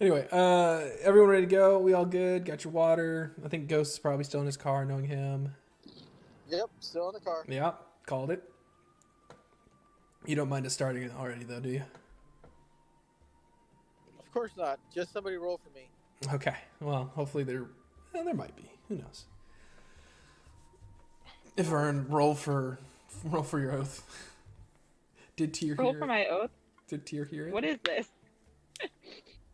Anyway, everyone ready to go? We all good? Got your water? I think Ghost is probably still in his car, knowing him. Yep, still in the car. Yeah, called it. You don't mind us starting it already, though, do you? Of course not. Just somebody roll for me. Okay. Well, hopefully there might be. Who knows? If Vern, roll for your oath. Did Tyr Roll hear for it? my oath. Did Tyr hear it? What is this?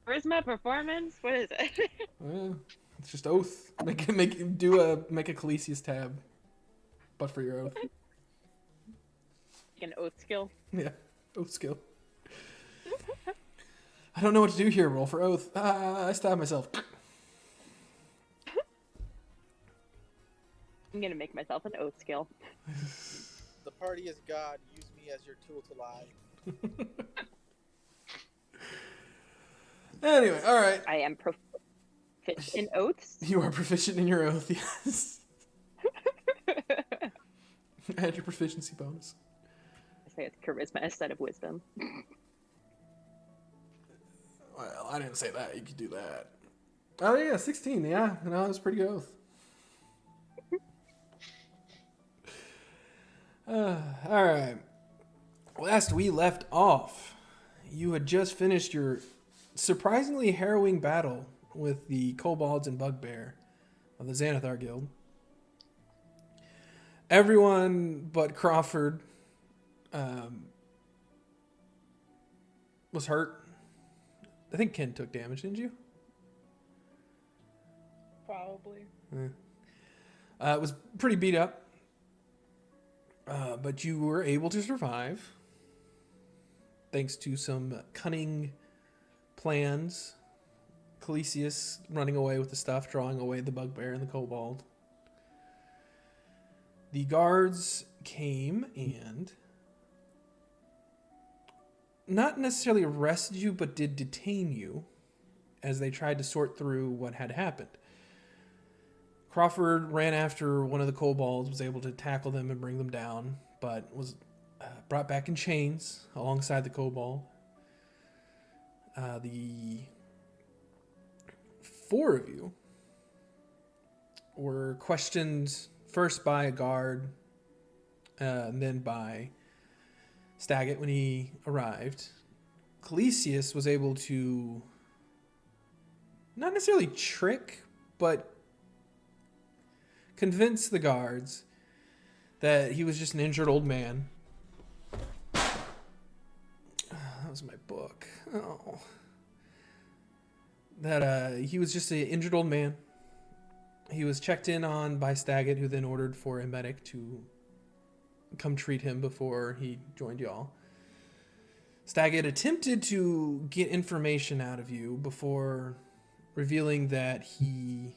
Charisma performance? What is it? It's just oath. Make a Calisius tab, but for your oath. An oath skill. Yeah, oath skill. I don't know what to do here. Roll for oath. I stabbed myself. I'm gonna make myself an oath skill. The party is God. Use me as your tool to lie. Anyway, all right. I am proficient in oaths. You are proficient in your oath. Yes. Add your proficiency bonus. I say it's charisma instead of wisdom. Well, I didn't say that. You could do that. Oh yeah, 16. Yeah, no, that's pretty good oath. All right. Last we left off, you had just finished your surprisingly harrowing battle with the kobolds and bugbear of the Xanathar Guild. Everyone but Crawford was hurt. I think Ken took damage, didn't you? Probably. It was pretty beat up. But you were able to survive thanks to some cunning plans. Calisius running away with the stuff, drawing away the bugbear and the kobold. The guards came and not necessarily arrested you, but did detain you as they tried to sort through what had happened. Crawford ran after one of the kobolds, was able to tackle them and bring them down, but was brought back in chains alongside the kobold. The four of you were questioned first by a guard, and then by Staggett when he arrived. Calisius was able to not necessarily trick, but convince the guards that he was just an injured old man. That was my book. Oh. That he was just an injured old man. He was checked in on by Staggett, who then ordered for a medic to come treat him before he joined y'all. Staggett attempted to get information out of you before revealing that he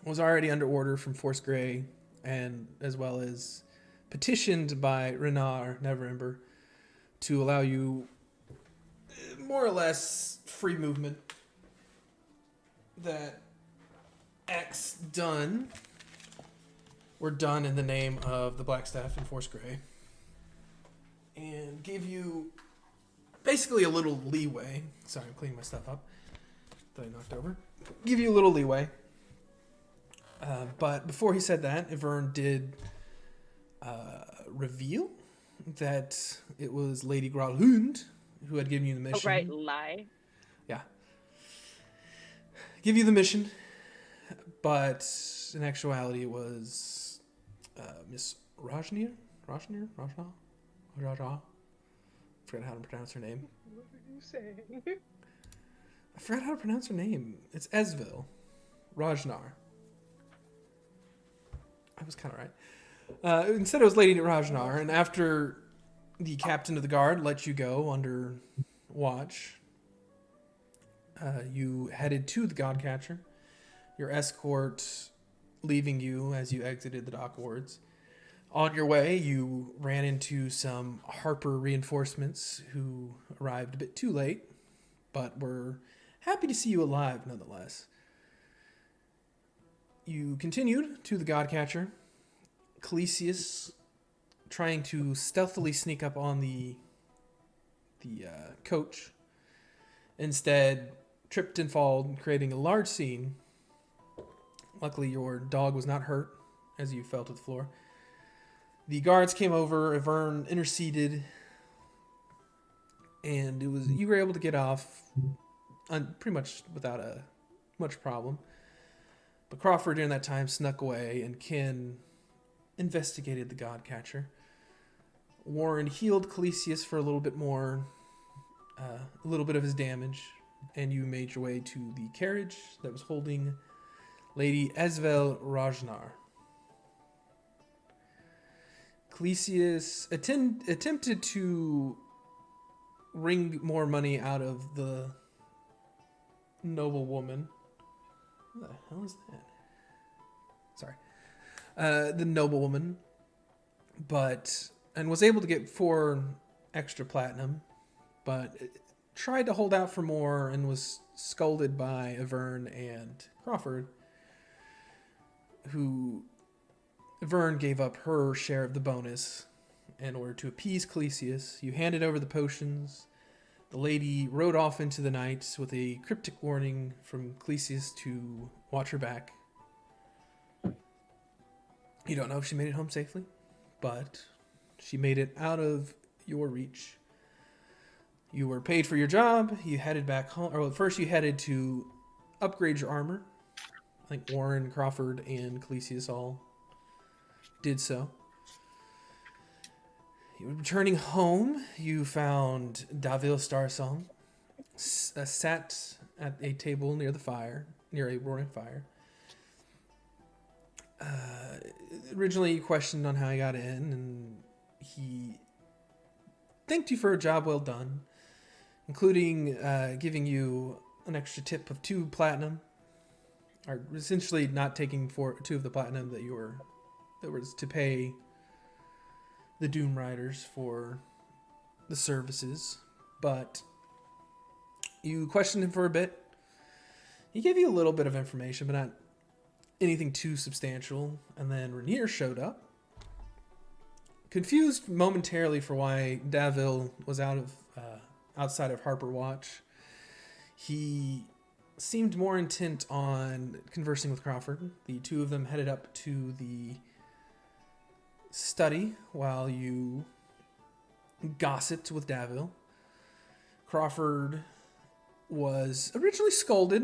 was already under order from Force Grey, and as well as petitioned by Renard Neverember to allow you more or less free movement. That acts done were done in the name of the Blackstaff and Force Grey, and gave you basically a little leeway. Sorry, I'm cleaning my stuff up that I knocked over. Give you a little leeway. But before he said that, Ivern did reveal that it was Lady Gralhund who had given you the mission. Oh, right, lie. Yeah. Give you the mission, but in actuality it was Miss Rajnir? Rajnir? Rajna? Raja? I forgot how to pronounce her name. What are you saying? I forgot how to pronounce her name. It's Esville. Rajnar. I was kind of right. Instead, it was Lady Rajnar, and after the captain of the guard let you go under watch, you headed to the Godcatcher. Your escort leaving you as you exited the dock wards. On your way, you ran into some Harper reinforcements who arrived a bit too late, but were happy to see you alive nonetheless. You continued to the Godcatcher. Calisius trying to stealthily sneak up on the coach. Instead, tripped and fall, creating a large scene. Luckily, your dog was not hurt as you fell to the floor. The guards came over, Avern interceded, and you were able to get off pretty much without much problem. But Crawford during that time snuck away, and Ken investigated the god catcher. Warren healed Calisius for a little bit more, a little bit of his damage, and you made your way to the carriage that was holding Lady Esvel Rajnar. Calisius attempted to wring more money out of the noble woman. What the hell is that? Sorry. The noble woman, and was able to get 4 extra platinum, but tried to hold out for more and was scolded by Avern and Crawford, who Avern gave up her share of the bonus in order to appease Calisius. You handed over the potions. The lady rode off into the night with a cryptic warning from Calisius to watch her back. You don't know if she made it home safely, but she made it out of your reach. You were paid for your job. You headed back home. Or first you headed to upgrade your armor. I think Warren, Crawford, and Calisius all did so. Returning home, you found Davil Starsong sat at a table near a roaring fire. Originally, you questioned on how he got in, and he thanked you for a job well done, including giving you an extra tip of 2 platinum, or essentially not taking 2 of the platinum that was to pay the Doom Riders for the services. But you questioned him for a bit. He gave you a little bit of information, but not anything too substantial. And then Rainier showed up, confused momentarily for why Davil was outside of Harper Watch. He seemed more intent on conversing with Crawford. The 2 of them headed up to the study while you gossiped with Davil. Crawford was originally scolded.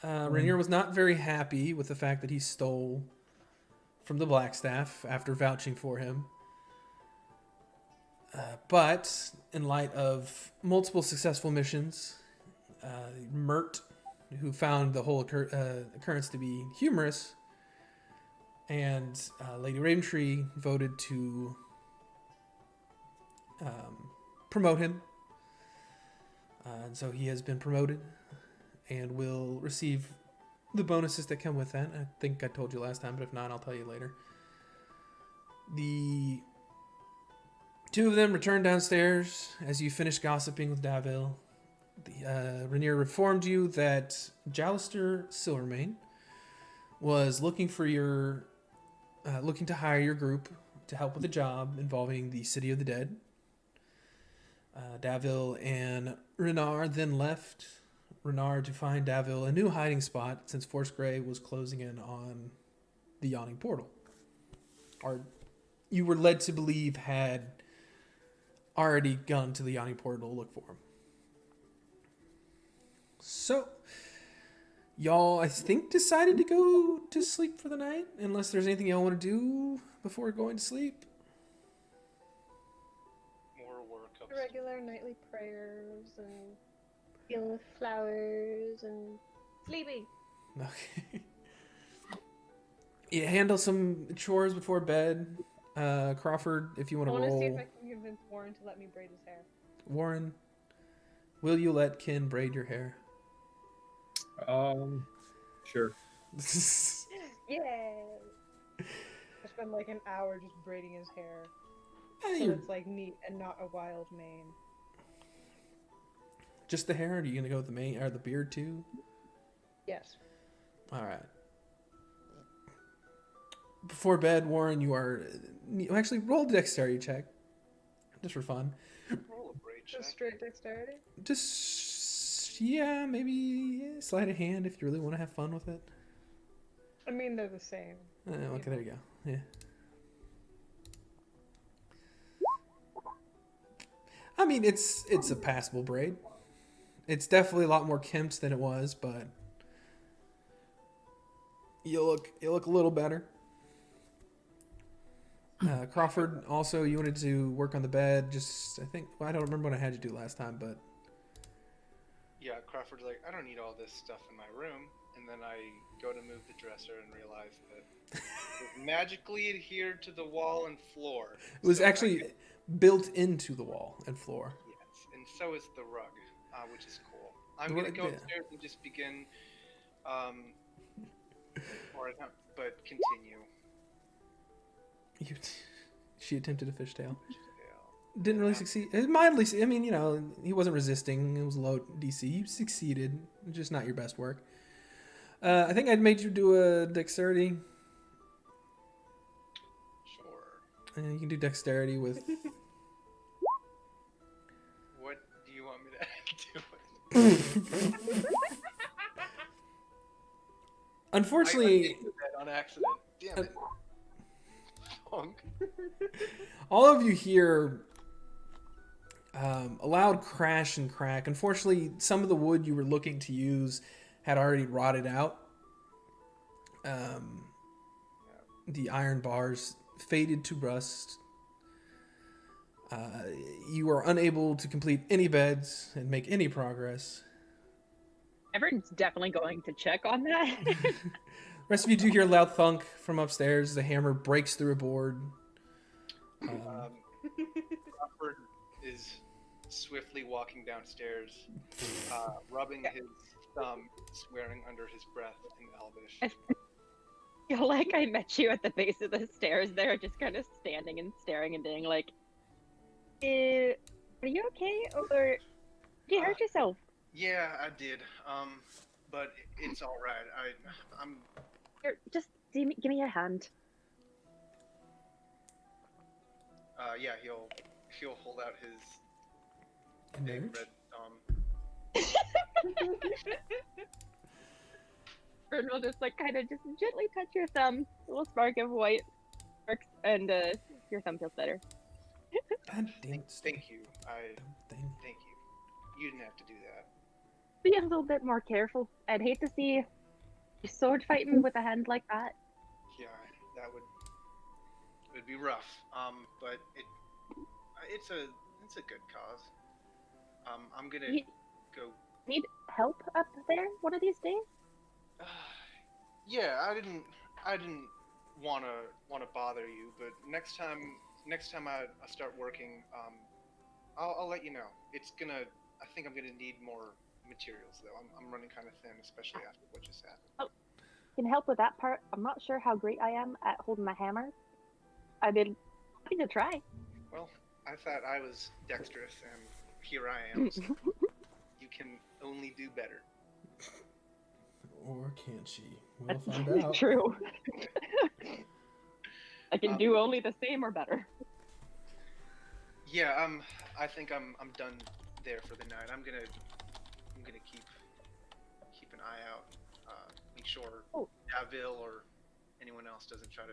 Rainier was not very happy with the fact that he stole from the Blackstaff after vouching for him. But in light of multiple successful missions, Mert, who found the whole occurrence to be humorous, and Lady Raventree voted to promote him. And so he has been promoted and will receive the bonuses that come with that. I think I told you last time, but if not, I'll tell you later. The 2 of them returned downstairs as you finished gossiping with Davil. Rainier informed you that Jallister Silvermane was looking to hire your group to help with a job involving the City of the Dead. Davil and Renard then left. Renard to find Davil a new hiding spot since Force Grey was closing in on the Yawning Portal. Or you were led to believe had already gone to the Yawning Portal to look for him. So, y'all, I think, decided to go to sleep for the night, unless there's anything y'all want to do before going to sleep. More work. Regular nightly prayers and dealing with flowers and sleeping. Okay. Yeah, handle some chores before bed. Crawford, if you want I to want to see if roll. I can convince Warren to let me braid his hair. Warren, will you let Ken braid your hair? Sure. Yeah. I spend like an hour just braiding his hair, Eh, so you're- it's like neat and not a wild mane. just the hair? Or are you gonna go with the mane or the beard too? Yes. All right. Before bed, Warren, you actually roll a dexterity check, just for fun. Roll a braid Just check. straight dexterity. Just Yeah, maybe sleight of hand if you really want to have fun with it. I mean, they're the same. Okay, there you go. Yeah. I mean, it's a passable braid. It's definitely a lot more kempt than it was, but you look a little better. Crawford, also, you wanted to work on the bed. Just, I think, well, I don't remember what I had you do last time, but Yeah, Crawford's like, I don't need all this stuff in my room. And then I go to move the dresser and realize that it magically adhered to the wall and floor. it was So actually built into the wall and floor. yes, and so is the rug, which is cool. I'm The gonna rug, go yeah. upstairs and just begin, or not, but continue. You, she attempted a fishtail. Yeah. Didn't really succeed. Mildly, I mean, he wasn't resisting. It was low DC. You succeeded. Just not your best work. I think I'd made you do a dexterity. Sure. You can do dexterity with. What do you want me to do? Unfortunately, I did that on accident. Damn it. Funk. all of you hear a loud crash and crack. Unfortunately, some of the wood you were looking to use had already rotted out. The iron bars faded to rust. You are unable to complete any beds and make any progress. Everyone's definitely going to check on that. Rest of you do hear a loud thunk from upstairs. The hammer breaks through a board. Crawford is swiftly walking downstairs, rubbing his thumb, swearing under his breath in Elvish. I feel like I met you at the base of the stairs there, just kind of standing and staring and being like, are you okay? Or did you hurt yourself? Yeah, I did. But it's all right. I'm. Here, just give me your hand. Yeah, he'll hold out his big Emerge? red thumb. Fern will just like kind of just gently touch your thumb. A little spark of white sparks, and your thumb feels better. God damn it. Thank you. Thing. Thank you. You didn't have to do that. Be a little bit more careful. I'd hate to see you sword fighting with a hand like that. Yeah, that would be rough. But it's a good cause. I'm gonna You go. need help up there one of these days? Yeah, I didn't wanna bother you, but next time I start working, I'll let you know. I think I'm gonna need more materials though. I'm running kind of thin, especially after what just happened. Can help with that part. I'm not sure how great I am at holding my hammer. I've been happy to try. Well, I thought I was dexterous, and here I am. So you can only do better. Or can't she? We'll That's find out. true. I can do only the same or better. Yeah, I think I'm done there for the night. I'm gonna keep an eye out. Make sure Davil or anyone else doesn't try to,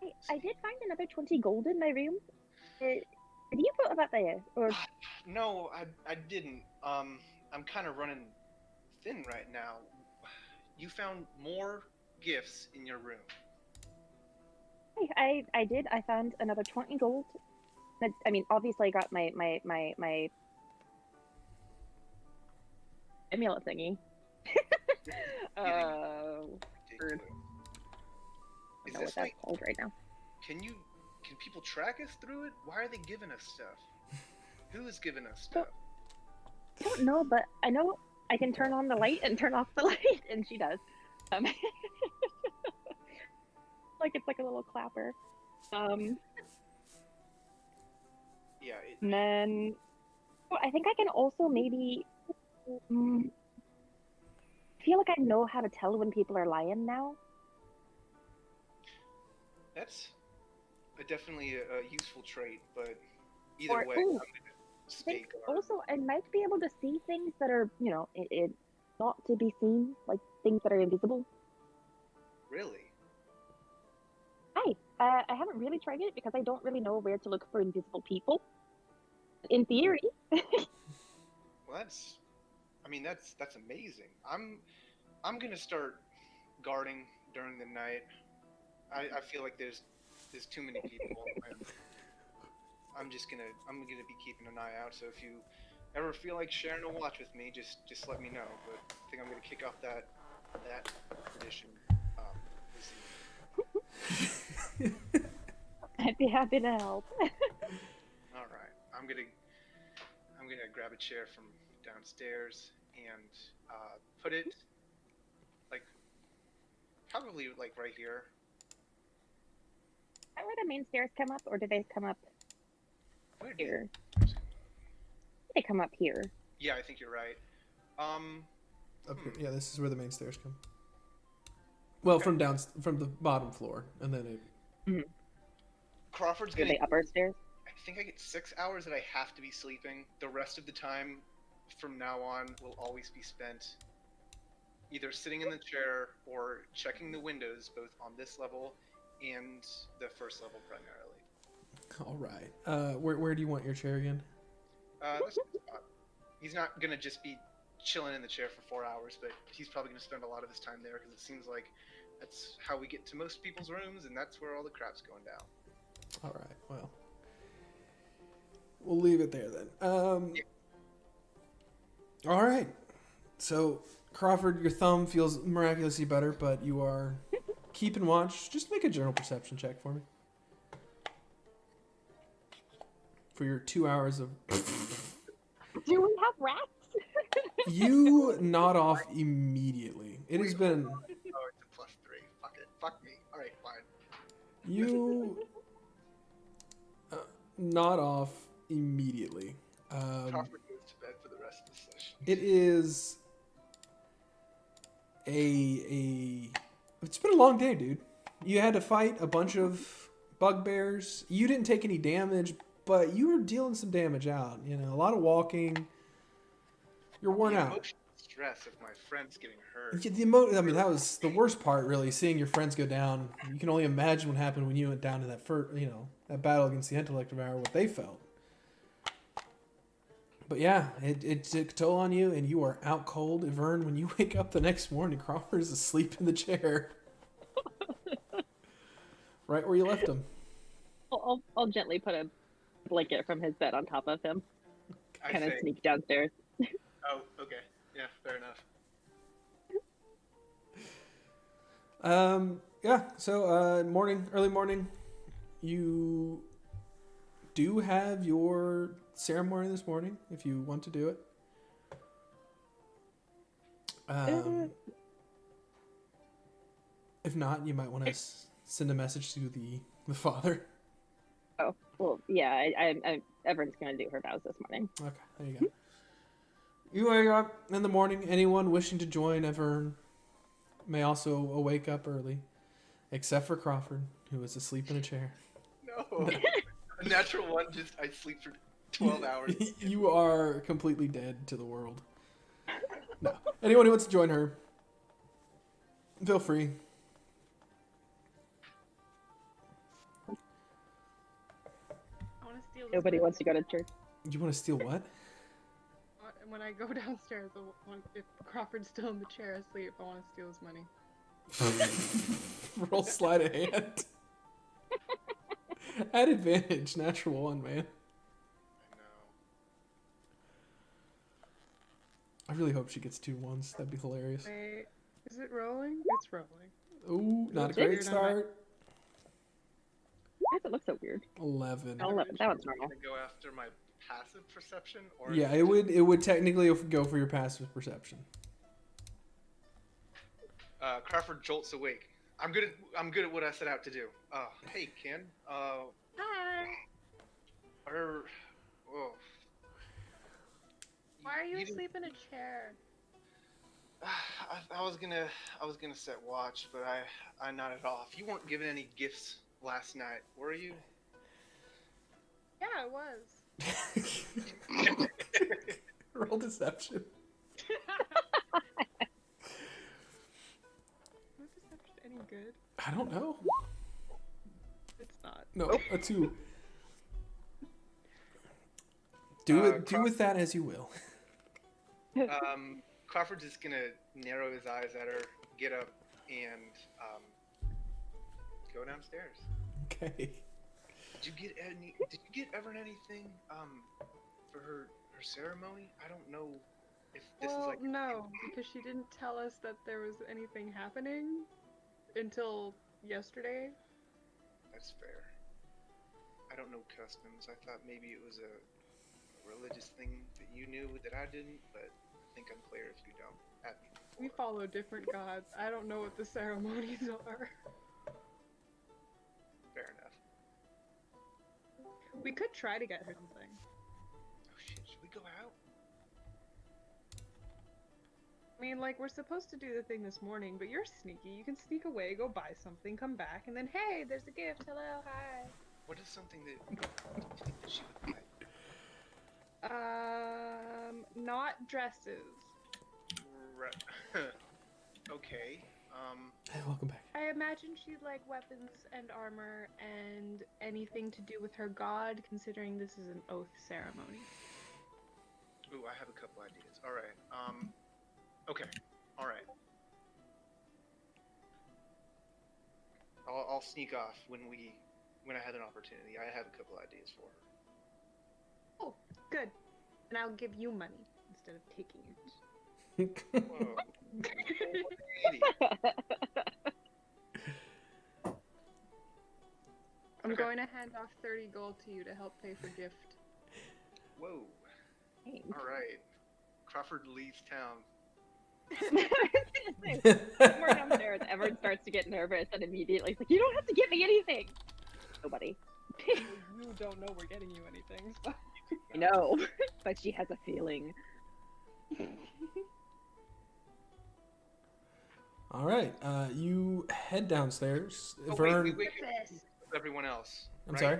Hey, I did find another 20 gold in my room. Did you put that there? Or No, I didn't. I'm kind of running thin right now. You found more gifts in your room. I did. I found another 20 gold. I mean, obviously I got my amulet thingy. Ridiculous. I Is don't know what this that's like? called right now. Can people track us through it? Why are they giving us stuff? Who is giving us stuff? I don't know, but I know I can turn on the light and turn off the light, and she does. Like it's like a little clapper. Yeah. And then I think I can also maybe. I feel like I know how to tell when people are lying now. That's definitely a useful trait, but either Or- way, ooh. I stay think guard. also I might be able to see things that are, not to be seen, like things that are invisible. Really? Hi. I haven't really tried it because I don't really know where to look for invisible people. In theory. Well, I mean, that's amazing. I'm gonna start guarding during the night. I feel like there's too many people, and I'm gonna be keeping an eye out. So if you ever feel like sharing a watch with me, just let me know. But I think I'm gonna kick off that tradition this evening. I'd be happy to help. All right, I'm gonna grab a chair from downstairs and put it like probably like right here. Is that where the main stairs come up, or do they come up Where did here? They come up here. Yeah, I think you're right. Up here. Yeah, this is where the main stairs come. Well, from the bottom floor, and then it. Crawford's Are gonna. they upper stairs? I think I get 6 hours that I have to be sleeping. The rest of the time, from now on, will always be spent either sitting in the chair or checking the windows, both on this level and the first level primarily. All right. Where do you want your chair again? This spot. He's not gonna just be chilling in the chair for 4 hours, but he's probably gonna spend a lot of his time there because it seems like that's how we get to most people's rooms, and that's where all the crap's going down. All right. Well, we'll leave it there then. All right. So, Crawford, your thumb feels miraculously better, but you are keeping watch. Just make a general perception check for me. For your 2 hours of. Do we have rats? You nod off immediately. It has been. Oh, it's a +3. Fuck it. Fuck me. All right, fine. You nod off immediately. Crawford goes to bed for the rest of the session. It is a. It's been a long day, dude. You had to fight a bunch of bugbears. You didn't take any damage, but you were dealing some damage out. You know, a lot of walking. You're worn out. Emotional stress of my friends getting hurt. I mean, that was the worst part, really. Seeing your friends go down. You can only imagine what happened when you went down to that that battle against the Intellect Devourer. What they felt. But yeah, it took a toll on you, and you are out cold. Vern, when you wake up the next morning, Crawford is asleep in the chair, right where you left him. I'll gently put a blanket from his bed on top of him. I Kind of say, sneak downstairs. oh, okay. Yeah, fair enough. Yeah. So, early morning, you do have your ceremony this morning if you want to do it. If not, you might want to send a message to the father. Oh, well, yeah, Everett's gonna do her vows this morning. Okay, there you go. You wake up in the morning. Anyone wishing to join Evern may also wake up early, except for Crawford, who is asleep in a chair. No. A natural one, just I sleep for 12 hours. You are completely dead to the world. No. Anyone who wants to join her, feel free. I want to steal. Nobody wants to go to church. You want to steal what? When I go downstairs, if Crawford's still in the chair asleep, I want to steal his money. Roll sleight of hand. At advantage, natural one, man. I know. I really hope she gets 2 ones. That'd be hilarious. Wait, is it rolling? It's rolling. Ooh, not a It's great weird, start. Why does it look so weird? 11. Oh, that one's normal. Can I go after my passive perception, or Yeah, it would technically go for your passive perception. Crawford jolts awake. I'm good at what I set out to do. Hey, Ken. Hi. Why are you asleep in a chair? I was gonna set watch, but I nodded off. You weren't given any gifts last night, were you? Yeah, I was. Roll deception. Was deception any good? I don't know. It's not. No, a 2. Do with that as you will. Crawford's just gonna narrow his eyes at her, get up, and go downstairs. Okay. Did you get Everett anything for her ceremony? I don't know if this is Well, like no, because she didn't tell us that there was anything happening until yesterday. That's fair. I don't know customs. I thought maybe it was a religious thing that you knew that I didn't, but I think I'm clear if you don't. At me We before. follow different gods. I don't know what the ceremonies are. Fair enough. We could try to get her something. Oh shit, should we go out? I mean, like, we're supposed to do the thing this morning, but you're sneaky. You can sneak away, go buy something, come back, and then, hey, there's a gift. Hello, hi. What is something that you think that she would like? Not dresses. Okay. Hey, welcome back. I imagine she'd like weapons and armor and anything to do with her god, considering this is an oath ceremony. Ooh, I have a couple ideas. All right. Okay. All right. I'll sneak off when I have an opportunity. I have a couple ideas for her. Oh, good. And I'll give you money instead of taking it. Whoa. Lady. I'm Okay. going to hand off 30 gold to you to help pay for gift. Whoa. Thanks. All right. Crawford leaves town. Somewhere downstairs, Everett starts to get nervous and immediately he's like, "You don't have to give me anything." Nobody. You don't know we're getting you anything. So. I know, but she has a feeling. All right. You head downstairs. Oh, Vern, wait. Everyone else. I'm right? sorry.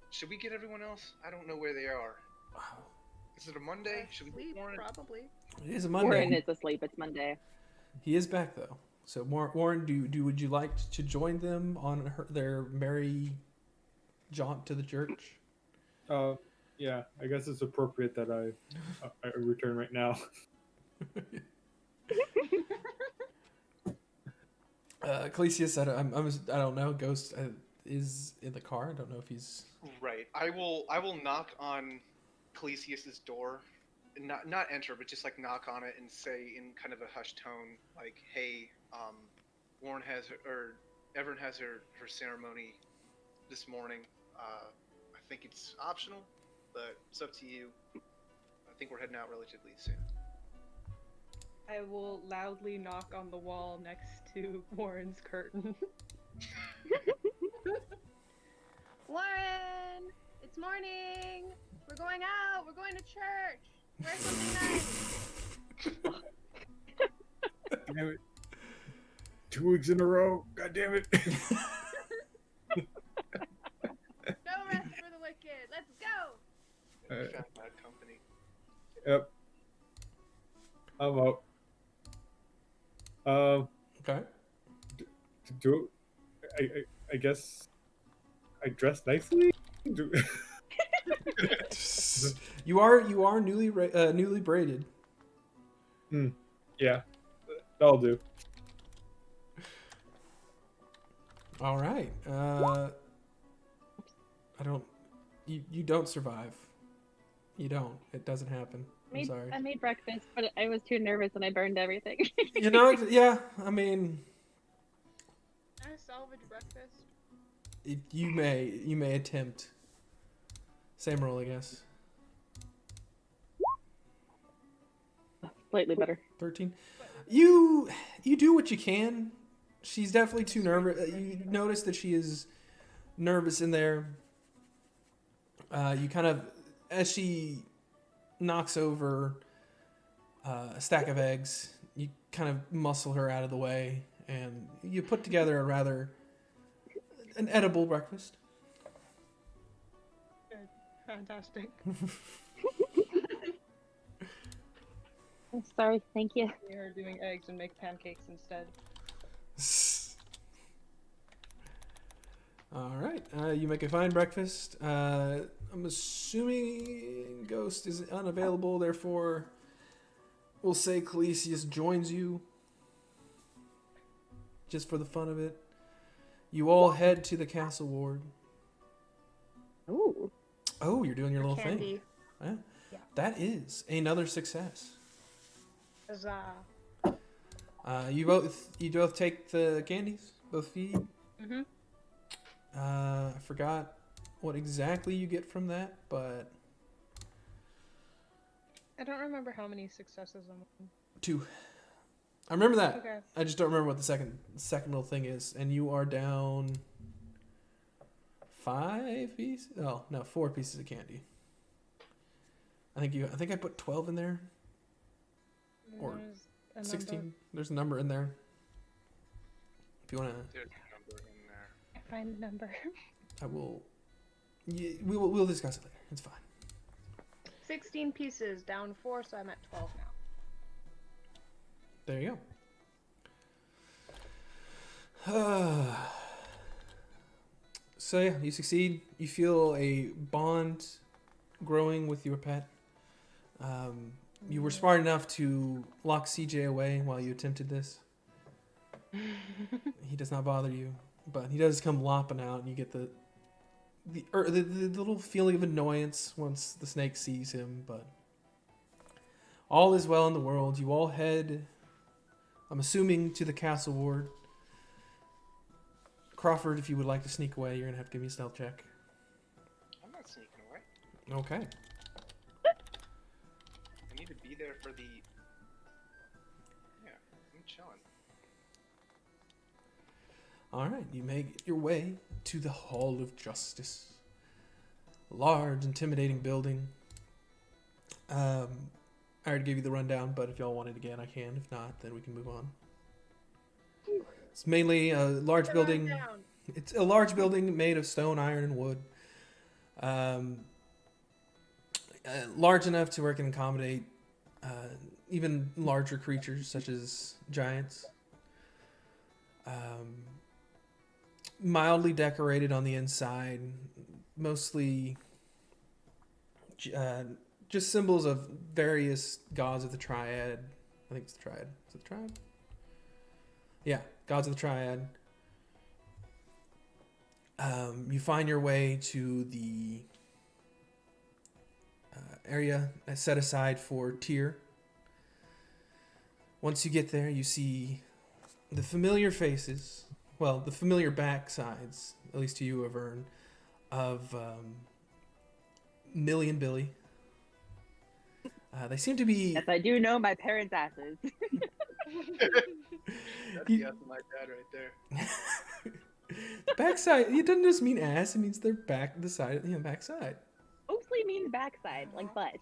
Should we get everyone else? I don't know where they are. Wow. Is it a Monday? Should we Sleep, get Warren? probably. It is a Warren Monday. is asleep. It's Monday. He is back though. So Warren, would you like to join them on their merry jaunt to the church? Yeah, I guess it's appropriate that I return right now. Ecclesius, I don't know. Ghost is in the car. I don't know if he's. Right. I will knock on Clesius's door. Not enter, but just like knock on it and say in kind of a hushed tone, like, "Hey, Warren has Everett has her ceremony this morning. I think it's optional, but it's up to you. I think we're heading out relatively soon." I will loudly knock on the wall next to Warren's curtain. Warren! It's morning! We're going out! We're going to church! Wear something nice! Damn it. 2 weeks in a row. God damn it. No rest for the wicked! Let's go! We Alright. found bad company. Yep. I'm out. Okay. I guess I dress nicely. You are newly braided. Yeah, that'll do. All right. I don't. You don't survive. You don't. It doesn't happen. I'm sorry. I made breakfast, but I was too nervous and I burned everything. You know. Yeah. I mean, I salvage breakfast. you may attempt. Same roll, I guess. Slightly better. 13. You do what you can. She's definitely too nervous. You notice that she is nervous in there. You kind of, as she knocks over a stack of eggs, you kind of muscle her out of the way, and you put together an edible breakfast. Fantastic. I'm sorry, thank you. We are doing eggs and make pancakes instead. All right. You make a fine breakfast. I'm assuming Ghost is unavailable, therefore, we'll say Calisius joins you. Just for the fun of it. You all head to the castle ward. Ooh. Oh, you're doing your little thing. Candy. Yeah. Yeah. That is another success. Huzzah. You both take the candies, both feed. Mm-hmm. I forgot what exactly you get from that, but I don't remember how many successes I'm on. 2. I remember that. Okay. I just don't remember what the second little thing is. And you are down 5 pieces. Oh no, 4 pieces of candy. I think I put 12 in there. Or There's a 16. number. There's a number in there. If you wanna, There's a number in there. I find a number. I will. We'll discuss it later. It's fine. 16 pieces, down 4, so I'm at 12 now. There you go. So yeah, you succeed. You feel a bond growing with your pet. You were smart enough to lock CJ away while you attempted this. He does not bother you, but he does come lopping out, and you get the little feeling of annoyance once the snake sees him. But all is well in the world. You all head, I'm assuming, to the castle ward. Crawford, if you would like to sneak away, you're gonna have to give me a stealth check. I'm not sneaking away. Okay. I need to be there for the. Yeah, I'm chilling. All right, you make your way to the Hall of Justice. A large, intimidating building. I already gave you the rundown, but if y'all want it again, I can. If not, then we can move on. It's mainly a large building. It's a large building made of stone, iron, and wood. Large enough to where it can accommodate even larger creatures, such as giants. Mildly decorated on the inside, mostly just symbols of various gods of the triad. I think it's the triad. Is it the triad? Yeah, gods of the triad. You find your way to the area set aside for Tyr. Once you get there, you see the familiar faces, well, the familiar backsides, at least to you, Avern, of Millie and Billy. They seem to be... Yes, I do know my parents' asses. That's the ass of my dad right there. Backside, it doesn't just mean ass, it means their back, the side, backside. Mostly means backside, like butt.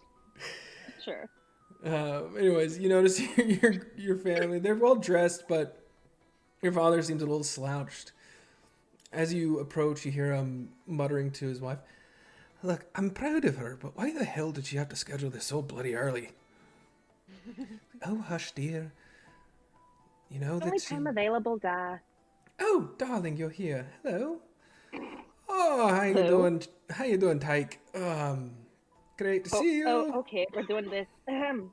Sure. Anyways, you notice your family, they're well dressed, but your father seems a little slouched. As you approach, you hear him muttering to his wife, "Look, I'm proud of her, but why the hell did she have to schedule this so bloody early?" "Oh, hush, dear. You know that Only she..." time available, Dad. "Oh, darling, you're here. Hello." "Oh, how you Hello. doing? How you doing, Tyke? Great to see you." Oh, okay, we're doing this. I'm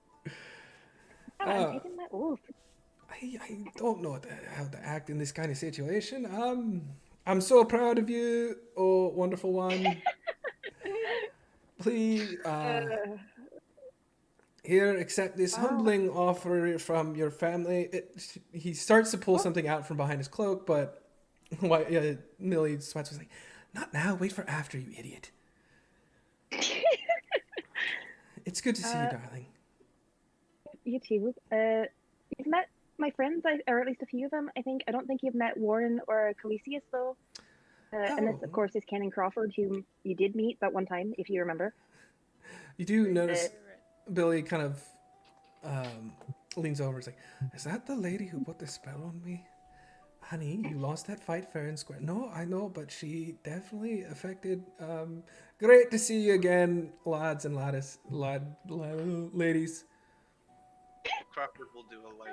taking my oath. I don't know how to act in this kind of situation. I'm so proud of you, oh wonderful one. Please, here, accept this humbling offer from your family. He starts to pull something out from behind his cloak, but Millie Sweats was like, "Not now. Wait for after, you idiot." It's good to see you, darling. You too. You've met my friends, or at least a few of them, I think. I don't think you've met Warren or Calisius, though. And this, of course, is Canon Crawford, whom you did meet that one time, if you remember. You do notice Billy kind of leans over and is like, "Is that the lady who put the spell on me? Honey, you lost that fight fair and square. No, I know, but she definitely affected. Great to see you again, lads and ladies. Crawford will do a light.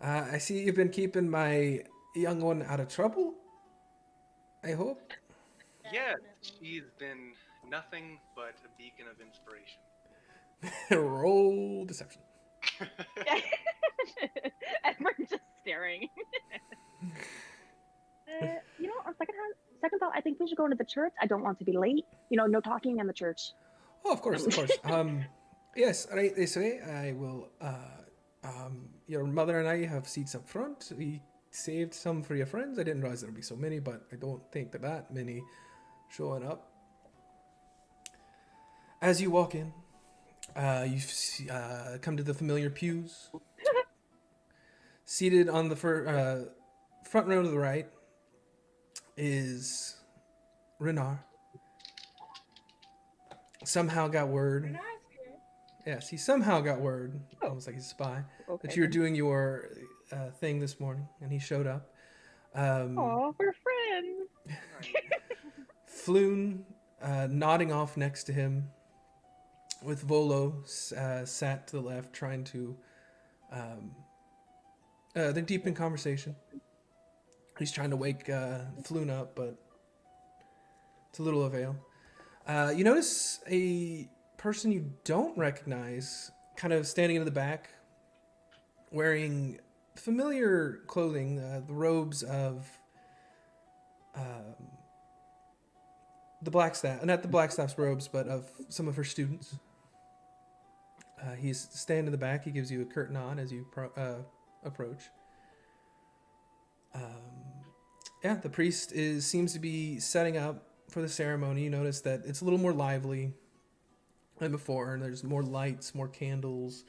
Hello. I see you've been keeping my young one out of trouble. I hope. Yeah, Definitely. she's been nothing but a beacon of inspiration. Roll deception. Everyone's just staring. On second thought, I think we should go into the church. I don't want to be late. No talking in the church. Oh, of course, of course. Yes, right this way. I will. Your mother and I have seats up front. We saved some for your friends. I didn't realize there'd be so many, but I don't think that many showing up. As you walk in, you come to the familiar pews. Seated on the front row to the right is Renard. Somehow got word. Nice here. Yes, he somehow got word, almost like he's a spy, that you were doing your thing this morning, and he showed up. Aw, we're friends. Floon nodding off next to him, with Volo sat to the left, trying to. They're deep in conversation. He's trying to wake Floon up, but to little avail. You notice a person you don't recognize, kind of standing in the back, wearing familiar clothing, the robes of the Blackstaff, not the Blackstaff's robes, but of some of her students. He's standing in the back. He gives you a curt nod as you approach. The priest seems to be setting up for the ceremony. You notice that it's a little more lively than before, and there's more lights, more candles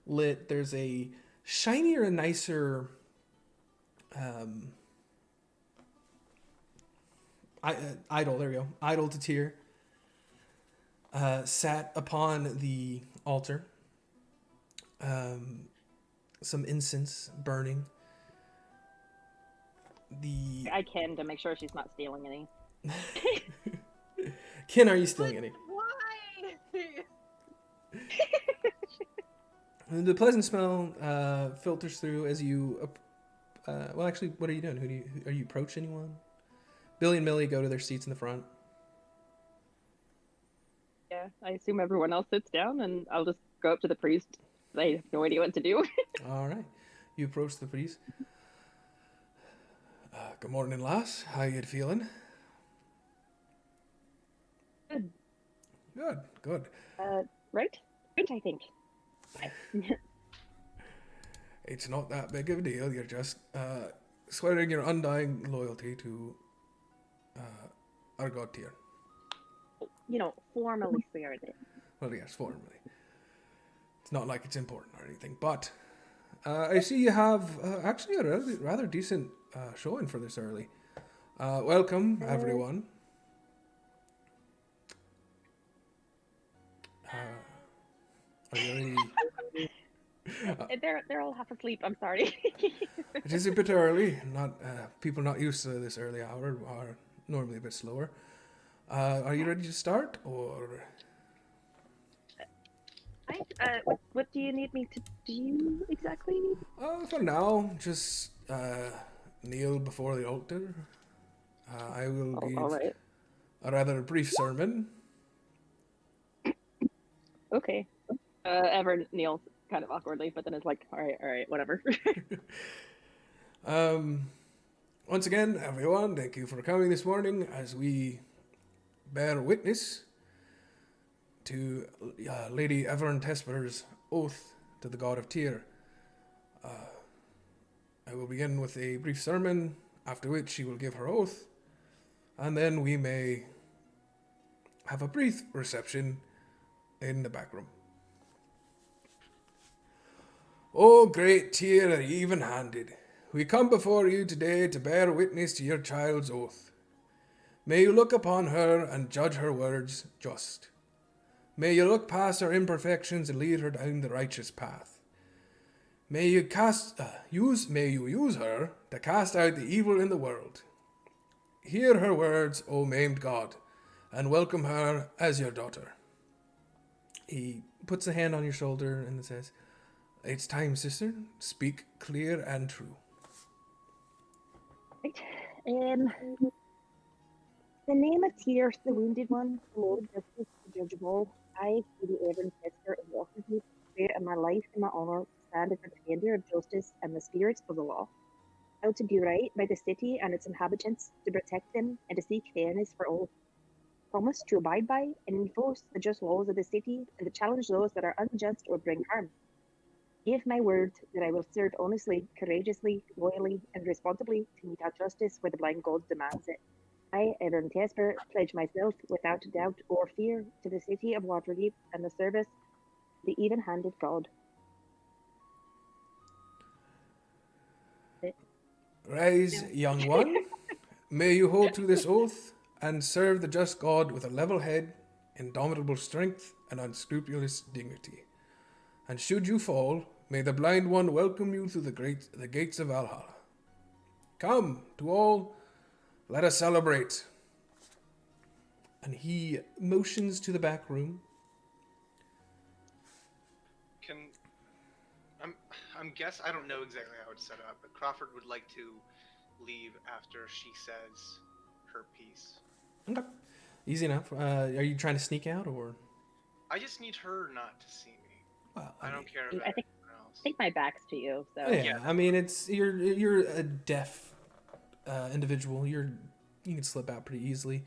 lit. There's a shinier and nicer idol. There we go. Idol to Tyr sat upon the altar. Some incense burning. I can to make sure she's not stealing any. Ken, are you stealing any? Why? The pleasant smell filters through as you. Well, actually, what are you doing? Are you approach anyone? Billy and Millie go to their seats in the front. Yeah, I assume everyone else sits down, and I'll just go up to the priest. I have no idea what to do. All right, you approach the priest. Good morning, lass. How you feeling? Good. Good. Right, I think. It's not that big of a deal. You're just swearing your undying loyalty to our god Tyr. Formally swear it. Well, yes, formally. It's not like it's important or anything, but I see you have actually a rather decent showing for this early. Welcome, everyone. Are you ready? They're all half asleep. I'm sorry. It is a bit early. Not people not used to this early hour are normally a bit slower. Are you ready to start, or? What do you need me to do exactly? For now, just kneel before the altar. I will give All right. a rather brief sermon. Okay. Ever kneels kind of awkwardly, but then it's like, all right, whatever. Once again, everyone, thank you for coming this morning as we bear witness to Lady Everin Tesper's oath to the god of Tyr. I will begin with a brief sermon, after which she will give her oath, and then we may have a brief reception in the back room. O great Tyr, even-handed, we come before you today to bear witness to your child's oath. May you look upon her and judge her words just. May you look past her imperfections and lead her down the righteous path. May you use her to cast out the evil in the world. Hear her words, O maimed god, and welcome her as your daughter. He puts a hand on your shoulder and says, "It's time, sister. Speak clear and true." Right. The name of Tears, the Wounded One, the Lord Justice, the Judge of all, I, the Evan Tester of the Orphanage, swear in my life and my honour to stand as a defender of justice and the spirits of the law. How to do right by the city and its inhabitants, to protect them and to seek fairness for all. Promise to abide by and enforce the just laws of the city and to challenge those that are unjust or bring harm. Give my word that I will serve honestly, courageously, loyally, and responsibly to mete out justice where the blind god demands it. I, Evan Tesper, pledge myself without doubt or fear to the city of Waterdeep and the service of the even-handed god. Rise, young one. May you hold to this oath and serve the just God with a level head, indomitable strength, and unscrupulous dignity. And should you fall, may the blind one welcome you through the gates of Valhalla. Come, to all, let us celebrate. And he motions to the back room. I don't know exactly how it's set up, but Crawford would like to leave after she says her piece. Okay. Easy enough. Are you trying to sneak out, or? I just need her not to see me. Well, I don't care about I think anyone else. I think my back's to you, so Yeah, I mean, it's you're a deaf individual. You can slip out pretty easily.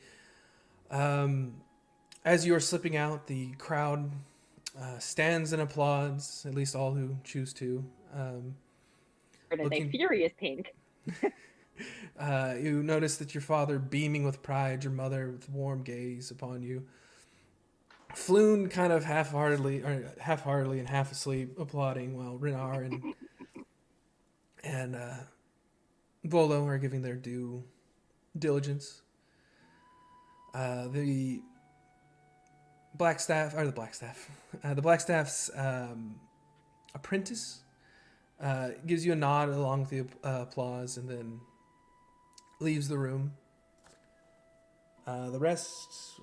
As you are slipping out, the crowd stands and applauds. At least all who choose to. or did looking- they furious pink? You notice that your father beaming with pride, your mother with warm gaze upon you. Floon kind of half-heartedly and half asleep, applauding, while Renar and Volo are giving their due diligence. The Blackstaff's apprentice gives you a nod along with the applause, and then leaves the room. The rest,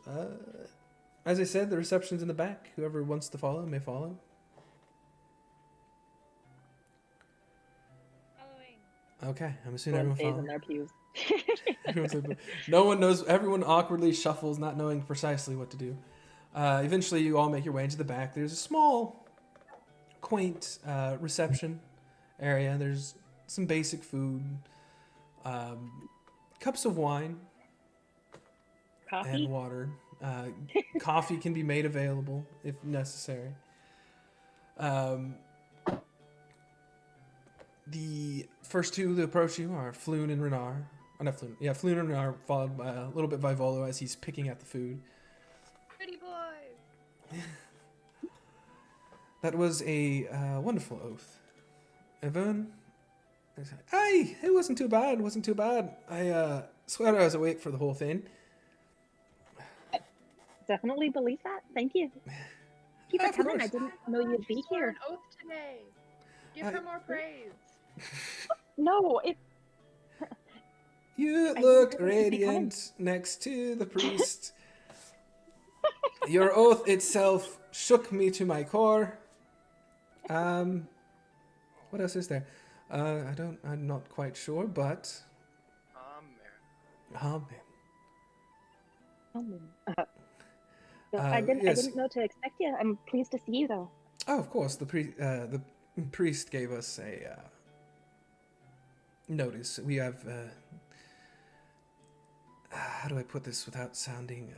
as I said, the reception's in the back. Whoever wants to follow may follow. Okay, I'm assuming everyone stays in follows. their pews. No one knows. Everyone awkwardly shuffles, not knowing precisely what to do. Eventually, you all make your way into the back. There's a small, quaint reception area. There's some basic food, cups of wine, Coffee? and water. Coffee can be made available if necessary. The first two that approach you are Floon and Renar. Not Floon. Yeah, Floon and Renar, followed by a little bit by Volo as he's picking at the food. Pretty boy. That was a wonderful oath. Evan? Aye, it wasn't too bad. It wasn't too bad. I swear I was awake for the whole thing. Definitely believe that. Thank you. Keep it Of coming. course. I didn't know you'd be She swore here. an oath today. Give her more praise. No, it. You I look didn't know you'd be coming. radiant next to the priest. Your oath itself shook me to my core. What else is there? I'm not quite sure, but Man. amen. So I didn't yes. know to expect you. I'm pleased to see you though. Oh, of course. The priest gave us a notice. We have. How do I put this without sounding?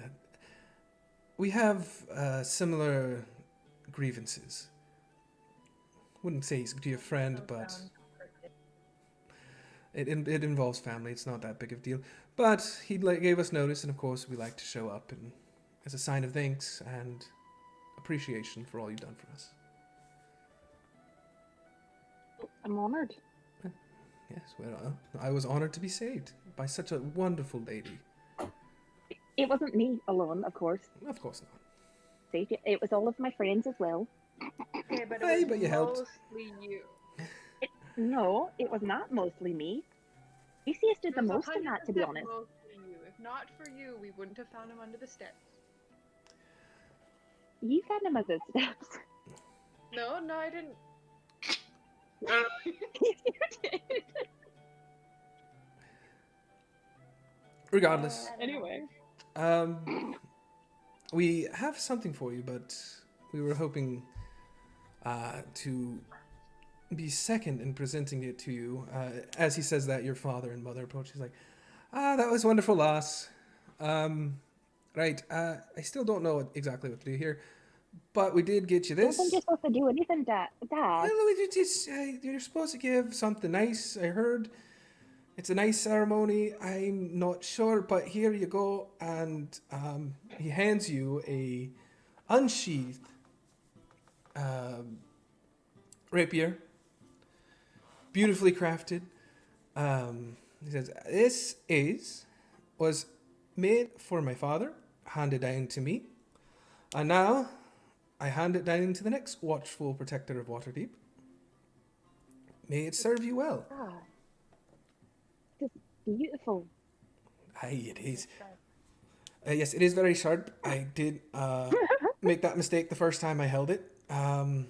We have similar grievances. Wouldn't say he's your friend, but it involves family. It's not that big of a deal. But he gave us notice, and of course we like to show up and as a sign of thanks and appreciation for all you've done for us. I'm honored. Yes, well, I was honored to be saved by such a wonderful lady. It wasn't me alone, of course. Of course not. Saved you. It was all of my friends as well. Okay, but Hey, it was but you helped. mostly you. No, it was not mostly me. Lucius did the It was most in that, to be 100% honest. mostly you. If not for you, we wouldn't have found him under the stairs. You found him at the steps. No, I didn't. You did. Regardless, Anyway. we have something for you, but we were hoping to be second in presenting it to you. As he says that, your father and mother approach. He's like, that was wonderful loss. Right, I still don't know exactly what to do here, but we did get you I don't this. think you're supposed to do anything, Dad. Well, you're supposed to give something nice. I heard it's a nice ceremony. I'm not sure, but here you go. And he hands you a unsheathed rapier, beautifully crafted. He says, "This was made for my father, handed down to me, and now I hand it down to the next watchful protector of Waterdeep. May it serve you well." Ah, it's beautiful. Aye, it is. Yes, it is very sharp. I did make that mistake the first time I held it. I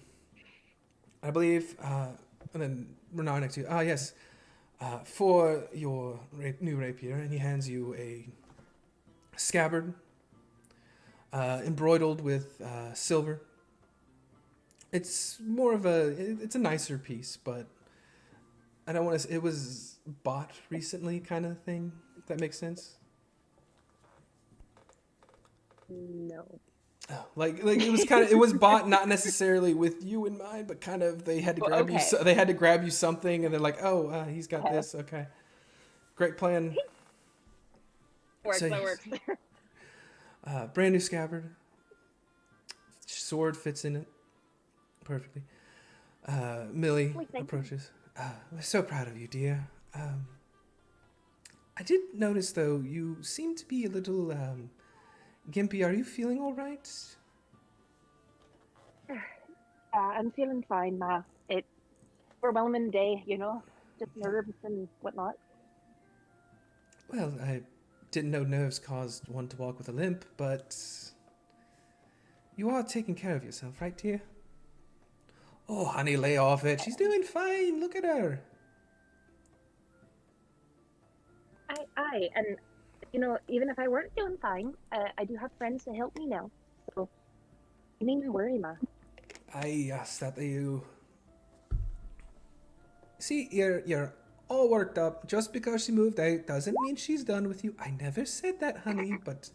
believe, and then Renar next to you. Yes, for your new rapier, and he hands you a scabbard embroidered with silver. It's more of it's a nicer piece, but I don't want to. It was bought recently, kind of thing. If that makes sense. No. Oh, like it was kind of it was bought not necessarily with you in mind, but kind of they had to grab you. Okay. They had to grab you something, and they're like, "Oh, he's got this. Okay, great plan." Works, So that yes. works. Brand new scabbard. Sword fits in it perfectly. Millie Wait, thank you. approaches. We're so proud of you, dear. I did notice, though, you seem to be a little gimpy. Are you feeling all right? I'm feeling fine, Ma. It's overwhelming day, you know? Just nerves and whatnot. Well, I didn't know nerves caused one to walk with a limp, but you are taking care of yourself, right, dear? Oh, honey, lay off it. She's doing fine. Look at her. And, you know, even if I weren't doing fine, I do have friends to help me now. So, you needn't worry, Ma. Yes, that you. See, you're all worked up. Just because she moved out doesn't mean she's done with you. I never said that, honey, but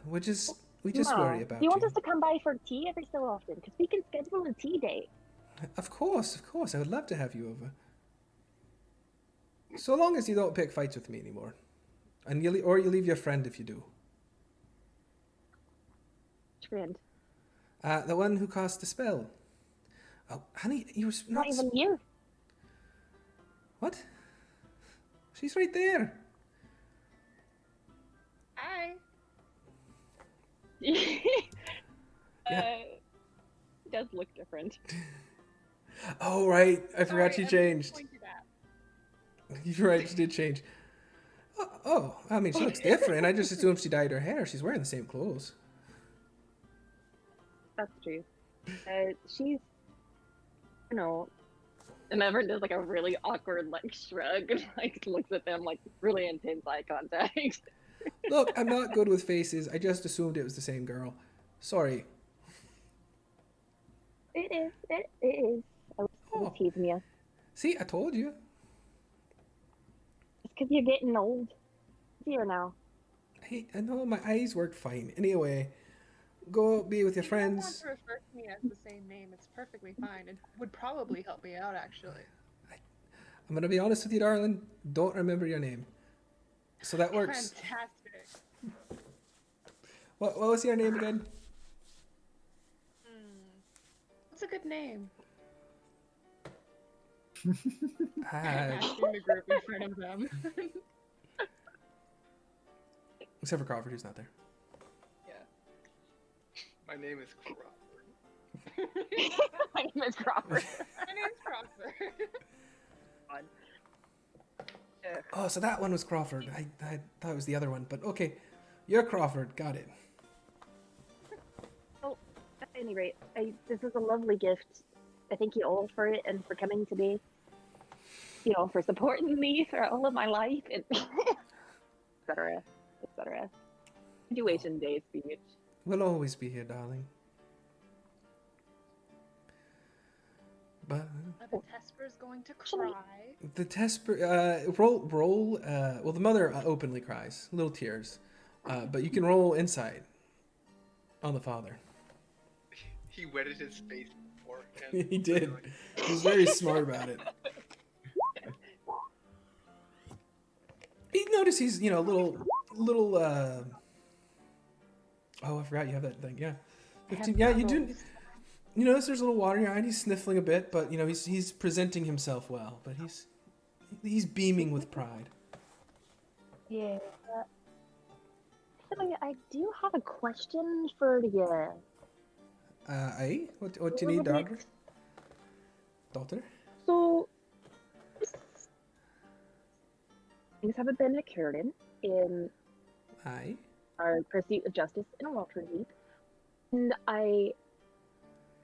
we just Ma, worry about do you want us to come by for tea every so often? Because we can schedule a tea date. Of course. I would love to have you over. So long as you don't pick fights with me anymore. And you leave your friend if you do. Friend. The one who cast the spell. Oh, honey, you were Not even here. What? She's right there. Hi. It does look different. Oh, right. I forgot she Sorry, changed. pointed at. You're right, she did change. Oh, I mean, she looks different. I just assumed she dyed her hair. She's wearing the same clothes. That's true. She's, you know, and Everett does like a really awkward like shrug and like looks at them like really intense eye contact. Look, I'm not good with faces. I just assumed it was the same girl. Sorry. It is. It is. I was teasing you. See, I told you. It's because you're getting old. Here now. Hey, I know my eyes work fine. Anyway, go be with your You don't want friends. to refer to me as the same name. It's perfectly fine. It would probably help me out, actually. I'm going to be honest with you, darling. Don't remember your name. So that works. Fantastic. What was your name again? What's a good name? Uh, Asking the group in front of them. except for Crawford, who's not there. Yeah. My name is Crawford. My name is Crawford. My name's Crawford. Oh, so that one was Crawford. I thought it was the other one, but okay. You're Crawford. Got it. Well, at any rate, this is a lovely gift. I thank you all for it and for coming today. You know, for supporting me for all of my life, and etc. etc. Graduation day speech. We'll always be here, darling. But The Tesper's going to cry. the Tesper, roll. Well, the mother openly cries, little tears. But you can roll insight on the father. He wetted his face beforehand. He did. He was very smart about it. You notice he's, you know, little. Oh, I forgot you have that thing. Yeah, 15. Yeah, you do. You notice there's a little water in your eye. And he's sniffling a bit, but you know he's presenting himself well. But he's beaming with pride. Yeah. So I do have a question for you. Aye. What do you need, daughter? Daughter? So, things have been occurring in Aye. our pursuit of justice in Waterdeep, and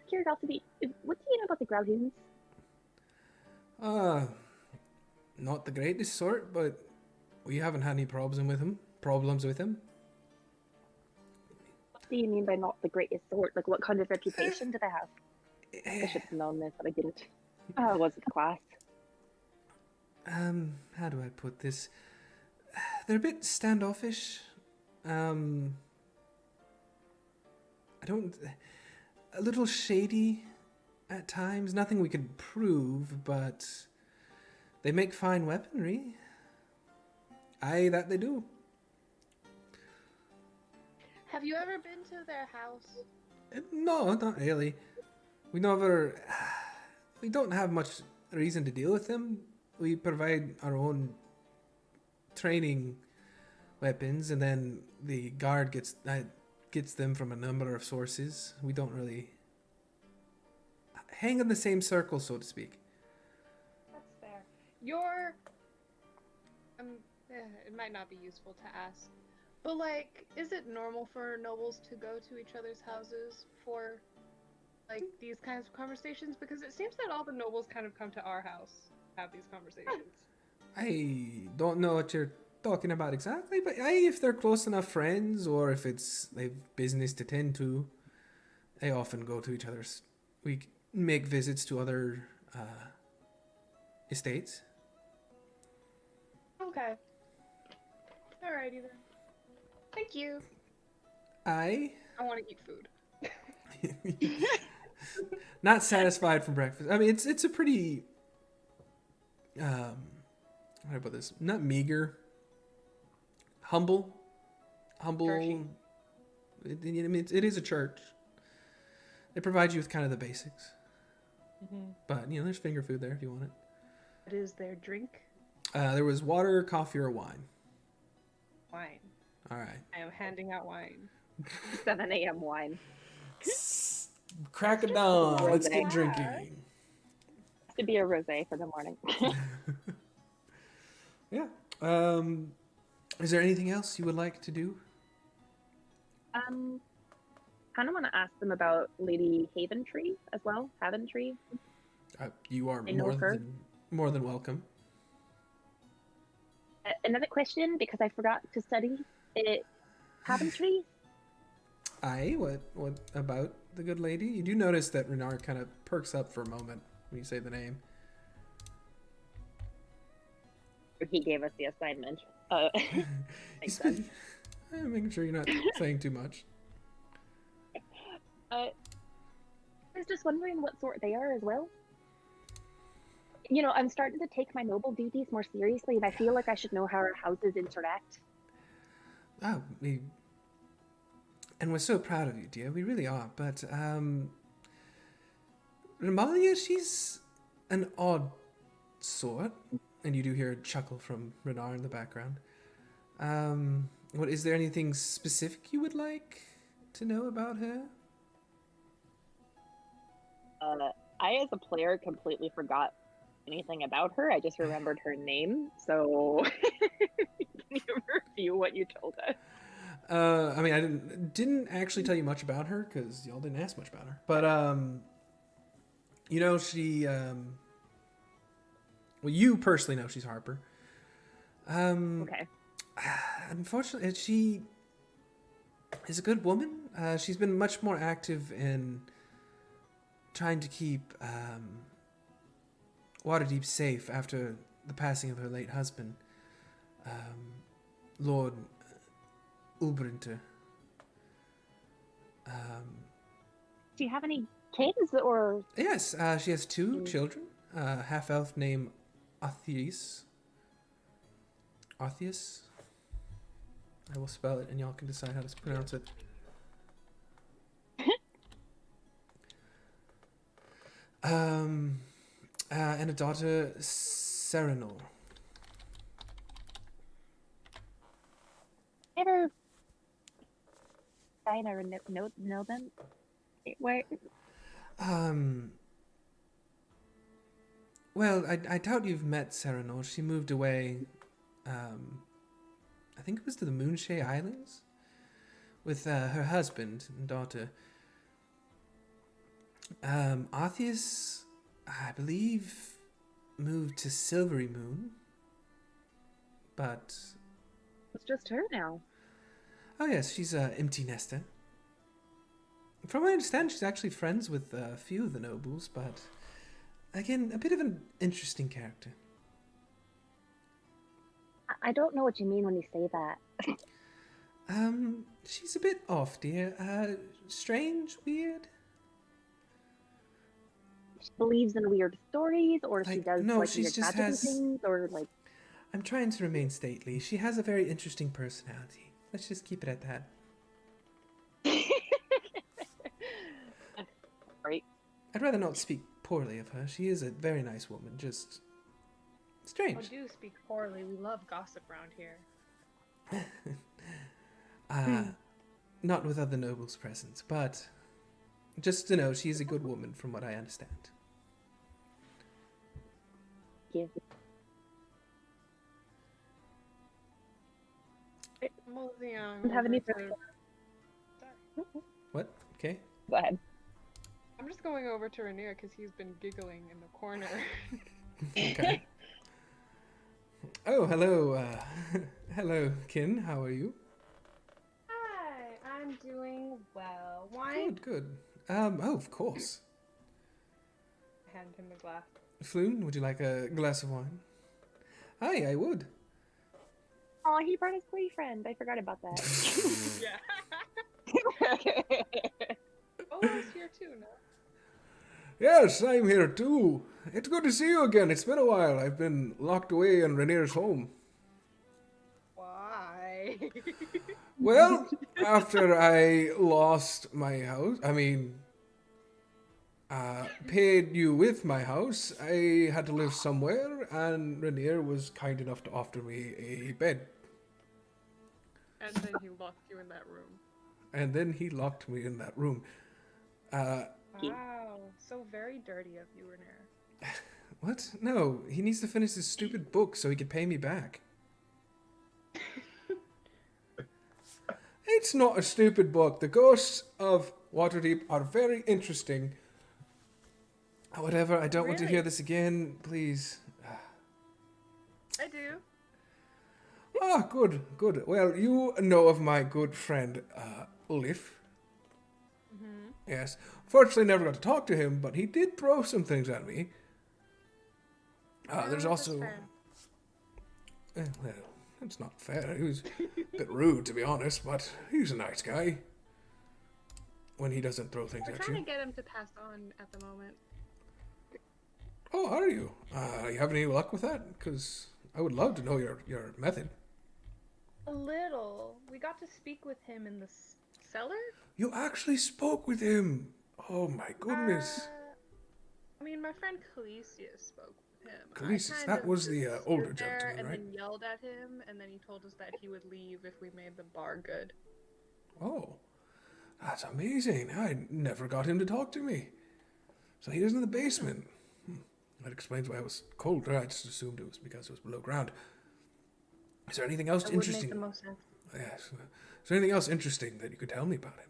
curiosity, what do you know about the Growlhounds? Not the greatest sort, but we haven't had any problems with him. What do you mean by not the greatest sort? Like, what kind of reputation do they have? I should have known this, but I didn't. I wasn't in class. How do I put this? They're a bit standoffish. A little shady at times. Nothing we could prove, but they make fine weaponry. Aye, that they do. Have you ever been to their house? No, not really. We don't have much reason to deal with them. We provide our own training weapons, and then the guard gets them from a number of sources. We don't really hang in the same circle, so to speak. That's fair. It might not be useful to ask, but like, is it normal for nobles to go to each other's houses for like these kinds of conversations? Because it seems that all the nobles kind of come to our house to have these conversations. I don't know what you're talking about exactly, but if they're close enough friends, or if they've business to tend to, they often go to each other's. We make visits to other estates. Okay. Alrighty then. Thank you. I want to eat food. Not satisfied from breakfast. I mean, it's a pretty how do I put this? Not meager. Humble. Churchy. It is a church. They provide you with kind of the basics. Mm-hmm. But, there's finger food there if you want it. What is their drink? There was water, coffee, or wine. Wine. All right. I am handing out wine. 7 a.m. wine. Crack it down. Let's get Rosé. drinking. Has to be a rosé for the morning. Yeah. Is there anything else you would like to do? Kind of want to ask them about Lady Haventree as well. Haventree. You are I know her. more than welcome. Another question, because I forgot to study it. Haventree. Aye. What about the good lady? You do notice that Renard kind of perks up for a moment when you say the name. He gave us the assignment. Makes sense. Making sure you're not saying too much. I was just wondering what sort they are as well. I'm starting to take my noble duties more seriously, and I feel like I should know how our houses interact. And we're so proud of you, dear. We really are. But Ramalia, she's an odd sort, and you do hear a chuckle from Renard in the background. Is there anything specific you would like to know about her? I, as a player, completely forgot anything about her. I just remembered her name. So, can you review what you told us? I mean, I didn't actually tell you much about her because y'all didn't ask much about her. But you know, she well, you personally know she's Harper. Okay. Unfortunately, she is a good woman. She's been much more active in trying to keep Waterdeep safe after the passing of her late husband, Lord Ulbrinter. Do you have any kids or? Yes, she has two children. Half-elf named Artheus. Artheus? I will spell it and y'all can decide how to pronounce it. And a daughter, Serenor. Ever? I never know them. Where? Well, I doubt you've met Serenor. She moved away, I think it was to the Moonshay Islands with her husband and daughter. Artheus, I believe, moved to Silvery Moon, but... It's just her now. Oh yes, she's an empty nester. From what I understand, she's actually friends with a few of the nobles, but again, a bit of an interesting character. I don't know what you mean when you say that. She's a bit off, dear. Strange, weird. She believes in weird stories, or she Like, does no, like she weird just magical has- things, or like. I'm trying to remain stately. She has a very interesting personality. Let's just keep it at that. Right. I'd rather not speak poorly of her. She is a very nice woman, just Oh, strange. do speak poorly. We love gossip around here. Not with other nobles present, but just to know, she is a good woman from what I understand. Yeah. Mosey on Don't have any over further- to- What? Okay. Go ahead. I'm just going over to Rainier because he's been giggling in the corner. Okay. Oh, hello. Hello, Kin. How are you? Hi, I'm doing well. Wine? Good, good. Oh, of course. Hand him the glass. Floon, would you like a glass of wine? Hi, I would. Oh, he brought his boyfriend. I forgot about that. Yeah. Oh, it's here too now. Yes, I'm here too. It's good to see you again. It's been a while. I've been locked away in Rainier's home. Why? Well, after I lost my house, paid you with my house, I had to live somewhere, and Rainier was kind enough to offer me a bed. And then he locked you in that room. And then he locked me in that room. Wow, so very dirty of you, Rainier. What? No, he needs to finish his stupid book so he can pay me back. It's not a stupid book. The ghosts of Waterdeep are very interesting. Whatever, I don't want to hear Really? this again, please. I do. Ah, good, good. Well, you know of my good friend, Ulif. Mm-hmm. Yes. Fortunately, never got to talk to him, but he did throw some things at me. There's also... well, it's not fair. He was a bit rude, to be honest, but he's a nice guy. When he doesn't throw things We're at trying you. to get him to pass on at the moment. Oh, are you? You have any luck with that? Because I would love to know your method. A little. We got to speak with him in the cellar? You actually spoke with him. Oh my goodness. I mean, my friend Calisius spoke with him. I Calisius, kind that of was the just older stood there gentleman, and right? then yelled at him, and then he told us that he would leave if we made the bar good. Oh, that's amazing. I never got him to talk to me. So he was in the basement. That explains why it was colder. I just assumed it was because it was below ground. Is there anything else That would make interesting? the most sense. Yes. Is there anything else interesting that you could tell me about him?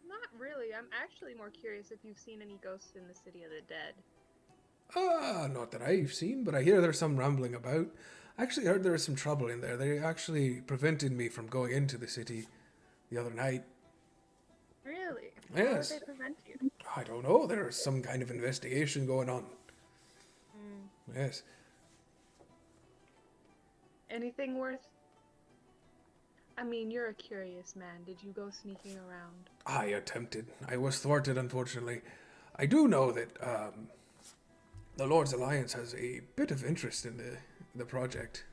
Not really. I'm actually more curious if you've seen any ghosts in the City of the Dead. Not that I've seen, but I hear there's some rumbling about. I actually heard there was some trouble in there. They actually prevented me from going into the city the other night. Really? Yes. How would they prevent you? I don't know. There's some kind of investigation going on. Yes. Anything worth... I mean, you're a curious man. Did you go sneaking around? I attempted. I was thwarted, unfortunately. I do know that the Lord's Alliance has a bit of interest in the project.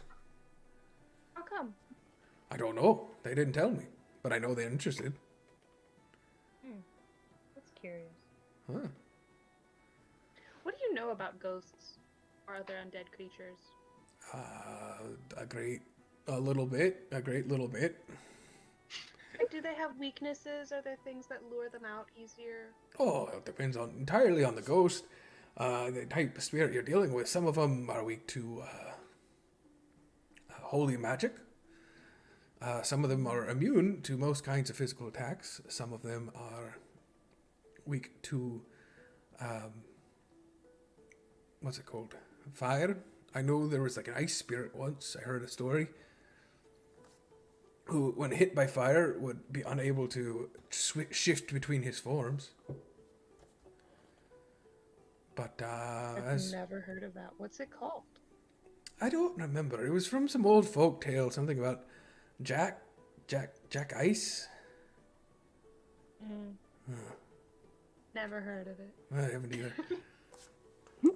How come? I don't know. They didn't tell me, but I know they're interested. That's curious. Huh. What do you know about ghosts or other undead creatures? A great little bit. Like, do they have weaknesses? Are there things that lure them out easier? Oh, it depends entirely on the ghost. The type of spirit you're dealing with. Some of them are weak to holy magic. Some of them are immune to most kinds of physical attacks. Some of them are weak to what's it called? Fire. I know there was like an ice spirit once. I heard a story. Who, when hit by fire, would be unable to shift between his forms. But I've never heard of that. What's it called? I don't remember. It was from some old folk tale, something about Jack Ice. Never heard of it. I haven't either.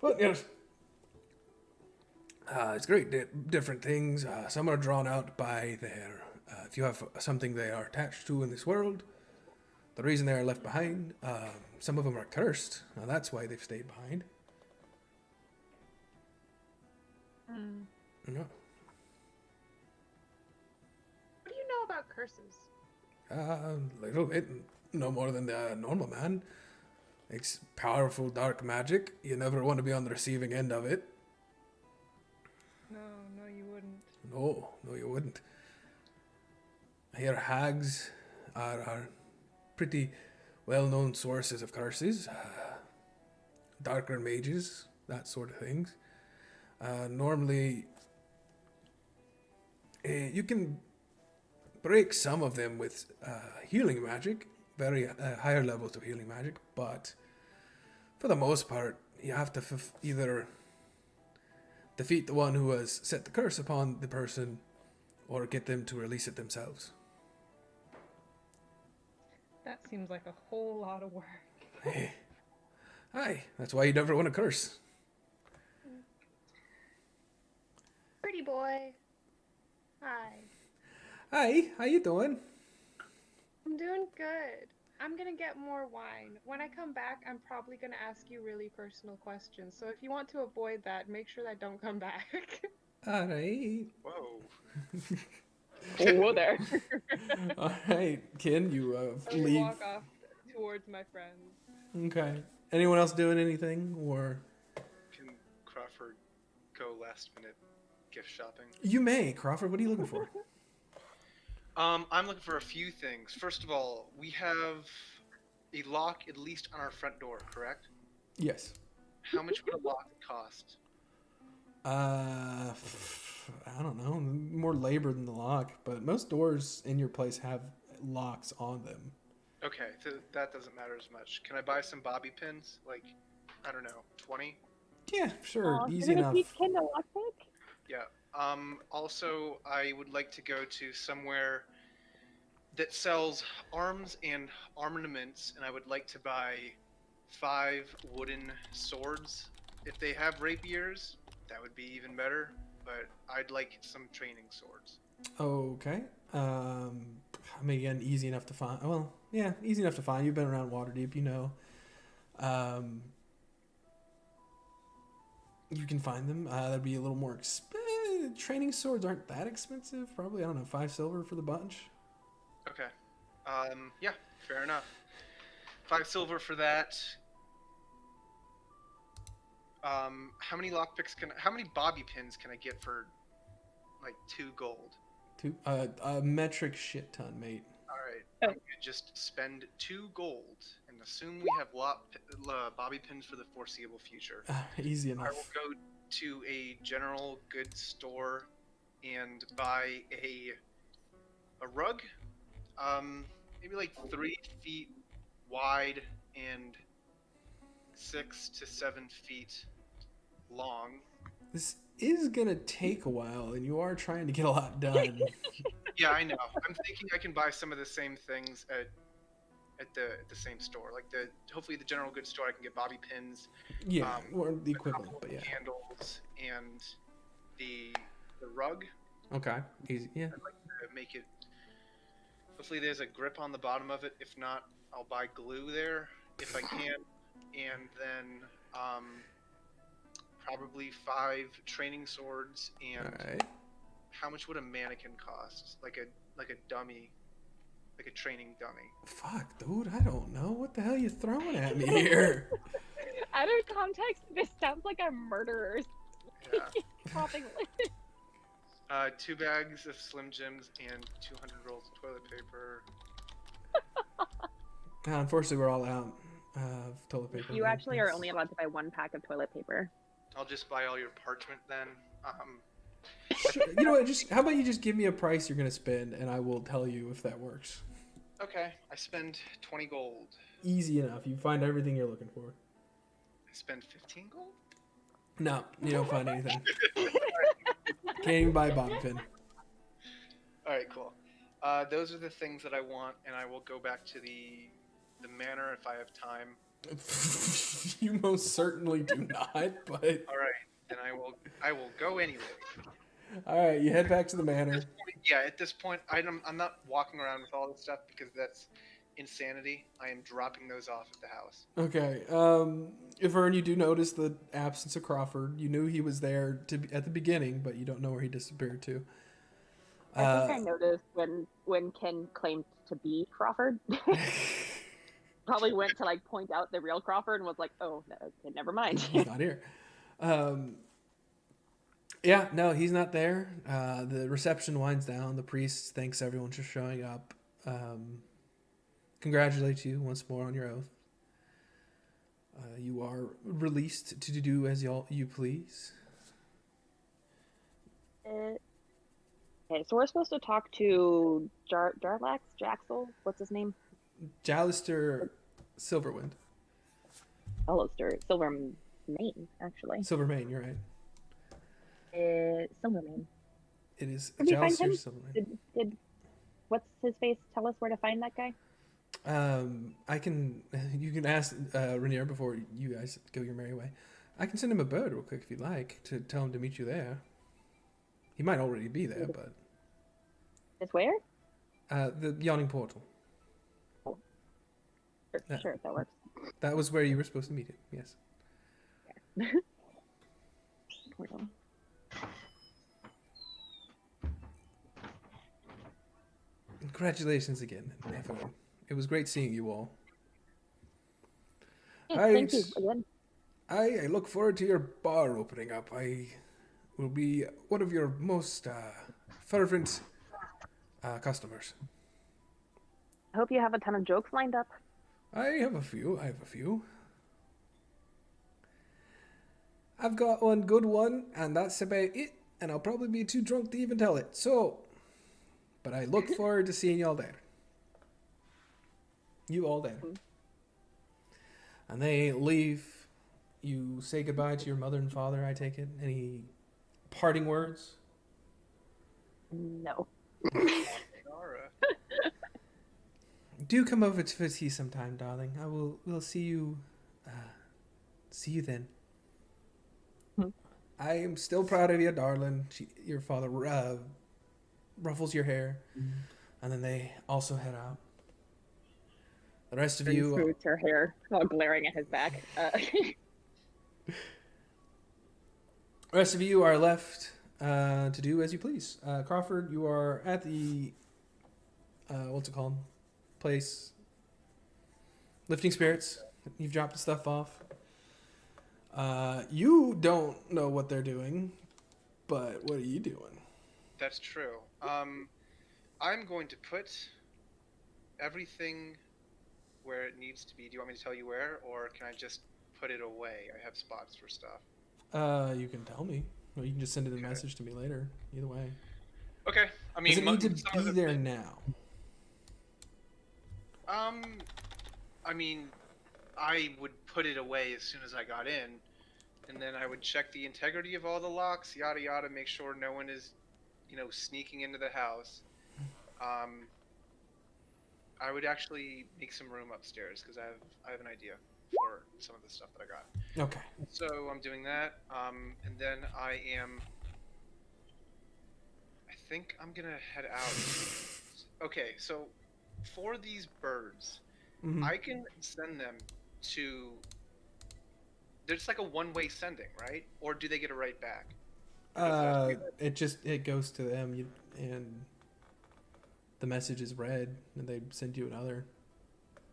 But yes, it's great. Different things. Some are drawn out by their. If you have something they are attached to in this world, the reason they are left behind. Some of them are cursed. Now that's why they've stayed behind. No. What do you know about curses? A little bit. No more than the normal man. It's powerful dark magic. You never want to be on the receiving end of it. No, you wouldn't. No, you wouldn't. I hear hags are pretty well-known sources of curses. Darker mages, that sort of things. Normally, you can break some of them with healing magic, very higher levels of healing magic, but for the most part, you have to either defeat the one who has set the curse upon the person or get them to release it themselves. That seems like a whole lot of work. Hey. Hi, that's why you never want to curse. Pretty boy. Hi. Hi, how you doing? I'm doing good. I'm gonna get more wine. When I come back, I'm probably gonna ask you really personal questions. So if you want to avoid that, make sure I don't come back. All right. Whoa. Whoa there. All right, Ken, you I leave. walk off towards my friends. Okay. Anyone else doing anything, or Can Crawford go last minute gift shopping? you may, Crawford? What are you looking for? I'm looking for a few things. First of all, we have a lock at least on our front door, correct? Yes. How much would a lock cost? I don't know. More labor than the lock, but most doors in your place have locks on them. Okay, so that doesn't matter as much. Can I buy some bobby pins? Like, I don't know, 20? Yeah, sure. Aw, Easy you're gonna enough. teach Ken to lockpick? Yeah. Also, I would like to go to somewhere that sells arms and ornaments, and I would like to buy 5 wooden swords. If they have rapiers, that would be even better, but I'd like some training swords. Okay. I mean, again, easy enough to find. Well, yeah, easy enough to find. You've been around Waterdeep, you know. You can find them. That'd be a little more expensive. Training swords aren't that expensive. Probably, I don't know, 5 silver for the bunch. Okay. Yeah, fair enough. 5 silver for that. How many lockpicks how many bobby pins can I get for like 2 gold? A metric shit ton, mate. All right, Oh. I'm gonna just spend 2 gold and assume we have bobby pins for the foreseeable future. Easy I will enough. go to a general goods store and buy a rug, maybe like 3 feet wide and 6 to 7 feet long. This is gonna take a while, and you are trying to get a lot done. Yeah, I know. I'm thinking I can buy some of the same things at the same store. Like hopefully the general goods store I can get bobby pins, Yeah, or the a equivalent, couple but of yeah. candles, and the rug. Okay, easy. Yeah. I'd like to make it. Hopefully there's a grip on the bottom of it. If not, I'll buy glue there if I can, and then probably 5 training swords. And All right. how much would a mannequin cost? Like a dummy, like a training dummy. Fuck, dude, I don't know. What the hell are you throwing at me here? Out of context, this sounds like a murderer Yeah. popping. 2 bags of Slim Jims and 200 rolls of toilet paper. Unfortunately, we're all out of toilet paper. You man. actually are That's- only allowed to buy 1 pack of toilet paper. I'll just buy all your parchment then. Sure. You know what? How about you just give me a price you're gonna spend, and I will tell you if that works. Okay, I spend 20 gold. Easy enough. You find everything you're looking for. I spend 15 gold? No, you don't find anything. Can't even buy a bobby pin. Alright, cool. Those are the things that I want, and I will go back to the manor if I have time. You most certainly do not, but Alright, then I will go anyway. all right, you head back to the manor. At this point, I'm not walking around with all this stuff because that's insanity. I am dropping those off at the house. Okay. Vern, you do notice the absence of Crawford. You knew he was there at the beginning, but you don't know where he disappeared to. I think I noticed when Ken claimed to be Crawford. Probably went to like point out the real Crawford and was like, "Oh, okay, never mind." He's not here. Yeah, no, he's not there. The reception winds down. The priest thanks everyone for showing up. Congratulates you once more on your oath. You are released to do as you please. Okay, so we're supposed to talk to Jarlax, Jaxel. What's his name? Jalister Silverwind. Alistair Silvermane, actually. Silvermane, you're right. Silvermane. It is Did we find Jalister him? Silvermane. Did what's his face tell us where to find that guy? You can ask Rainier before you guys go your merry way. I can send him a bird real quick if you'd like to tell him to meet you there. He might already be there, but It's where? the yawning portal. Sure, that works. That was where you were supposed to meet him. Yes. Portal. Congratulations again, everyone. It was great seeing you all. Hey, Right. thank you again. I look forward to your bar opening up. I will be one of your most fervent customers. I hope you have a ton of jokes lined up. I have a few. I've got one good one, and that's about it. And I'll probably be too drunk to even tell it. So, but I look forward to seeing y'all there. You all there. And they leave. You say goodbye to your mother and father, I take it. Any parting words? No. Nara. Do come over for tea sometime, darling. We'll see you. See you then. I am still proud of you, darling. Your father ruffles your hair, and then they also head out. The rest of you. Smooths her hair while glaring at his back. The rest of you are left to do as you please. Crawford, you are at the what's it called? Place. Lifting spirits. You've dropped the stuff off. You don't know what they're doing, but what are you doing? That's true. I'm going to put everything where it needs to be. Do you want me to tell you where, or can I just put it away? I have spots for stuff. You can tell me. Or you can just send it a message to me later. Either way. Okay. I mean, Does it need to some of be the there thi- now? I mean, I would put it away as soon as I got in, and then I would check the integrity of all the locks, yada yada, make sure no one is, sneaking into the house. I would actually make some room upstairs because I have an idea for some of the stuff that I got. Okay. So I'm doing that, and then I think I'm gonna head out. Okay, so for these birds, Mhm. I can send them to. There's like a one-way sending, right? Or do they get a right back? It goes to them, and the message is read, and they send you another.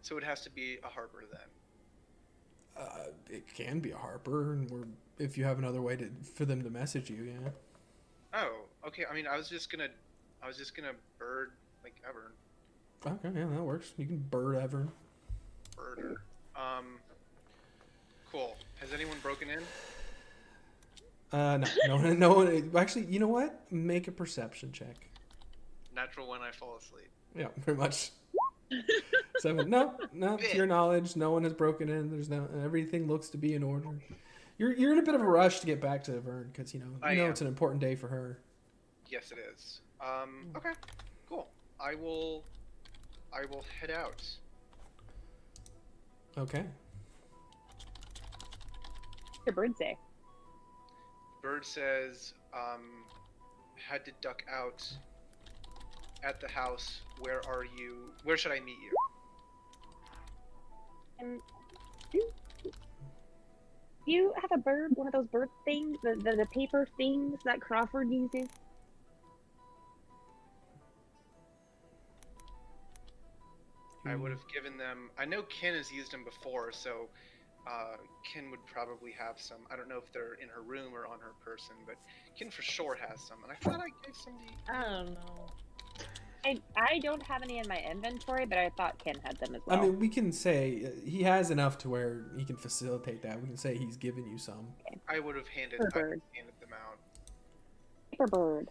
So it has to be a Harper then. It can be a Harper, or if you have another way for them to message you, yeah. Oh, okay. I mean, I was just gonna bird like ever. Okay, yeah, that works. You can bird ever. Birder. Cool. Has anyone broken in? No one. Actually, you know what? Make a perception check. Natural when I fall asleep. Yeah, pretty much. 7. No, to your knowledge, no one has broken in. Everything looks to be in order. You're in a bit of a rush to get back to Vern because you know it's an important day for her. Yes, it is. Okay, cool. I will head out. Okay. What's your bird say? Bird says, had to duck out at the house. Where are you? Where should I meet you? Do you have a bird? One of those bird things, the paper things that Crawford uses? I would have given them. I know Ken has used them before, so Ken would probably have some. I don't know if they're in her room or on her person, but Ken for sure has some. And I thought I gave some to you. I don't know. I don't have any in my inventory, but I thought Ken had them as well. I mean, we can say he has enough to where he can facilitate that. We can say he's given you some. I would have handed them out. Paper bird.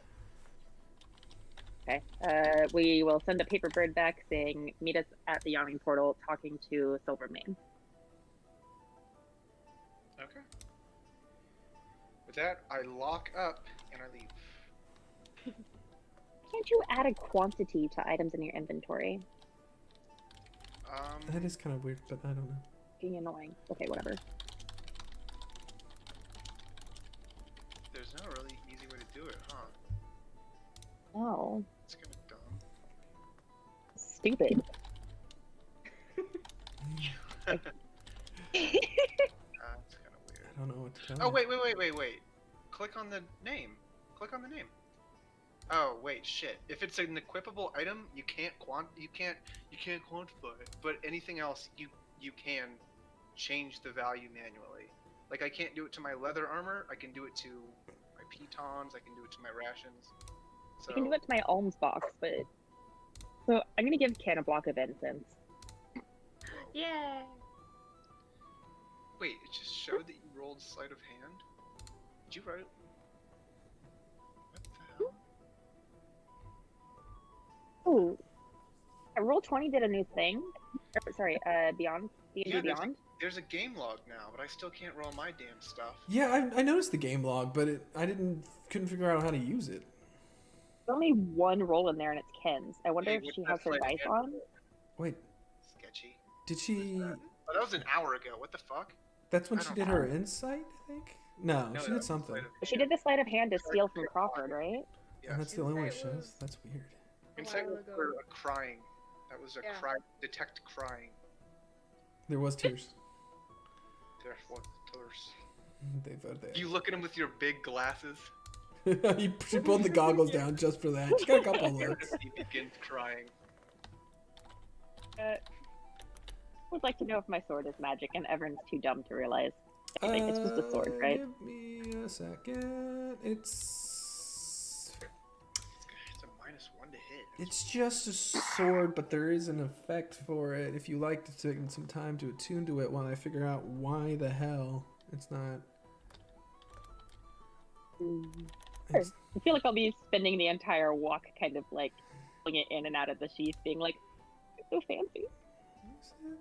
Okay. We will send a paper bird back saying, meet us at the yawning portal talking to Silvermane. Okay. With that, I lock up and I leave. Can't you add a quantity to items in your inventory? That is kind of weird, but I don't know. Being annoying. Okay, whatever. There's no really easy way to do it, huh? No. It's kind of dumb. Stupid. That's kind of weird. I don't know what to tell Oh, you. wait. Click on the name. Click on the name. Oh, wait, shit. If it's an equipable item, you can't quantify it. But anything else, you can change the value manually. Like, I can't do it to my leather armor. I can do it to my pitons. I can do it to my rations. So, I can do it to my alms box, but... So, I'm gonna give Ken a block of incense. Yay! Wait, it just showed that you rolled sleight of hand? Did you write it? What the hell? Ooh. Roll20 did a new thing. Beyond. D&D Yeah, Beyond. There's a game log now, but I still can't roll my damn stuff. Yeah, I noticed the game log, but I couldn't figure out how to use it. There's only one roll in there, and it's Ken's. I wonder Hey, if what's she that has her sleight of dice hand? on. Wait, Sketchy. did she? Oh, that was an hour ago. What the fuck? That's when I she don't did know. her insight, I think. No, No, she that did was something. sleight of She hand. did the sleight of hand to steal from Crawford, right? Yeah. And that's the only one it Insight was- shows. That's weird. Insight while was ago. for a crying. That was a Yeah. cry. Detect crying. There was tears. There was tears. They voted there. You look at him with your big glasses. She pulled the goggles down just for that. She got a couple As looks. he begins crying. would like to know if my sword is magic, and everyone's too dumb to realize. It's just a sword, right? Give me a second. It's It's a -1 to hit. it's just a sword, but there is an effect for it. If you like to take some time to attune to it while I figure out why the hell it's not. Sure. I feel like I'll be spending the entire walk kind of like pulling it in and out of the sheath, being like, it's so fancy.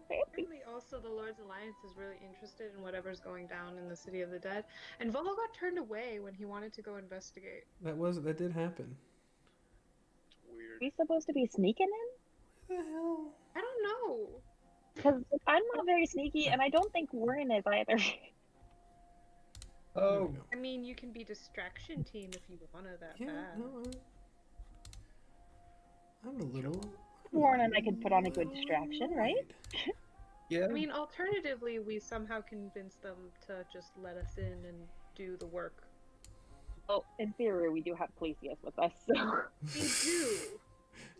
Fancy. Apparently, also the Lord's Alliance is really interested in whatever's going down in the City of the Dead, and Volo got turned away when he wanted to go investigate. That did happen. It's weird. Are we supposed to be sneaking in? What the hell? I don't know. Because I'm not very sneaky, and I don't think Warren is either. There Oh, we go. I mean, you can be distraction team if you wanna that Yeah, bad. no, I'm a little. Warren and I could put on a good distraction, right? annoyed. yeah. I mean, alternatively, we somehow convince them to just let us in and do the work. Well, in theory, we do have Policius with us, so. We do.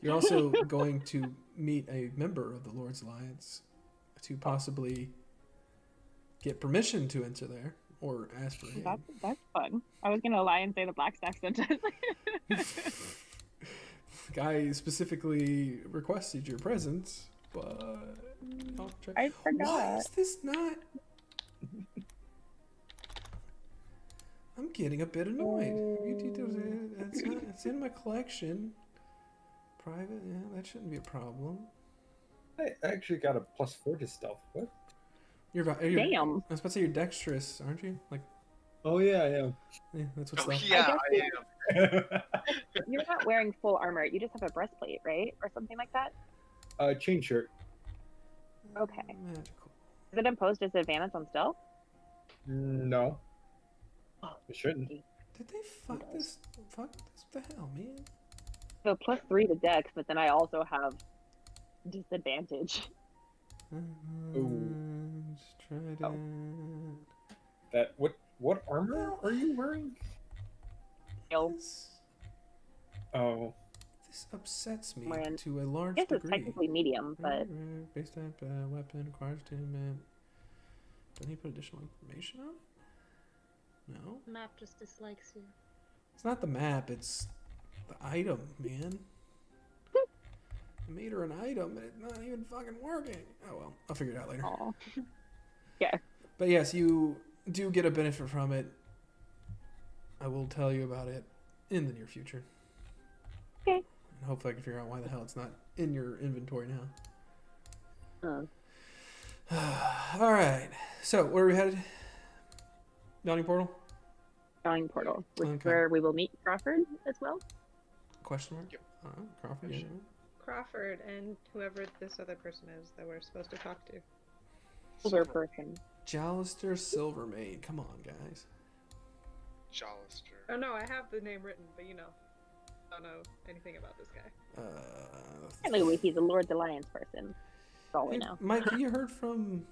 You're also going to meet a member of the Lord's Alliance to possibly get permission to enter there or ask for aid. That's fun. I was gonna lie and say the Blackstaff sentence. The guy specifically requested your presence, but I'll try. I forgot. Why is this not? I'm getting a bit annoyed. It's in my collection. Private, yeah, that shouldn't be a problem. I actually got a +4 to stealth. What? You're Damn. I was about to say you're dexterous, aren't you? Like, Oh yeah, yeah. yeah, that's what's Oh left. yeah, guess I am. You're not wearing full armor. You just have a breastplate, right? Or something like that? Chain shirt. Okay. Magical. Is it imposed as advantage on stealth? No. It shouldn't. Did they fuck this? Fuck this? What the hell, man? So +3 to dex, but then I also have disadvantage. Just try to. What armor are you wearing? Skill. Oh. This upsets me When- to a large I guess it's degree. technically medium, but Base type weapon requires attunement. Doesn't he put additional information on it? No. The map just dislikes you. It's not the map, it's the item, man. I made her an item and it's not even fucking working. Oh well, I'll figure it out later. aw. But yes, you do get a benefit from it. I will tell you about it in the near future. Okay. And hopefully I can figure out why the hell it's not in your inventory now. Alright. So, where are we headed? Dawning Portal? Drawing portal, which is Okay. where we will meet Crawford as well. Question mark? Yep. Crawford, yeah. Crawford and whoever this other person is that we're supposed to talk to. Older person. Jalister Silvermane. Come on, guys. Jalister. Oh no, I have the name written, but you know, I don't know anything about this guy. Apparently, he's a Lord's Alliance person. That's all we Hey, know. Mike, you heard from...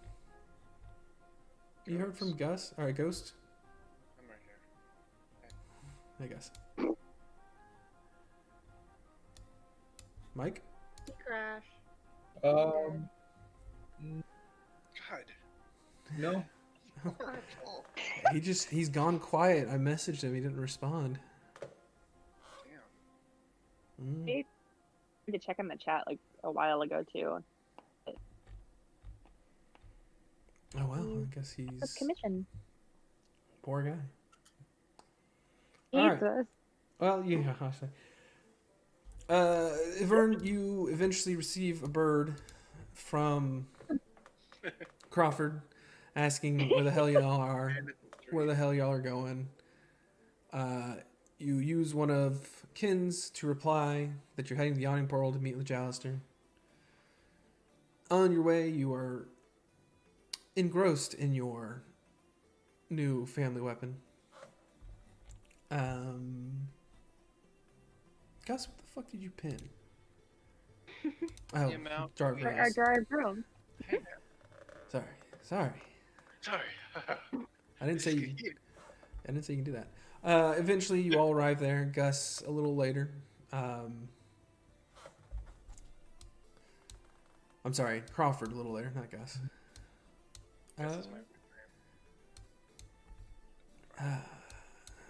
You heard from Gus? Alright, Ghost? I'm right here. Hey, Gus. Mike? Crash. Um. God. No. Oh, He's gone quiet. I messaged him. He didn't respond. damn. Mm. I need to check in the chat like a while ago too. Oh, well, I guess That's he's... commission. Poor guy. All right. Jesus. Well, yeah, I'll say. Vern, you eventually receive a bird from Crawford asking where the hell y'all are, where the hell y'all are going. You use one of Kin's to reply that you're heading to the Yawning Portal to meet with Jalister. On your way, you are engrossed in your new family weapon. Gus, what the fuck did you pin? Oh, The amount jar we- grass. Our drive room. Sorry. Sorry. I didn't say you. I didn't say you can do that. Eventually, you all arrive there. Gus a little later. I'm sorry, Crawford, a little later, not Gus. Gus Uh, is my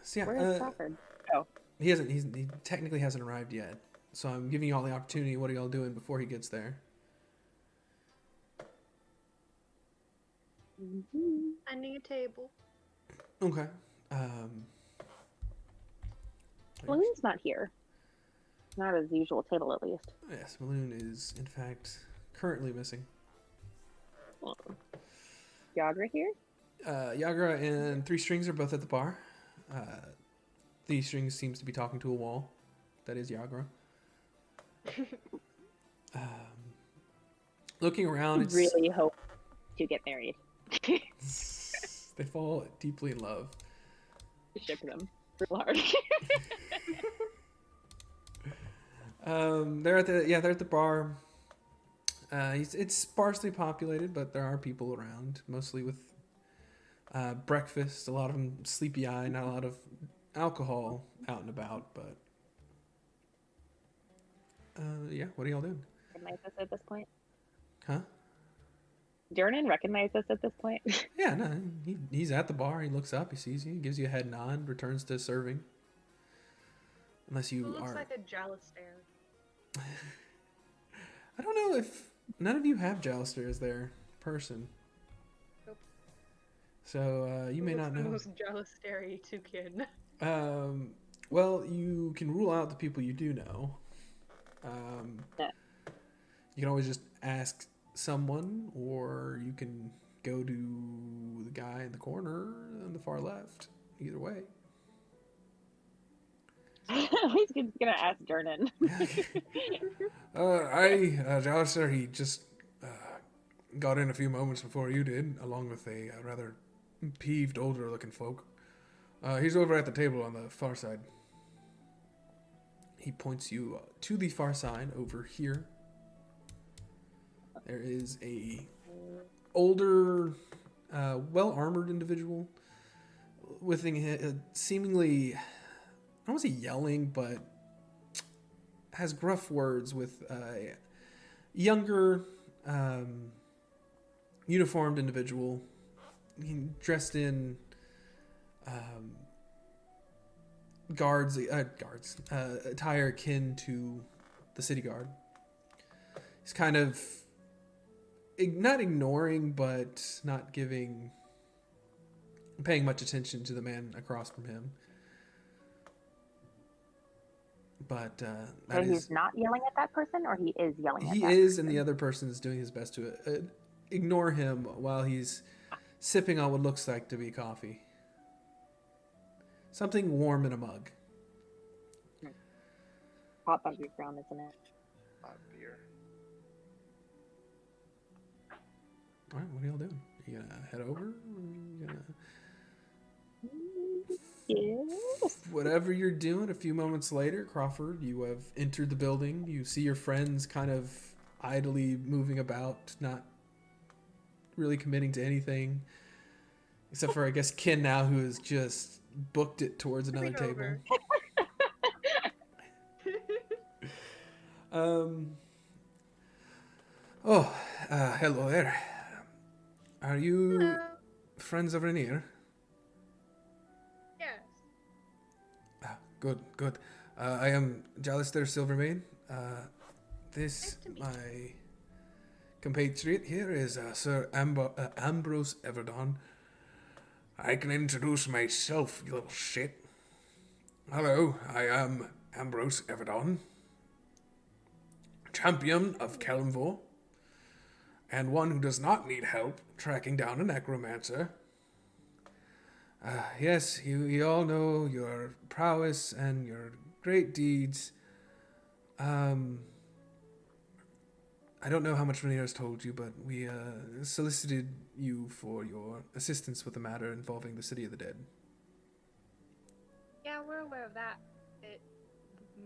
So yeah, Where is Crawford? Oh, he technically hasn't arrived yet. So I'm giving you all the opportunity. What are y'all doing before he gets there? Finding a table. Okay. Balloon's not here. Not at his usual table, at least. Yes, Balloon is in fact currently missing. Yagra here? Yagra and Three Strings are both at the bar. Three Strings seems to be talking to a wall. That is Yagra. Looking around, it's Really hope to get married. they fall deeply in love. Ship them real hard. They're at the bar. It's sparsely populated, but there are people around, mostly with breakfast. A lot of them sleepy-eyed, not a lot of alcohol out and about. But yeah, what are y'all doing? Recognize us at this point? Huh? Durnan recognize us at this point? Yeah, no, he's at the bar. He looks up, he sees you, gives you a head nod, returns to serving. Unless It you looks are. like a Jalistare. I don't know if none of you have Jalester as their person. Nope. So you may not The know. most Jalistare toucan. Well, you can rule out the people you do know. Yeah. You can always just ask someone, or you can go to the guy in the corner on the far left. Either way. He's gonna ask Durnan. Jalester, he just got in a few moments before you did, along with a rather peeved, older-looking folk. He's over at the table on the far side. He points you to the far side over here. There is a older, well-armored individual with seemingly, I don't want to say yelling, but has gruff words with a younger, uniformed individual dressed in attire akin to the city guard. He's kind of not ignoring, but not paying much attention to the man across from him. But So he's not yelling at that person, or he is yelling at he that is, person? and the other person is doing his best to ignore him while he's sipping on what looks like to be coffee. Something warm in a mug. Hot underground, isn't it? hot beer. All right, what are y'all doing? You gonna head over? Or you gonna... Yes. Whatever you're doing, a few moments later, Crawford, you have entered the building. You see your friends kind of idly moving about, not really committing to anything. Except for, I guess, Ken now, who has just booked it towards another Moving table. over. Hello there. Are you Hello. friends of Rainier? Yes. Good. I am Jalester Silvermane. This, Nice to meet my compatriot here is Sir Ambrose Everdon. I can introduce myself, you little shit. Hello, I am Ambrose Everdon, champion of Kelmvor, and one who does not need help tracking down a necromancer. Yes, you all know your prowess and your great deeds. I don't know how much Rainier has told you, but we solicited you for your assistance with a matter involving the City of the Dead. Yeah, we're aware of that.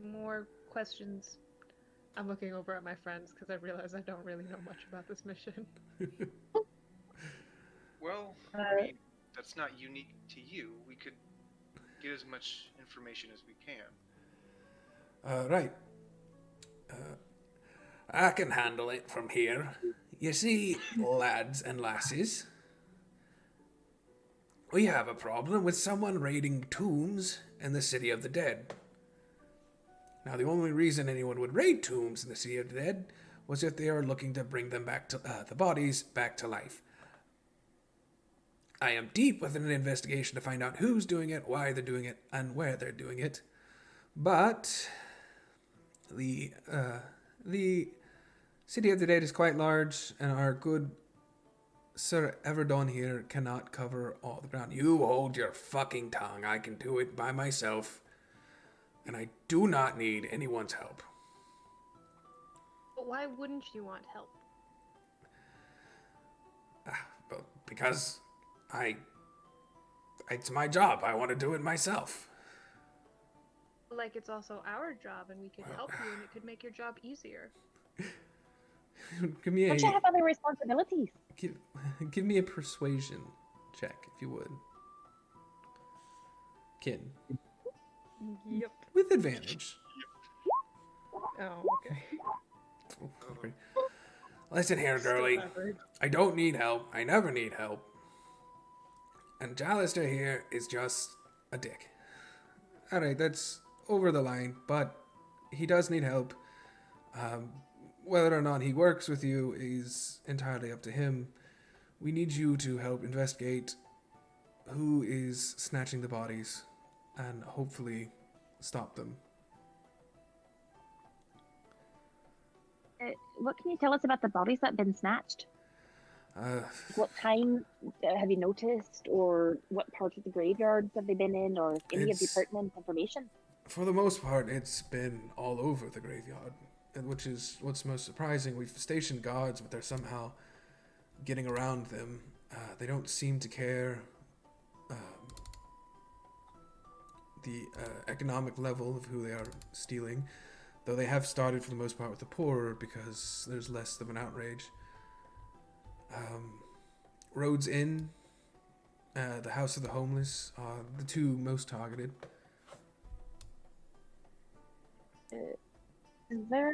More questions. I'm looking over at my friends because I realize I don't really know much about this mission. Well, I mean, that's not unique to you. We could get as much information as we can. Right. I can handle it from here. You see, lads and lasses, we have a problem with someone raiding tombs in the City of the Dead. Now, the only reason anyone would raid tombs in the City of the Dead was if they are looking to bring them back to the bodies back to life. I am deep within an investigation to find out who's doing it, why they're doing it, and where they're doing it. But the City of the Dead is quite large, and our good Sir Everdon here cannot cover all the ground. You hold your fucking tongue. I can do it by myself, and I do not need anyone's help. But why wouldn't you want help? Well, because it's my job. I want to do it myself. Like, it's also our job, and we could help you, and it could make your job easier. Give me Don't you have other responsibilities? give me a persuasion check, if you would. Kin. Yep. With advantage. Oh, okay. Listen here, girlie. I don't need help. I never need help. And Jallister here is just a dick. Alright, that's over the line, but he does need help. Whether or not he works with you is entirely up to him. We need you to help investigate who is snatching the bodies and hopefully stop them. What can you tell us about the bodies that have been snatched? What time have you noticed, or what parts of the graveyards have they been in, or any of the pertinent information? For the most part, it's been all over the graveyard, which is what's most surprising. We've stationed guards, but they're somehow getting around them. They don't seem to care the economic level of who they are stealing, though they have started for the most part with the poorer because there's less of an outrage. Roads Inn, the House of the Homeless are the two most targeted. Is there...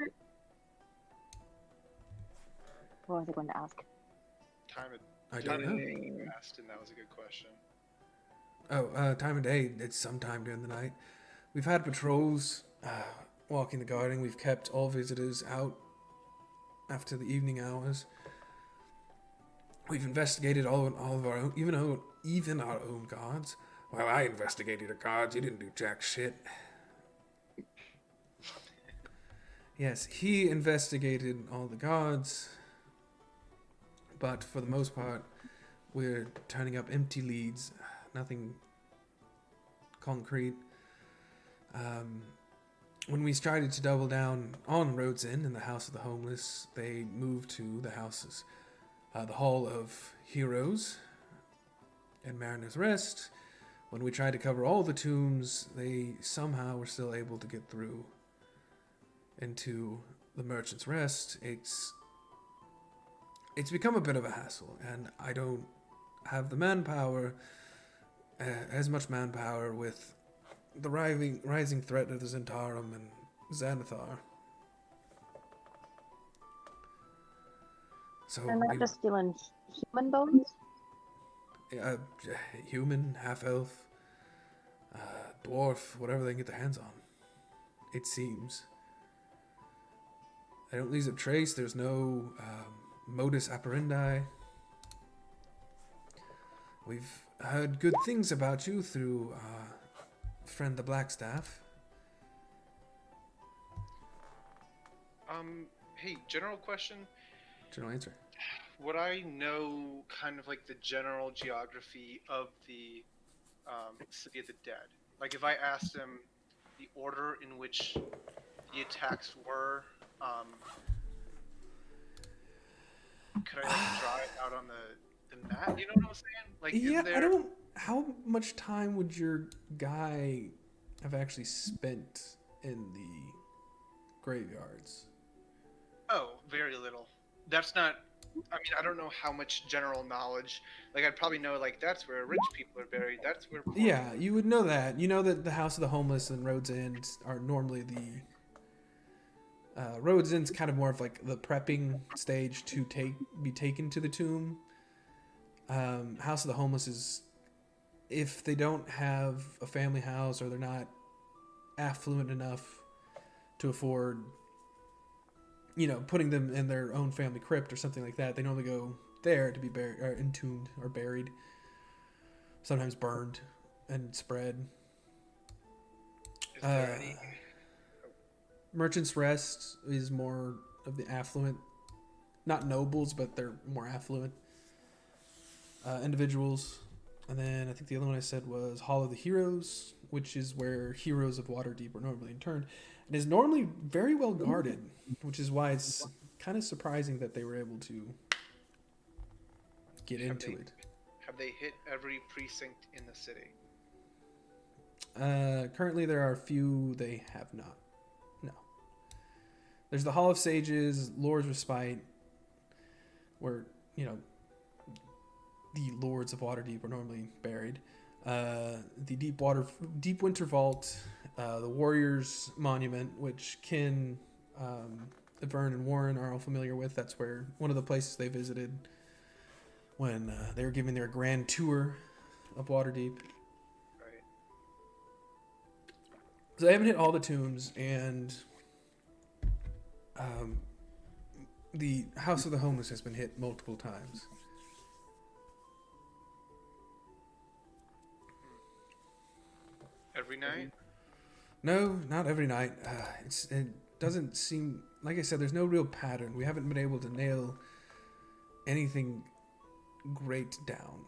What was I going to ask? I don't know. Asked, and that was a good question. Time of day, it's sometime during the night. We've had patrols walking the garden. We've kept all visitors out after the evening hours. We've investigated all of our own, even our own guards. Well, I investigated the guards. You didn't do jack shit. Yes, he investigated all the guards, but for the most part, we're turning up empty leads. Nothing concrete. When we started to double down on Rhodes Inn and the House of the Homeless, they moved to the houses. The Hall of Heroes and Mariner's Rest. When we tried to cover all the tombs, they somehow were still able to get through into the Merchant's Rest. It's become a bit of a hassle, and I don't have the manpower, as much manpower with the rising threat of the Zentarum and Xanathar. So They're not just stealing human bones? Human, half-elf, dwarf, whatever they can get their hands on. It seems. They don't leave a trace. There's no modus operandi. We've heard good things about you through friend the Blackstaff. Hey, general question. General answer. Would I know kind of like the general geography of the City of the Dead? Like if I asked him the order in which the attacks were, could I like draw it out on the map? You know what I'm saying? Like, Yeah, is there... I don't... How much time would your guy have actually spent in the graveyards? Oh, very little. That's not... I mean, I don't know how much general knowledge. Like, I'd probably know, like, that's where rich people are buried. That's where... Yeah, you would know that. You know that the House of the Homeless and Rhodes Inn are normally Rhodesden's kind of more of like the prepping stage to be taken to the tomb. House of the Homeless is if they don't have a family house or they're not affluent enough to afford, putting them in their own family crypt or something like that. They normally go there to be buried, or entombed or buried, sometimes burned and spread. Is there any? Merchant's Rest is more of the affluent, not nobles, but they're more affluent individuals. And then I think the other one I said was Hall of the Heroes, which is where heroes of Waterdeep are normally interned. It is normally very well guarded, which is why it's kind of surprising that they were able to get into it. Have they hit every precinct in the city? Currently, there are a few they have not. No. There's the Hall of Sages, Lord's Respite, where, the Lords of Waterdeep are normally buried. The Deep Winter Vault, the Warriors Monument, which Kin, Vern, and Warren are all familiar with. That's where one of the places they visited when they were giving their grand tour of Waterdeep. Right. So I haven't hit all the tombs, and the House of the Homeless has been hit multiple times. Every night? No, not every night. It doesn't seem, like I said, there's no real pattern. We haven't been able to nail anything great down.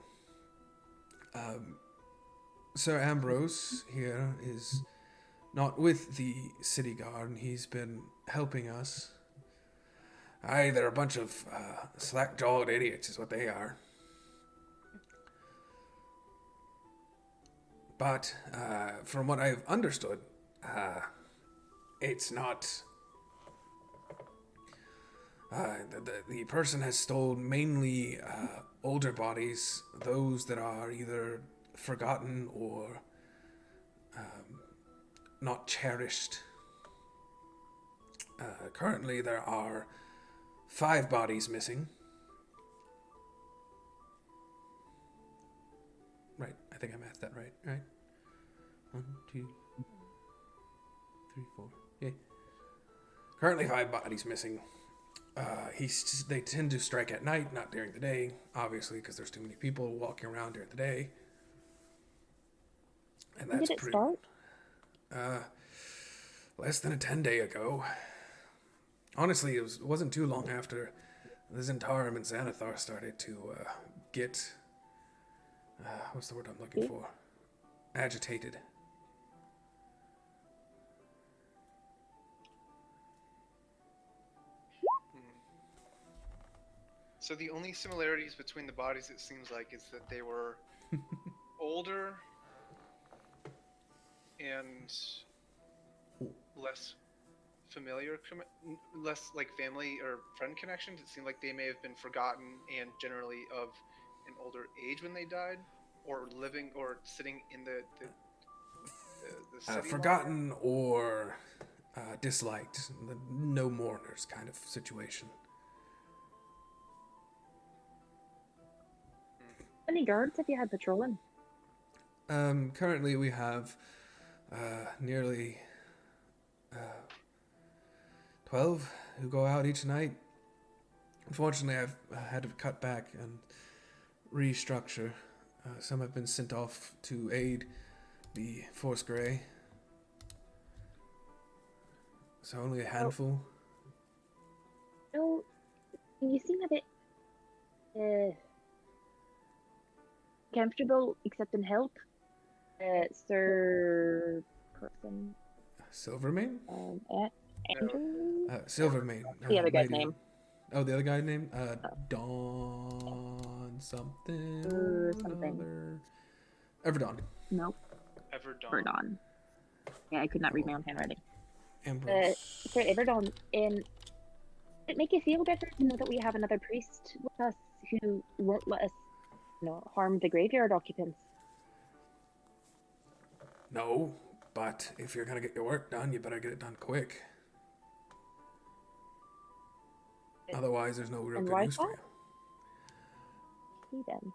Sir Ambrose here is not with the city guard, and he's been helping us. Aye, they're a bunch of slack-jawed idiots is what they are. But from what I've understood, it's not... the person has stolen mainly older bodies, those that are either forgotten or not cherished. Currently, there are 5 bodies missing. Right, I think I mathed that right? 1, 2, 3, 4. Yeah. Currently 5 bodies missing. They tend to strike at night, not during the day, obviously, because there's too many people walking around during the day. And When that's did it start? Less than a 10-day ago. Honestly, it wasn't too long after the Zentarum and Xanathar started to get... what's the word I'm looking for? Agitated. So the only similarities between the bodies, it seems like, is that they were older and less familiar, less like family or friend connections. It seemed like they may have been forgotten and generally of an older age when they died, or living or sitting in the city. Forgotten or disliked. The no mourners kind of situation. How many guards have you had patrolling? Currently we have nearly 12 who go out each night. Unfortunately, I've had to cut back and restructure. Some have been sent off to aid the Force Grey. So only a handful. No, you seem a bit comfortable accepting help. Sir person. Silvermane? Andrew? Silvermane. The other guy's lady. name. Oh, the other guy's name? Dawn something. Something. Everdon. No, Everdon. Verdon. Yeah, I could not read my own handwriting. Ambrose. Sir Everdon, does it make you feel better to know that we have another priest with us who won't let us, harm the graveyard occupants? No, but if you're gonna get your work done, you better get it done quick. Otherwise, there's no real And good why use for not? See them.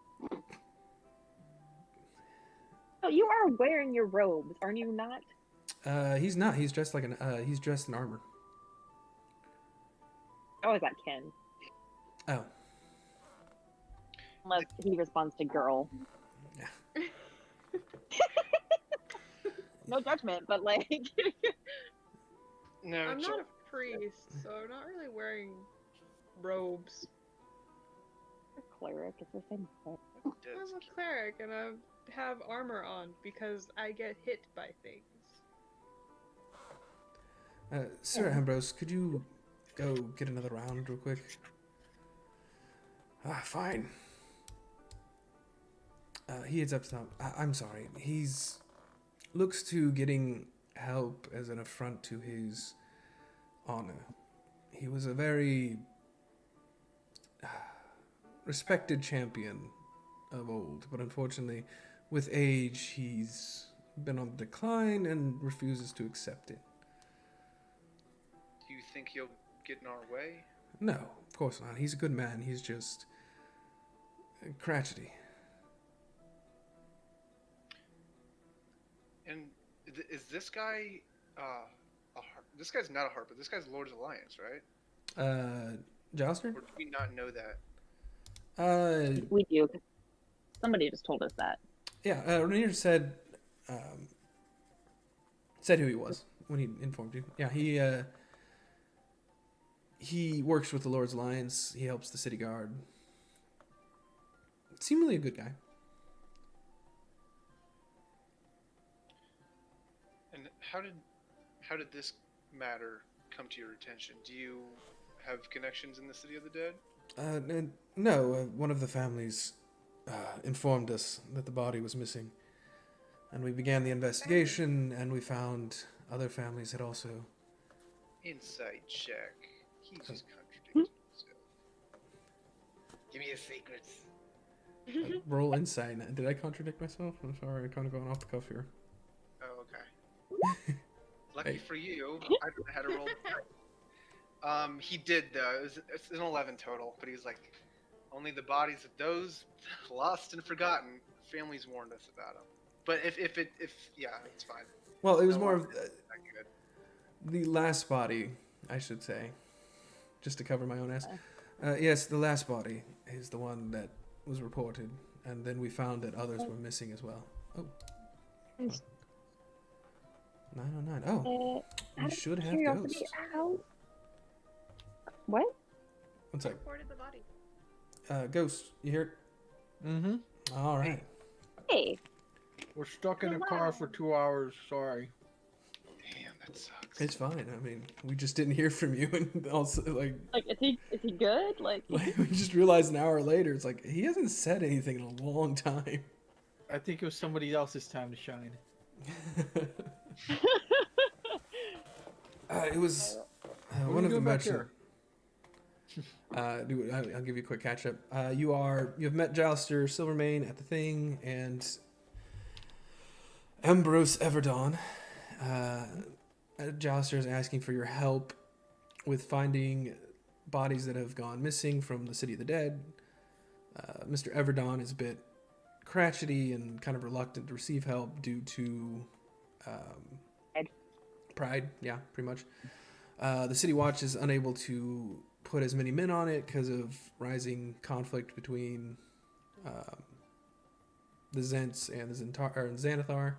Oh, you are wearing your robes, are you not? you. He's not. He's dressed like he's dressed in armor. Oh, is that Ken? Oh, Unless he responds to girl. yeah. No judgment, but like. No, I'm not a priest, so I'm not really wearing robes. Cleric, it's the same thing. I'm a cleric and I have armor on because I get hit by things. Sir Ambrose, could you go get another round real quick? Fine. He heads up to them. I'm sorry. He's looks to getting help as an affront to his honor. He was a very respected champion of old, but unfortunately, with age, he's been on the decline and refuses to accept it. Do you think he'll get in our way? No, of course not. He's a good man. He's just crotchety. And is this guy this guy's not a harper. This guy's Lord's Alliance, right? Jouster? Or do we not know that? We do. Somebody just told us that. Yeah, Rainier said who he was when he informed you. Yeah, he works with the Lord's Alliance. He helps the city guard. Seemingly a good guy. And how did this matter come to your attention? Do you have connections in the City of the Dead? No, one of the families informed us that the body was missing. And we began the investigation, and we found other families had also... Insight check. He just contradicted himself. Give me his secrets. roll insight. Did I contradict myself? I'm sorry, I'm kind of going off the cuff here. Oh, okay. Lucky Hey. for you, I had to roll. He did though. It's an 11 total, but he's like, only the bodies of those lost and forgotten. Families warned us about them. But if yeah, it's fine. Well, it was No more of longer that good. the last body, I should say, just to cover my own ass. Yes, the last body is the one that was reported, and then we found that others were missing as well. Oh. 909. Oh, you Out of should have curiosity, ghosts. how? What? One sec. Reported the body. Ghost, you hear it? Mm-hmm. All right. Hey, We're stuck in a car for 2 hours. Sorry. Damn, that sucks. It's fine. I mean, we just didn't hear from you, and also like is he good? Like we just realized an hour later, it's like he hasn't said anything in a long time. I think it was somebody else's time to shine. It was What are one you of the doing back mentioned. I'll give you a quick catch up. You have met Jouster Silvermane at the thing, and Ambrose Everdon. Jouster is asking for your help with finding bodies that have gone missing from the City of the Dead. Mr. Everdon is a bit crotchety and kind of reluctant to receive help due to pride. Yeah, pretty much. The City Watch is unable to put as many men on it because of rising conflict between the Zents and the Xanathar.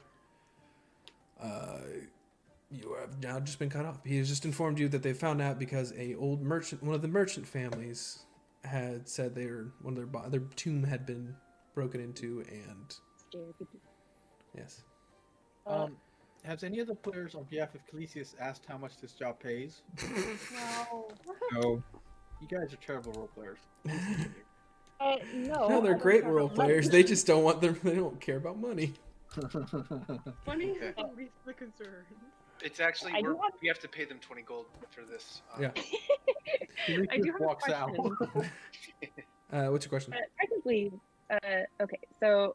You have now just been cut off. He has just informed you that they found out because one of the merchant families had said their tomb had been broken into, and yes. Has any of the players on behalf of Calisius asked how much this job pays? No. No. You guys are terrible role players. no. No, they're I don't great care role about money. players. They just don't want them. They don't care about money. Money is Okay. at least the concern. It's actually I do we have to pay them 20 gold for this. Yeah. I do have a walks out. question. What's your question? Technically, okay, so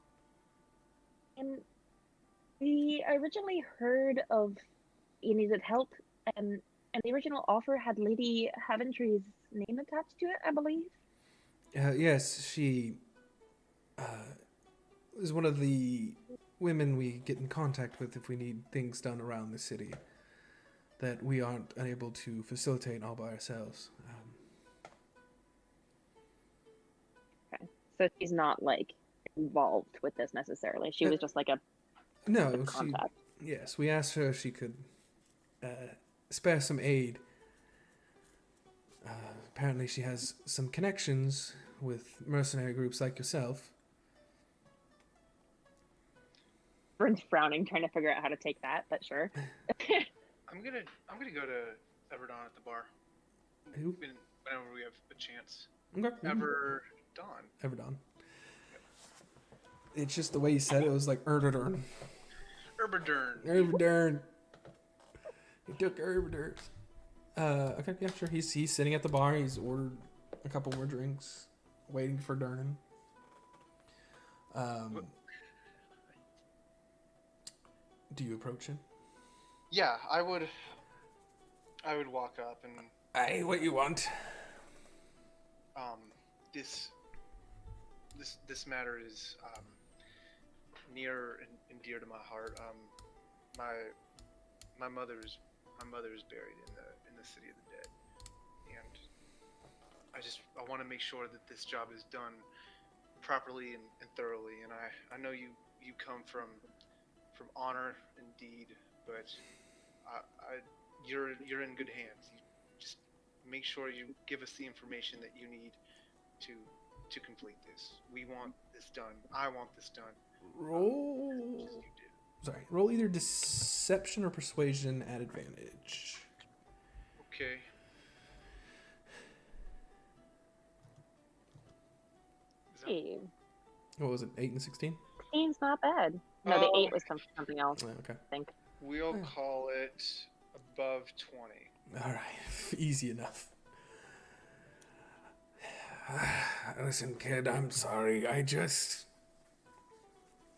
we originally heard of you needed help, and And the original offer had Lady Haventry's name attached to it, I believe. Yes, she is one of the women we get in contact with if we need things done around the city that we aren't unable to facilitate all by ourselves. Okay. So she's not like involved with this necessarily. She was just like a No, contact. yes, we asked her if she could spare some aid. Apparently she has some connections with mercenary groups like yourself. Vern's frowning, trying to figure out how to take that, but sure. I'm gonna go to Everdon at the bar. Who? Whenever we have a chance. Okay. Everdon. Everdon. It's just the way you said it was like Erderdern. Erberdern. Erberdern. He took Erberdern. Okay, yeah, sure. He's sitting at the bar. He's ordered a couple more drinks, waiting for Dernan. Do you approach him? Yeah, I would walk up and Aye, what you want? this matter is near and dear to my heart. My mother's buried in the city of the dead, and I want to make sure that this job is done properly and thoroughly. And I know you come from honor and deed, but you're in good hands. You just make sure you give us the information that you need to complete this. We want this done. I want this done. Roll. Just as you did. Sorry. Roll either deception or persuasion at advantage. Okay. Hey, What was it? 8 and 16. seems not bad. No, the Oh. 8 was something else, Oh, okay. I think. We'll call it above 20. All right. Easy enough. Listen, kid, I'm sorry. I just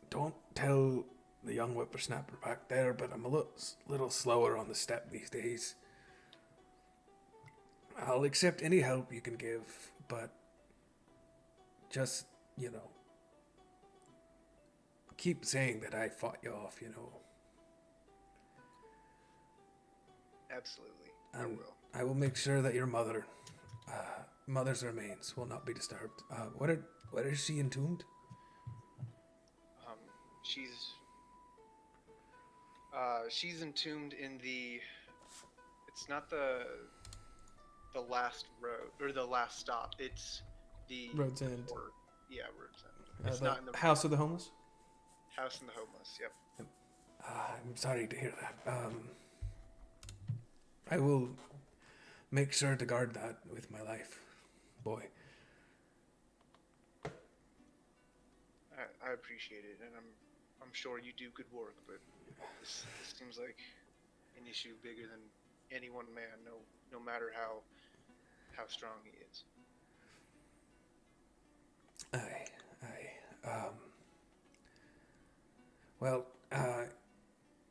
don't tell the young whippersnapper back there, but I'm a little slower on the step these days. I'll accept any help you can give, but just, keep saying that I fought you off, Absolutely. I will. I will make sure that your mother's remains will not be disturbed. Where is she entombed? She's entombed in the. It's not the last road or the last stop. It's the Road's End. Yeah, Road's End. It's The not in the House of the Homeless? House in the Homeless. Yep. I'm sorry to hear that. I will make sure to guard that with my life, boy. I appreciate it, and I'm sure you do good work, but this seems like an issue bigger than any one man. No matter how strong he is. Well, I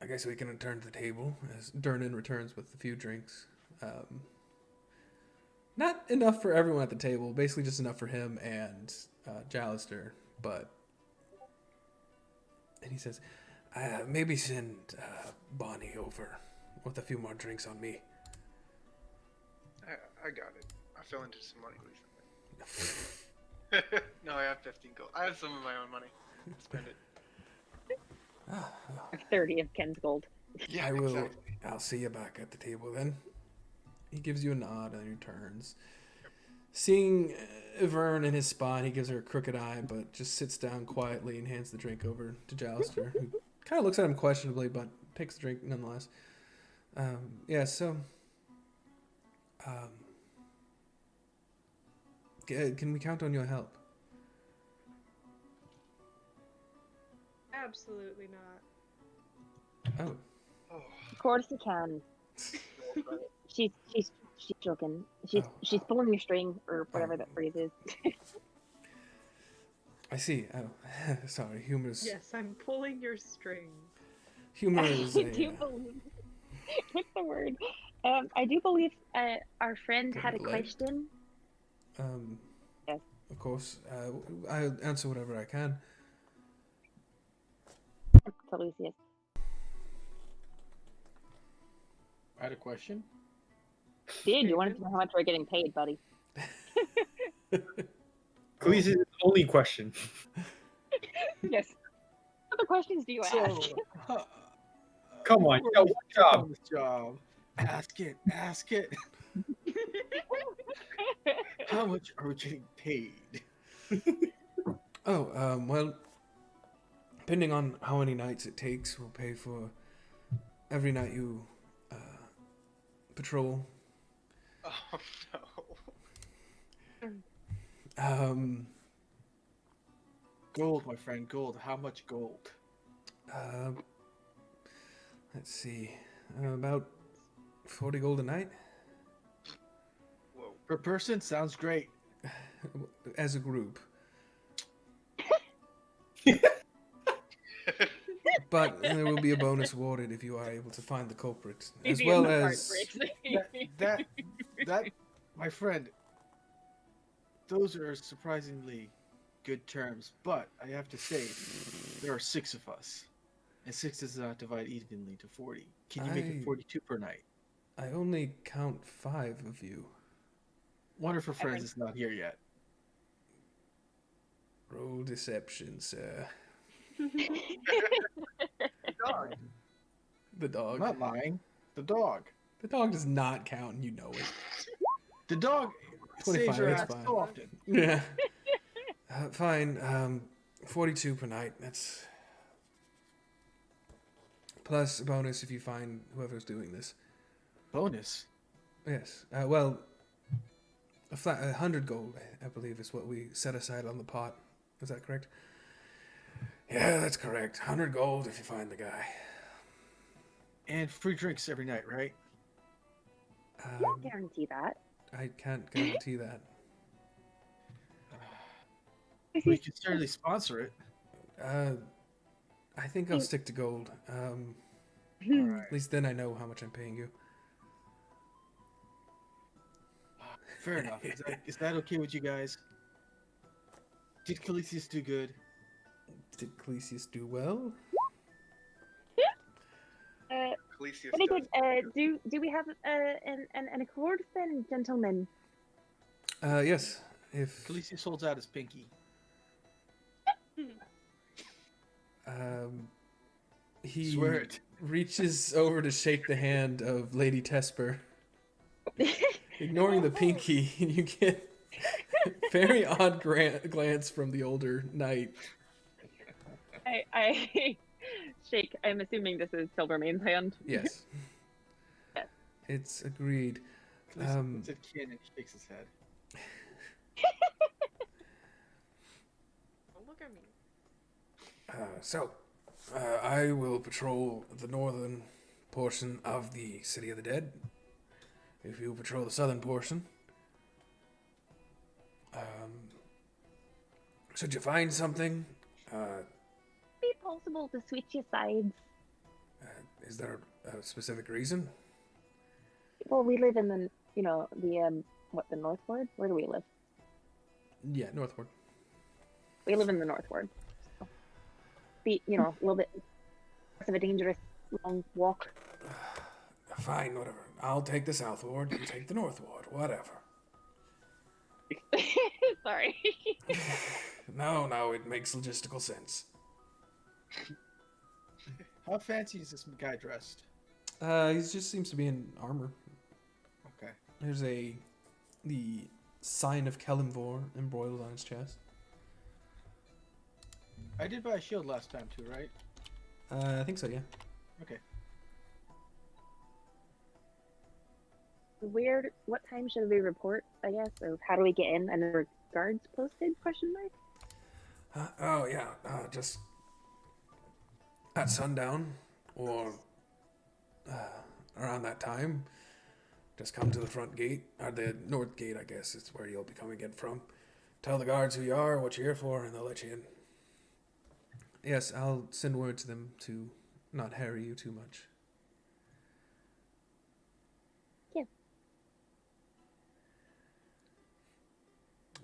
guess we can return to the table as Dernan returns with a few drinks. Not enough for everyone at the table, basically just enough for him and Jallister, but... And he says, maybe send Bonnie over with a few more drinks on me. I got it. I fell into some money recently. No, I have 15 gold. I have some of my own money. Spend it. 30 of Ken's gold. Yeah, I will. Exactly. I'll see you back at the table then. He gives you a nod and he returns. Seeing Vern in his spot, he gives her a crooked eye, but just sits down quietly and hands the drink over to Jallister, who kind of looks at him questionably, but takes the drink nonetheless. Can we count on your help? Absolutely not. Oh, Oh, Of course you can. She's joking. She's pulling your string or whatever that phrase is. I see. Oh, sorry. Humor is... Yes, I'm pulling your string. Humor is... Do you believe? What's the word? I do believe our friend Getting had a delayed. question. Um, Yes. of course, I'll answer whatever I can. To Lucius. I had a question. Dude, you wanted to know how much we're getting paid, buddy. Khaleesi's is the only question. Yes. What other questions do you ask? So, Come on, you got one took job. on this job. Ask it. Ask it. How much are we getting paid? Oh, well, depending on how many nights it takes, we'll pay for every night you patrol. Oh no. Um, Gold, my friend, gold. How much gold? uh, let's see, about 40 gold a night Whoa. Per person? Sounds great. as a group. But there will be a bonus awarded if you are able to find the culprit, as well as That, my friend, those are surprisingly good terms, but I have to say, there are 6 of us, and 6 does not divide evenly to 40. Can you make it 42 per night? I only count 5 of you. One of her friends is not here yet. Roll deception, sir. Dog. The dog. I'm not lying. The dog. The dog does not count, and you know it. The dog 25, saves her that's ass fine. so often. Yeah. Fine. 42 per night. That's plus a bonus if you find whoever's doing this. Bonus. Yes. Well, 100 gold, I believe, is what we set aside on the pot. Is that correct? Yeah, that's correct. 100 gold if you find the guy. And free drinks every night, right? Can't guarantee that. I can't guarantee that. We can certainly sponsor it. I think I'll stick to gold. All right. At least then I know how much I'm paying you. Fair enough. Is that okay with you guys? Did Khaleesi's do good? Did Clesius do well? Khaleesi's Very does. good. Do we have an accord then, gentlemen? Yes. If Khaleesi's holds out his pinky. he Swear it. reaches over to shake the hand of Lady Tesper, ignoring the pinky, you get a very odd glance from the older knight. I shake. I'm assuming this is Silvermane's hand. Yes. Yes. It's agreed. Khaleesi looks at Ken and shakes his head. Don't look at me. So, I will patrol the northern portion of the City of the Dead. If you patrol the southern portion. Should you find something, Be possible to switch your sides. is there a specific reason? Well, we live in the the North Ward? Where do we live? Yeah, northward. We live in the North Ward. So be a little bit less of a dangerous long walk. Fine, whatever. I'll take the south ward, you take the north ward, whatever. Sorry. No, it makes logistical sense. How fancy is this guy dressed? He just seems to be in armor. Okay. There's the sign of Kelimvor embroidered on his chest. I did buy a shield last time too, right? I think so, yeah. Okay. What time should we report, I guess? Or how do we get in? And there were guards posted, question mark? Just at sundown or around that time, just come to the front gate, or the north gate, I guess, is where you'll be coming in from. Tell the guards who you are, what you're here for, and they'll let you in. Yes, I'll send word to them to not harry you too much.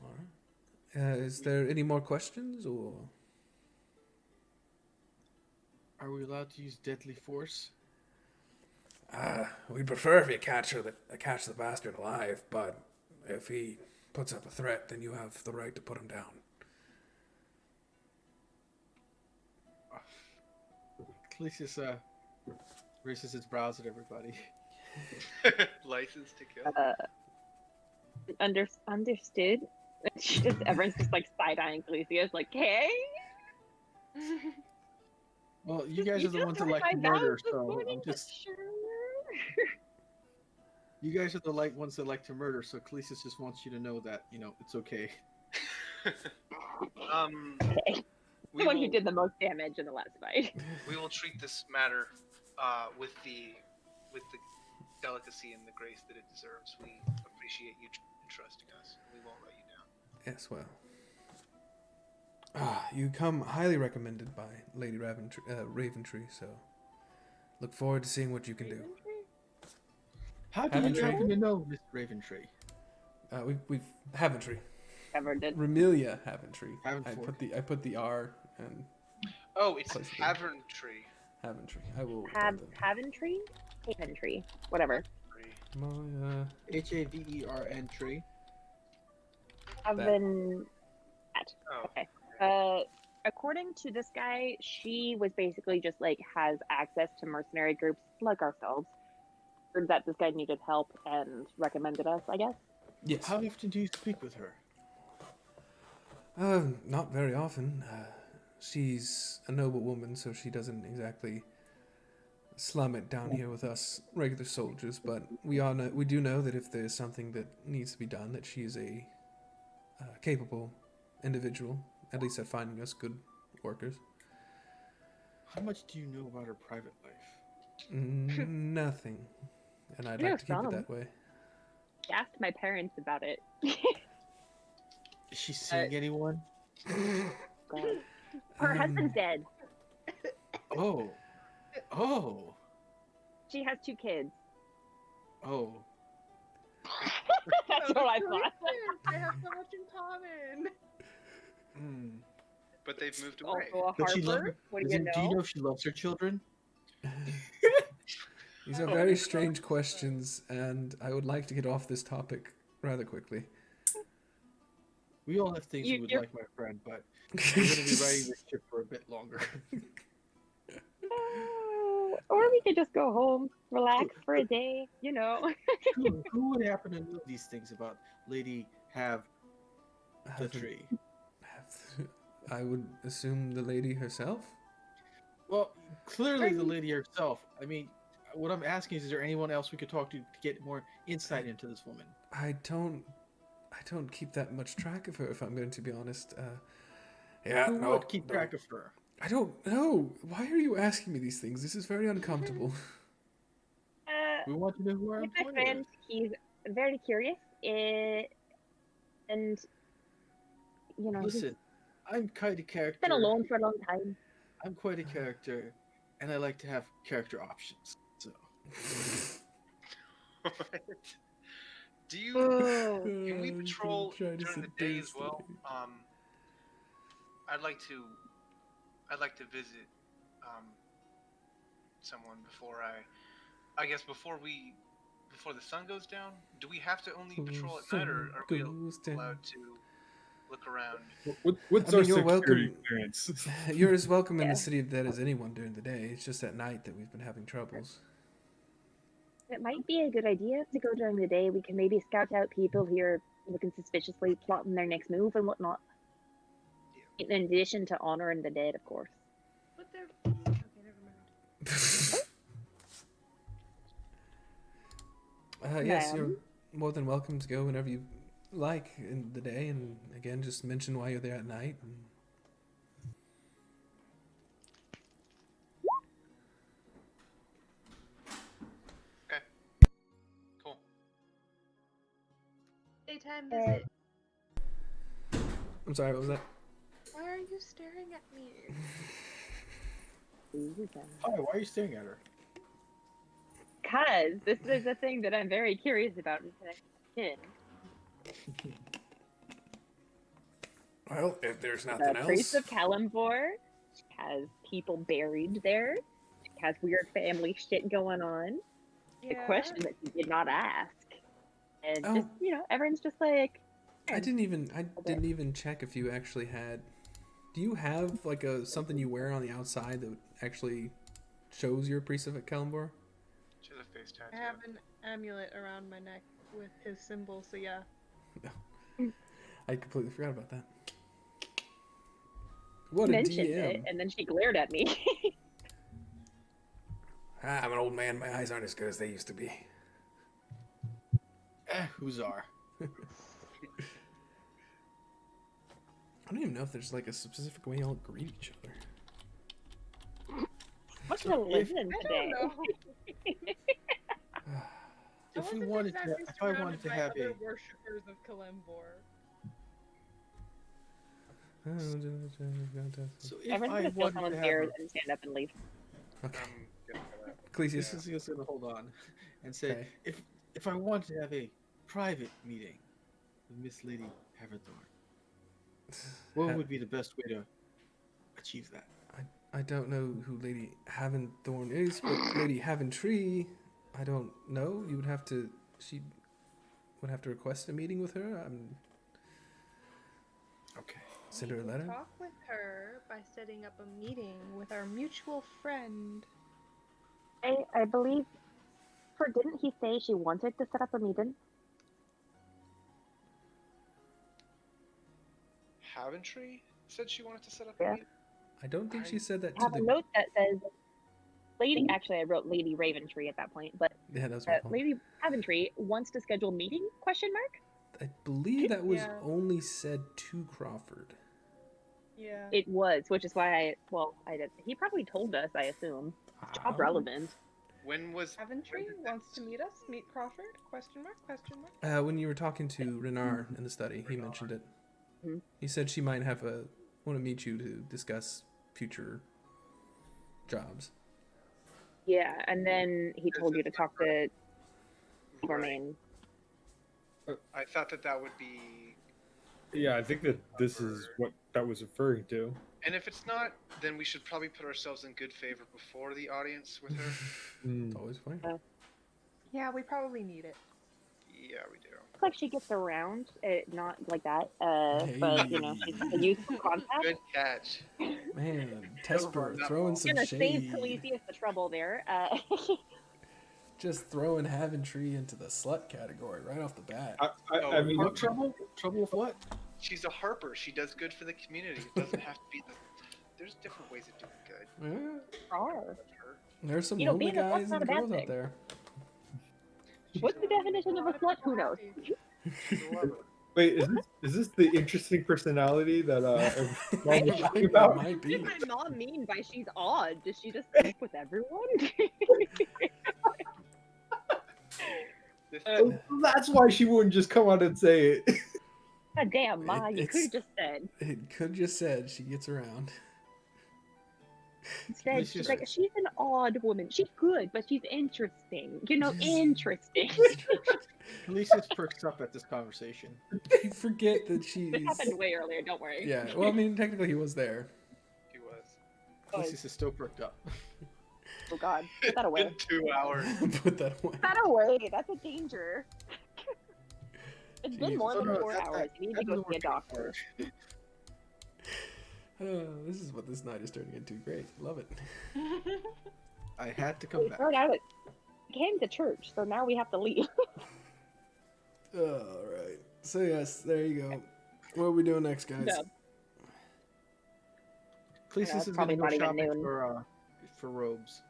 All right. Is there any more questions, or Are we allowed to use deadly force? we'd prefer if you catch the bastard alive, but if he puts up a threat, then you have the right to put him down. Cletus raises his brows at everybody. License to kill. Understood. Everyone's just like side-eyeing Lucius, like, hey? Well, you guys are the ones that like to murder, so I'm just. Sure. You guys are the ones that like to murder, so Cletus just wants you to know that, it's okay. Okay. We The one who will- did the most damage in the last fight. We will treat this matter with the delicacy and the grace that it deserves. We appreciate you entrusting us. We won't let you down. Yes, well. You come highly recommended by Lady Raventree, so look forward to seeing what you can do. How do you Haventree. happen to know Miss Raventree? We've Haventree. Ever did. Remelia Haventree. Haventree. I put the R and Oh, it's Place it. Haverntree. Haventree. I will. Haventry? Haventry. Whatever. My, Havern tree. Haven. Oh, Okay. According to this guy, she was basically just like has access to mercenary groups like ourselves. Heard that this guy needed help and recommended us, I guess. yes. How often do you speak with her? Not very often. She's a noble woman, so she doesn't exactly slum it down here with us regular soldiers. But we do know that if there's something that needs to be done, that she is a capable individual, at least at finding us good workers. How much do you know about her private life? Nothing, and I'd Yeah, like to keep some. it that way. I asked my parents about it. Is she seeing anyone? God. Her husband's dead. Oh. Oh. She has 2 kids. Oh. That's what I thought. They have so much in common. Hmm. but they've moved away. Also a Does she love? Harper. What do Do you you know? know if she loves her children? These are very strange questions, and I would like to get off this topic rather quickly. We all have things we would You're- like, my friend, but we're going to be riding this ship for a bit longer. Or we could just go home, relax for a day, you know. Who would happen to know these things about Lady Have the Tree? I would assume the lady herself. Well, clearly the lady herself. I mean, what I'm asking is there anyone else we could talk to get more insight into this woman? I don't keep that much track of her, if I'm going to be honest. Yeah, Who no, would keep no. track of her? I don't know. Why are you asking me these things? This is very uncomfortable. We want to know who our With my employer friend, is. he's very curious, and you know, he's Listen, I'm quite a character. been alone for a long time. I'm quite a character, and I like to have character options. So Do you? Oh, Can we I'm patrol gonna try to during the day as seduce well? the lady. I'd like to visit someone before before the sun goes down. Do we have to only patrol at night, or are we Goes down. allowed to look around? What's I our mean, you're security welcome. clearance? You're as welcome in Yeah. the city of dead as anyone during the day. It's just at night that we've been having troubles. it might be a good idea to go during the day. We can maybe scout out people who are looking suspiciously, plotting their next move and whatnot. In addition to honoring the dead, of course. But they're okay. Never mind. Yes, you're Ma'am? more than welcome to go whenever you like in the day, and again, just mention why you're there at night. And... Cool. Daytime visit. I'm sorry, what was that? Why are you staring at me? Hi, why are you staring at her? Because this is a thing that I'm very curious about in connection. Well, if there's The nothing priest else. of Kalambor has people buried there. She has weird family shit going on. The Yeah. question that you did not ask. And Oh. just, everyone's just like, I didn't even check if you actually had. Do you have like something you wear on the outside that actually shows you're a priest of Kalambor? She has a face I tattoo. have an amulet around my neck with his symbol, so yeah. I completely forgot about that. What a mentioned DM. it, and then she glared at me. I'm an old man. My eyes aren't as good as they used to be. Huzzar. I don't even know if there's like a specific way y'all greet each other. What's So the if- listen I today? don't know. If we wasn't wanted to, exactly if I wanted to surrounded by have other a, worshippers of Kalembor. so if Everyone's I gonna steal wanted someone's to beer have, and stand up and leave. Okay. Good for that. this Ecclesius. is just gonna hold on and say, Okay. if I wanted to have a private meeting with Miss Lady Haverthorn, what would be the best way to achieve that? I don't know who Lady Haventhorn is, but Lady Haventree, I don't know. You would have to. She would have to request a meeting with her. Okay. Send her a We letter. can talk with her by setting up a meeting with our mutual friend. I believe, didn't he say she wanted to set up a meeting? Haventree said she wanted to set up Yeah. a meeting. I don't think she said that I to have a the. note that says, Lady, actually I wrote Lady Raventree at that point, but Yeah, that's my fault. Lady Haventree wants to schedule a meeting, question mark? I believe that was Yeah. only said to Crawford. Yeah. It was, which is why I did. He probably told us, I assume. It's job relevant. When was Haventree wants to meet us? Meet Crawford? Question mark? Question mark? When you were talking to Renard in the study, he mentioned it. Mhm. He said she might want to meet you to discuss future jobs. Yeah, and then he told you to talk to right? Gormain. I thought that would be. Yeah, I think that this is what that was referring to. And if it's not, then we should probably put ourselves in good favor before the audience with her. It's always funny. Yeah, we probably need it. Yeah, we do. Looks like she gets around, not like that, but, she's a useful contact. Good catch. Man, Tesper Not throwing wrong. some Gonna save shade. Calesius the trouble there. Just throwing Haventree into the slut category right off the bat. I mean, What trouble? Trouble with what? She's a harper. She does good for the community. It doesn't have to be the. There's different ways of doing good. Yeah, Are. Her. there's some You know, lonely being a slut's guys not and a bad girls out thing. there. What's the definition of a slut? Who knows? She's a lover. wait, is this the interesting personality that Right? everyone was I talking think that about? might be. What did my mom mean by she's odd? Does she just sleep with everyone? This That's why she wouldn't just come out and say it. God damn, Ma, you It's- could have just said. It could just said she gets around. Instead, It's she's just- like, she's an odd woman. She's good, but she's interesting. Interesting. Calesius perks up at this conversation. You forget that she's. This happened way earlier, don't worry. Yeah, well, I mean, technically he was there. he was. Calesius is still perked up. Oh god, put that away. In 2 hours. Put that away. Put that away. That's a danger. It's been Jeez. more than No, 4 that- hours. You need that to go doesn't see a work doctor. This is what this night is turning into. Great, love it. I had to come We back. thrown out. We came to church, so now we have to leave. All right. So yes, there you go. What are we doing next, guys? No. Calesius it's is probably going to go not even shopping noon. for robes.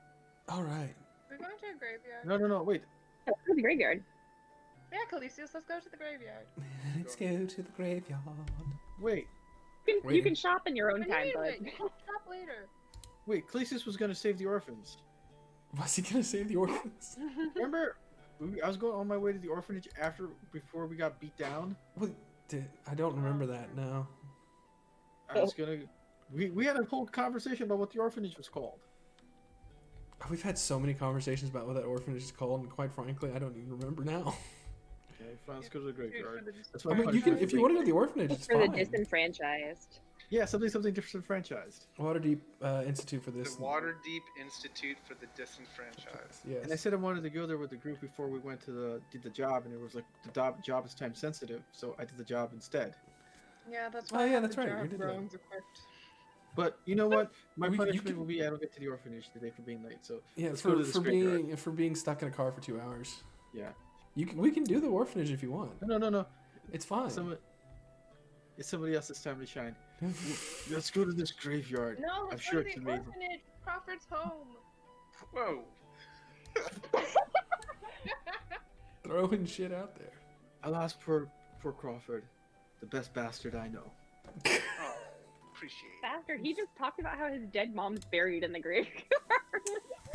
All right. We're going to a graveyard. No, wait. Let's go to the graveyard. Yeah, Calesius, let's go to the graveyard. Let's go to the graveyard. Wait. You Waiting. can shop in your own What do time, you bud. mean, wait? Stop later. Wait, Calesius was going to save the orphans. Was he gonna save the orphans? Remember? I was going on my way to the orphanage before we got beat down. What? I don't remember that. No. I was gonna. We had a whole conversation about what the orphanage was called. We've had so many conversations about what that orphanage is called, and quite frankly, I don't even remember now. Okay, fine. Let's go to the graveyard. That's I my mean, you can punishment. if you want to go to the orphanage, it's For the fine. disenfranchised. Yeah, something disenfranchised. Waterdeep Institute for this. The Waterdeep Institute for the Disenfranchised. Yes. And I said I wanted to go there with the group before we went to did the job, and it was like the job is time sensitive, so I did the job instead. Yeah, that's Oh, why I yeah, have that's the right, jar you of did that. groans equipped. But you know what? My You punishment can- will be I don't get to the orphanage today for being late. So Yeah, let's go to this graveyard. for being stuck in a car for 2 hours. Yeah. We can do the orphanage if you want. No. It's fine. It's somebody else's time to shine. Let's go to this graveyard. No, I'm let's sure go it's to the amazing. orphanage. Crawford's home. Whoa. Throwing shit out there. Alas, poor Crawford, the best bastard I know. Oh, appreciate it. Bastard, he just talked about how his dead mom's buried in the graveyard.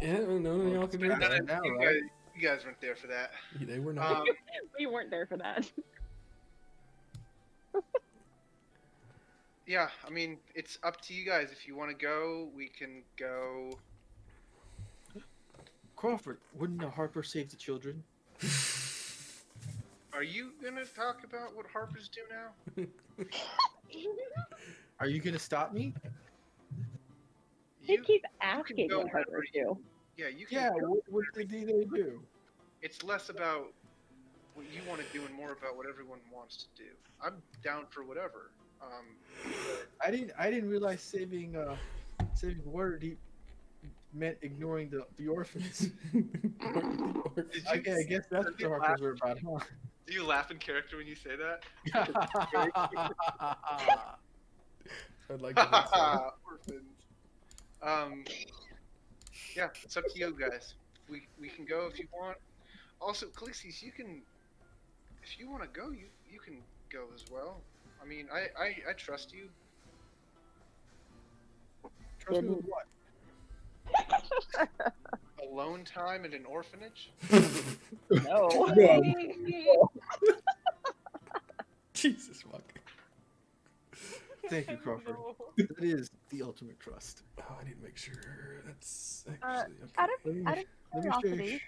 Yeah, no, y'all can do Well, that. it's now, You right? guys weren't there for that. They were not. We weren't there for that. Yeah, I mean, it's up to you guys. If you want to go, we can go. Crawford, wouldn't Harper save the children? Are you gonna talk about what Harper's do now? Are you gonna stop me? He You, keeps can asking go what Harper do. yeah, you can. Yeah. go. What did they do? It's less about what you want to do and more about what everyone wants to do. I'm down for whatever. I didn't realize saving Waterdeep meant ignoring the orphans. Did I guess that's what the Harpers were about, huh? Do you laugh in character when you say that? I'd like to think so. Orphans. Yeah, it's up to you guys. We can go if you want. Also, Calixis, you can, if you want to go, you can go as well. I mean, I trust you. Trust me with what? Alone time at an orphanage? No. Jesus fuck. Thank you, Crawford. That is the ultimate trust. Oh, I need to make sure that's Uh, actually okay. Out Let me, of let me curiosity,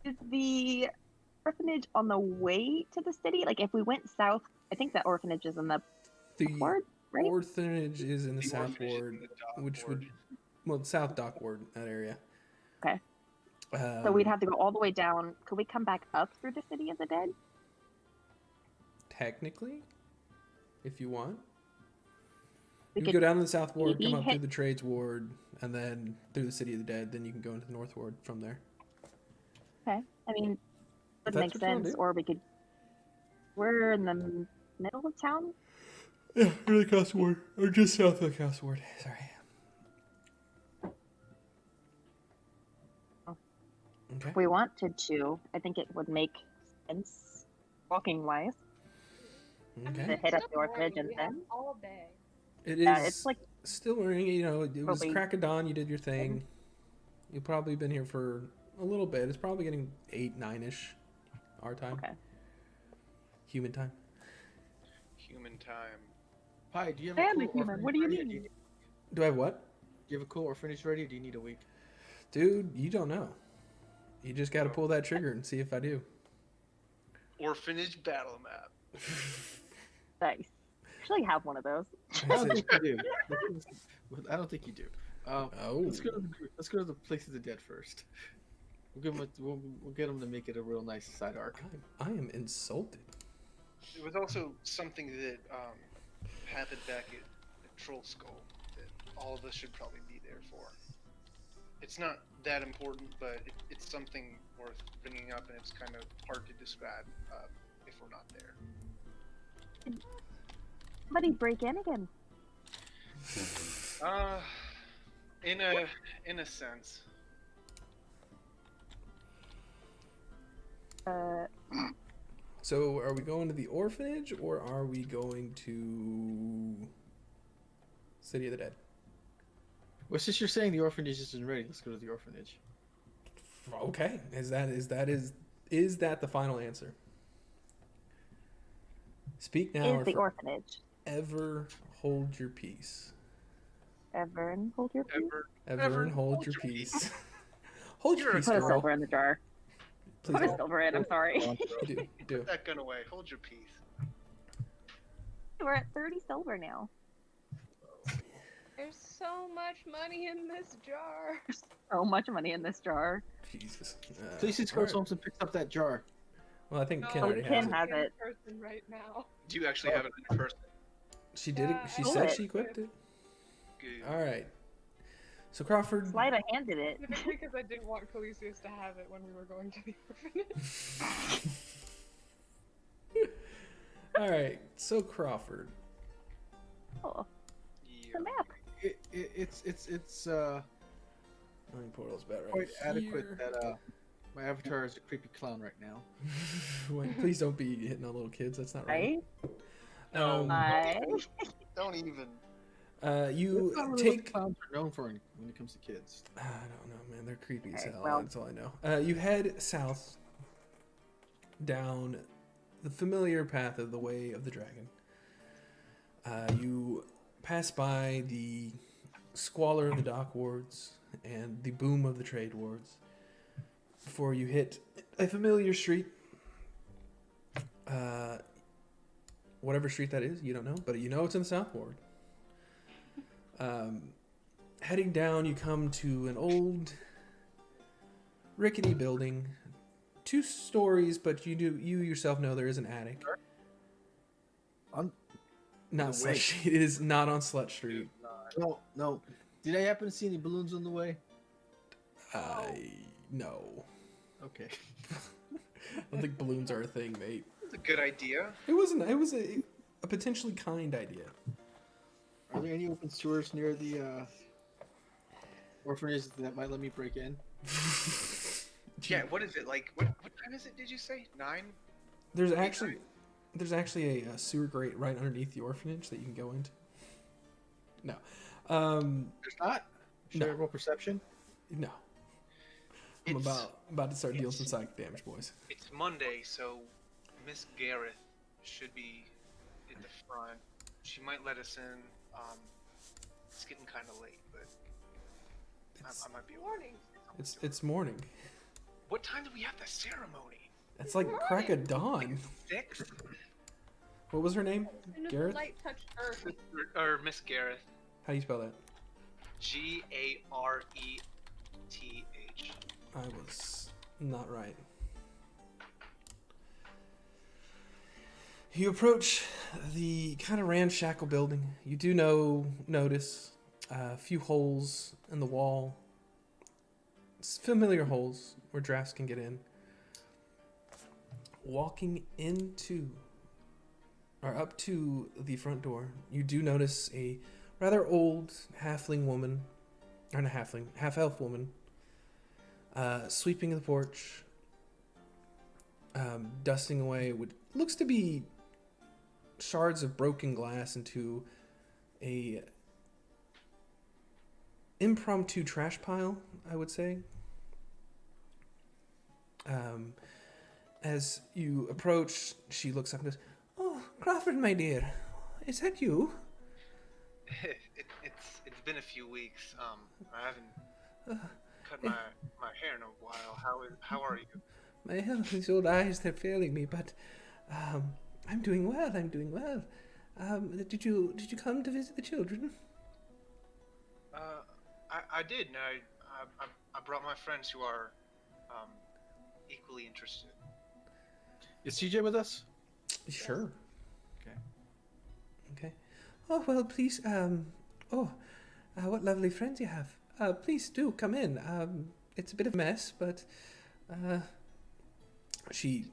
is the orphanage on the way to the city? Like, if we went south, I think that orphanage is in the The ward, right? orphanage is in the South orphanage is in Ward, the Dock which Ward. would South Dock Ward, that area. Okay. So we'd have to go all the way down. Could we come back up through the City of the Dead? technically, if you want. We You could can go down to the South Ward, maybe come up through hit- the Trades Ward, and then through the City of the Dead. Then you can go into the North Ward from there. Okay. I mean, If would that's make what you wanna sense. do. Or we could. We're in the middle of town. Yeah, near the Castle Ward, or just south of the Castle Ward. Sorry. Okay. If we wanted to, I think it would make sense, walking wise, Okay. to hit up the Don't worry, orphanage and we have then. all day. It is. Yeah, it's like still earning. You know, it was Probably- crack of dawn. You did your thing. You've probably been here for a little bit. It's probably getting 8, 9-ish our time. Okay. Human time. Human time. Hi, do you have I a am cool a human. orphanage What do you ready, or mean? Do I have what? Do you have a cool orphanage ready, or do you need a week? Dude, you don't know. You just got to pull that trigger and see if I do. Orphanage battle map. Nice. Actually, have one of those. I don't think you do. I don't think you do. Oh. Let's go to the place of the dead first. We'll get them to make it a real nice side arc. I am insulted. It was also something that happened back at Troll Skull that all of us should probably be there for. It's not that important, but it's something worth bringing up, and it's kind of hard to describe if we're not there. Somebody break in again. In a sense. So, are we going to the orphanage or are we going to City of the Dead? Well, since you're saying the orphanage isn't ready, let's go to the orphanage. Okay. Is that the final answer? Speak now Is or the orphanage. ever hold your peace. Ever and hold your peace. Ever and hold your peace. Hold your You're a peace, Put a girl. silver in the jar. Please Put a don't. silver in. I'm sorry. You do. You do. Put that gun away. Hold your peace. We're at 30 silver now. There's so much money in this jar. So much money in this jar. Jesus. Stacy goes alright. home and picks up that jar. Well, I think Ken Oh, already Ken has it. has in it. person right now. Do you actually have it in person? She did it. Yeah, She I said did. she equipped it. Good. All right. So Crawford. Slyda handed it. Specifically because I didn't want Calisius to have it when we were going to the orphanage. All right. So Crawford. Oh, Yeah. the map. It's Running portal's about right quite adequate here. that my avatar is a creepy clown right now. Wait, please don't be hitting on little kids. That's not right. Right? No. Right. Don't even. You That's not really what take. clowns are known for when it comes to kids. I don't know, man. They're creepy as Alright, hell. well. That's all I know. You head south down the familiar path of the Way of the Dragon. You pass by the squalor of the dock wards and the boom of the trade wards before you hit a familiar street. Whatever street that is, you don't know, but you know it's in the South Ward. Heading down, you come to an old, rickety building, 2 stories, but you yourself know there is an attic. On Not the way. Slut Street. It is not on Slut Street. no. Did I happen to see any balloons on the way? No. Okay. I don't think balloons are a thing, mate. That's a good idea. It wasn't. It was a potentially kind idea. Are there any open sewers near the orphanage that might let me break in? Yeah. What is it like? What time is it? Did you say 9? There's actually a sewer grate right underneath the orphanage that you can go into. No. There's not. No. Shareable perception. No. I'm It's- about to start dealing some it's- psychic damage, boys. It's Monday, so Miss Gareth should be at the front. She might let us in. It's getting kind of late, but It's I might be. Morning. it's morning. What time do we have the ceremony? It's like crack of dawn. 6? What was her name? As soon as Gareth? the light touched Earth. Or Miss Gareth. How do you spell that? Gareth. I was not right. You approach the kind of ramshackle building. You do notice a few holes in the wall. It's familiar holes where drafts can get in. Walking into or up to the front door, you do notice a rather old halfling woman, or not halfling, half-elf woman, sweeping the porch, dusting away what looks to be shards of broken glass into a impromptu trash pile, I would say. As you approach, she looks up and goes, "Oh, Crawford, my dear, is that you?" It's been a few weeks. I haven't cut my hair in a while. How are you? My health, these old eyes, they're failing me, but I'm doing well. I'm doing well. Did you come to visit the children? I did. And I brought my friends who are equally interested. Is CJ with us? Sure. Okay. Okay. Oh well, please. What lovely friends you have. Please do come in. It's a bit of a mess, but she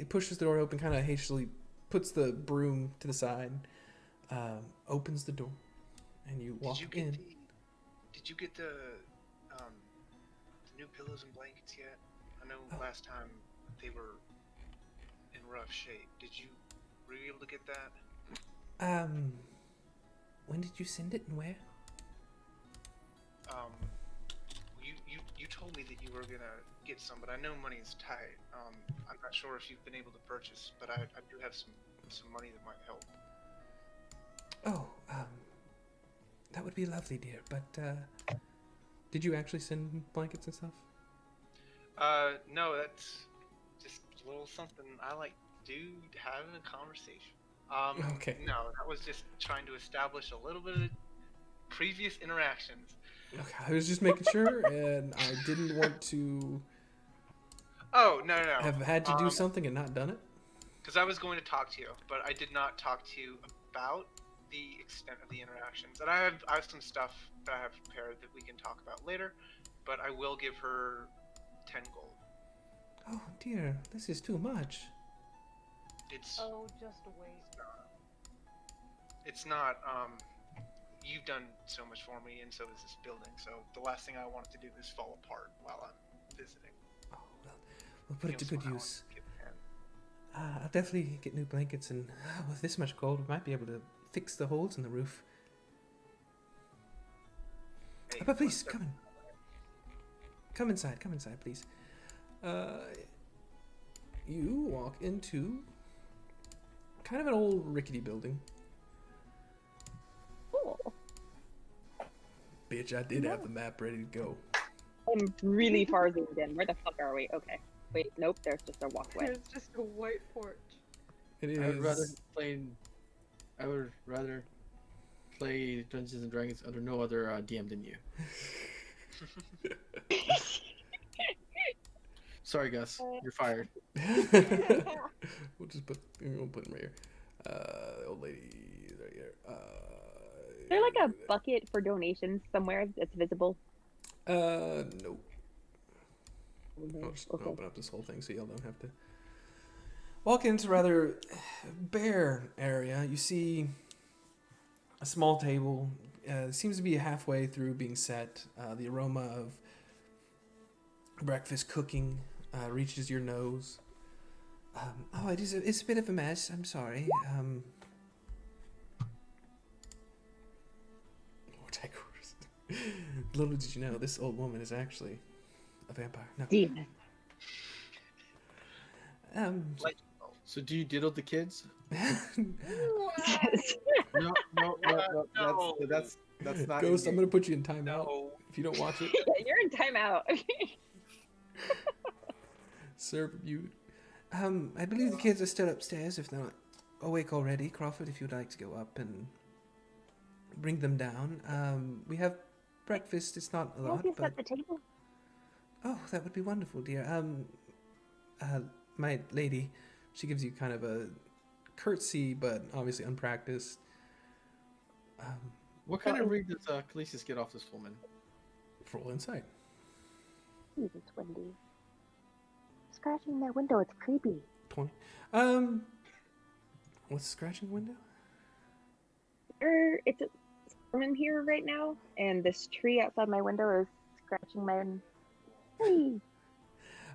pushes the door open, kind of hastily puts the broom to the side, opens the door, and you walk in. Did you get the new pillows and blankets yet? I know last time they were in rough shape. Were you able to get that? When did you send it and where? You told me that you were gonna get some, but I know money is tight. I'm not sure if you've been able to purchase, but I do have some money that might help. Oh, that would be lovely, dear. But did you actually send blankets and stuff? No, a little something I like to do, having a conversation. Okay. No, that was just trying to establish a little bit of previous interactions. Okay, I was just making sure, and I didn't want to Oh, no. have had to do something and not done it. Because I was going to talk to you, but I did not talk to you about the extent of the interactions. And I have some stuff that I have prepared that we can talk about later, but I will give her 10 gold. Oh dear, this is too much. It's Oh, just wait. it's not you've done so much for me, and so is this building, so the last thing I want to do is fall apart while I'm visiting. Oh, well, we'll put it to Feels good when I use. want to give a hand. I'll definitely get new blankets, and with this much gold, we might be able to fix the holes in the roof. Hey, But please, one come in. Come inside, please. You walk into kind of an old rickety building. Cool. Bitch, I did have the map ready to go. I'm really far zoomed in. Where the fuck are we? Okay. Wait, nope, there's just a walkway. There's just a white porch. It is. I would rather play Dungeons and Dragons under no other DM than you. Sorry, Gus. You're fired. We'll just put him right here. The old lady right here. Is there like a bucket for donations somewhere that's visible? No. Mhm, I'll just okay. open up this whole thing so y'all don't have to walk into a rather bare area. You see a small table. Seems to be halfway through being set. The aroma of breakfast cooking reaches your nose. It's a bit of a mess. I'm sorry. More take orders. Little did you know, this old woman is actually a vampire. No. Demon. So do you diddle the kids? Yes. No. That's not. Ghost, I'm in-game. gonna put you in timeout No. if you don't watch it. Yeah, you're in timeout. Serve you. I believe the kids are still upstairs, if they're not awake already. Crawford, if you'd like to go up and bring them down. We have breakfast. It's not a lot, Help you but set the table. oh, that would be wonderful, dear. My lady, she gives you kind of a curtsy, but obviously unpracticed. What kind of read does Khaleesi's get off this woman? Roll insight. Jesus, Wendy. Scratching that window, it's creepy. 20. What's scratching the window? It's a storm here right now, and this tree outside my window is scratching my tree.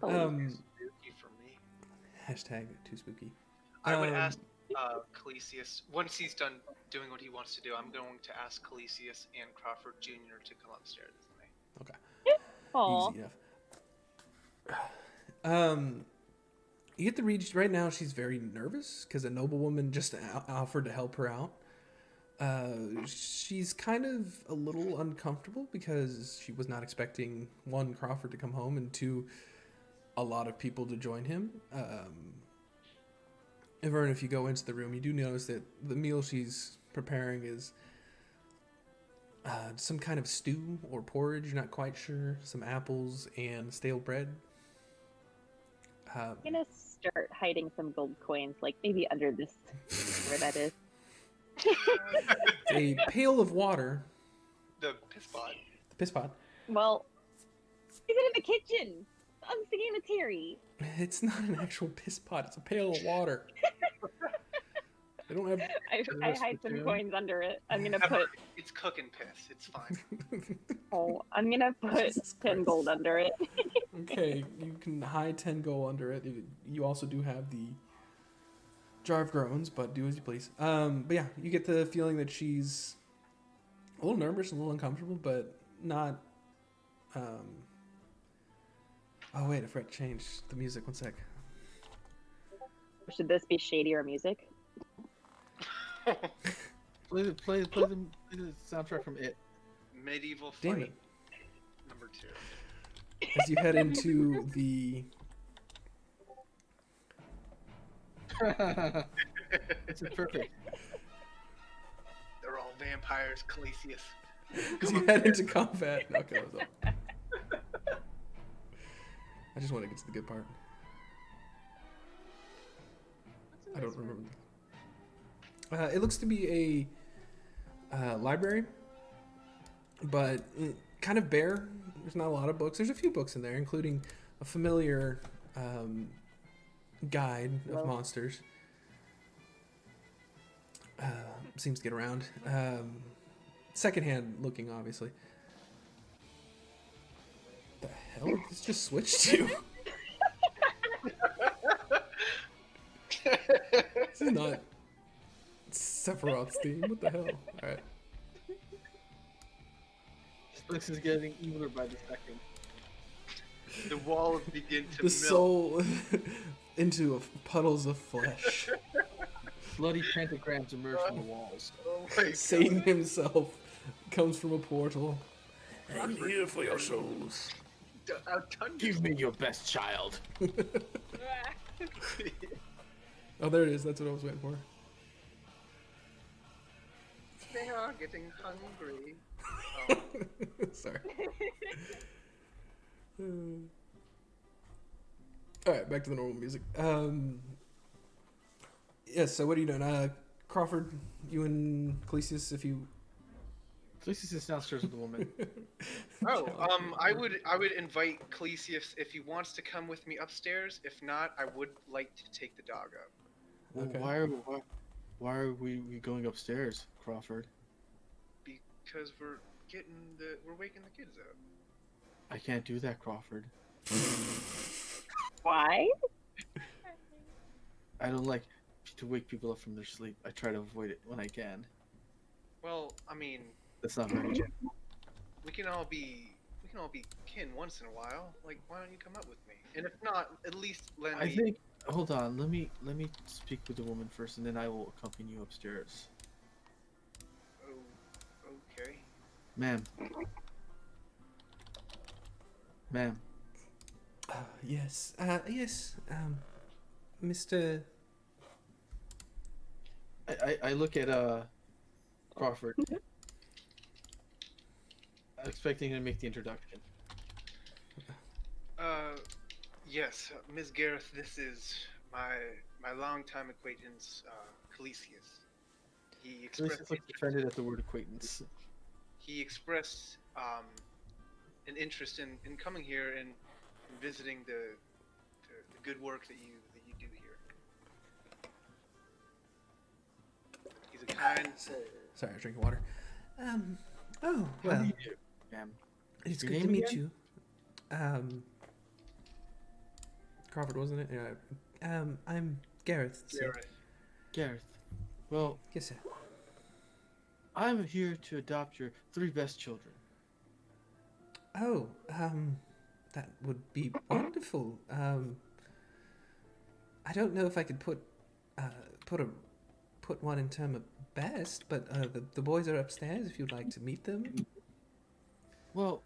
Spooky for me. Hashtag too spooky. I would ask Calesius, once he's done doing what he wants to do, I'm going to ask Calesius and Crawford Jr. to come upstairs with me. Okay. Aw. Easy enough. You get the read right now. She's very nervous because a noblewoman just offered to help her out. She's kind of a little uncomfortable because she was not expecting, one, Crawford to come home, and two, a lot of people to join him. Vern, if you go into the room, you do notice that the meal she's preparing is some kind of stew or porridge. You're not quite sure. Some apples and stale bread. I'm gonna start hiding some gold coins, like maybe under this, where that is. A pail of water. The piss pot. The piss pot. Well, is it in the kitchen? I'm thinking it's Terry. It's not an actual piss pot. It's a pail of water. They don't have. I hide some coins under it. I'm gonna Emma, put. It's cooking piss. It's fine. Oh, I'm gonna put Jesus 10 Christ. gold under it. Okay, you can hide 10 gold under it. You also do have the jar of groans, but do as you please. But yeah, you get the feeling that she's a little nervous, a little uncomfortable, but not. Oh wait, I forgot to change the music. One sec. Should this be shadier music? Play the soundtrack from It. Medieval Damn fight it. number 2. As you head into the It's perfect. They're all vampires, Calisius. As you head into combat. Okay, that was all. I just want to get to the good part. What's in I this don't room? remember. It looks to be a library, but kind of bare. There's not a lot of books. There's a few books in there, including a familiar guide of monsters. Seems to get around. Secondhand looking, obviously. The hell did this just switch to? This is not Sephiroth's theme. What the hell? Alright. This place is getting eviler by the second. The walls begin to The melt. soul into puddles of flesh. Bloody pentagrams emerge from the walls. Oh my god. Satan himself comes from a portal. I'm here for your souls. Give me your best child. Oh, there it is. That's what I was waiting for. They are getting hungry. Oh. Sorry. Alright, back to the normal music. Yes, so what are you doing? Crawford, you and Calisius, if you... Calisius is downstairs with the woman. I would invite Calisius if he wants to come with me upstairs. If not, I would like to take the dog up. Well, Okay. why are we going upstairs, Crawford? Because we're waking the kids up. I can't do that, Crawford. Why? I don't like to wake people up from their sleep. I try to avoid it when I can. Well, I mean, That's not very gentle. we can all be kin once in a while. Like, why don't you come up with me? And if not, at least lend I me. think. Hold on. Let me speak with the woman first, and then I will accompany you upstairs. Oh, okay. Ma'am. Ma'am. Yes. Yes. Mr... I look at Crawford, expecting him to make the introduction. Yes, Ms. Gareth. This is my longtime acquaintance, Calisius. He expressed Calisius looks offended at the word acquaintance. he expressed an interest in coming here and visiting the good work that you do here. He's a kind soul. Sorry, I was drinking water. Oh, How do well, you do, ma'am? it's Your good to name meet again? you. Crawford, wasn't it? Yeah. I'm Gareth. So. Gareth. Gareth. Well, Yes, sir. I'm here to adopt your 3 best children. Oh, that would be wonderful. I don't know if I could put one in term of best, but the boys are upstairs if you'd like to meet them. Well,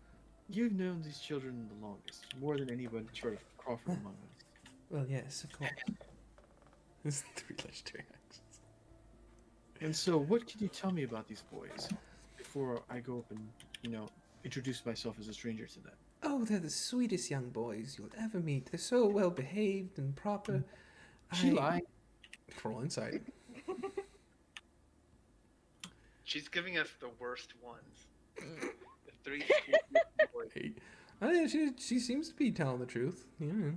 you've known these children the longest, more than anybody short of Crawford among us. Well, yes, of course. There's 3 legendary actions. And so, what can you tell me about these boys before I go up and, introduce myself as a stranger to them? Oh, they're the sweetest young boys you'll ever meet. They're so well behaved and proper. She lied. Roll insight. She's giving us the worst ones. The 3 boys. 8. Oh, yeah, she seems to be telling the truth. Yeah.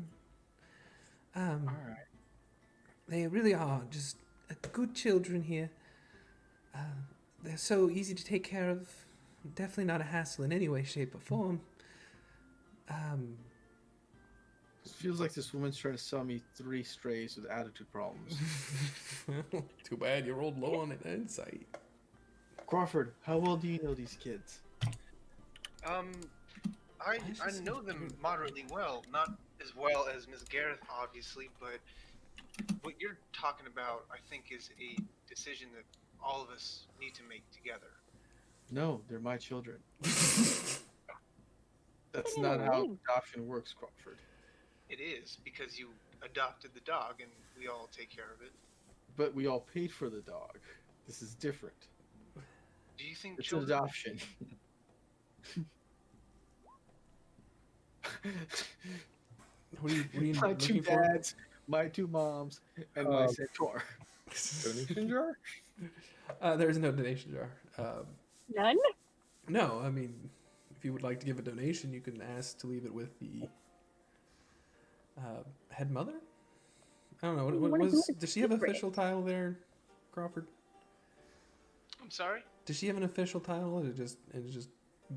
All right. They really are just good children here. They're so easy to take care of. Definitely not a hassle in any way, shape, or form. It feels like this woman's trying to sell me 3 strays with attitude problems. Too bad you rolled low on an insight. Crawford, how well do you know these kids? I know them moderately well, not as well as Ms. Gareth, obviously, but what you're talking about, I think, is a decision that all of us need to make together. No, they're my children. That's not how adoption works, Crawford. It is, because you adopted the dog, and we all take care of it. But we all paid for the dog. This is different. Do you think It's an children? adoption. What are you My two looking for? dads, my two moms, and my Um, centaur. Donation jar? There's no donation jar. None? No, I mean, if you would like to give a donation, you can ask to leave it with the head mother. I don't know. What wanna do was? it Does she have an secret. official title there, Crawford? I'm sorry. Does she have an official title, or it's just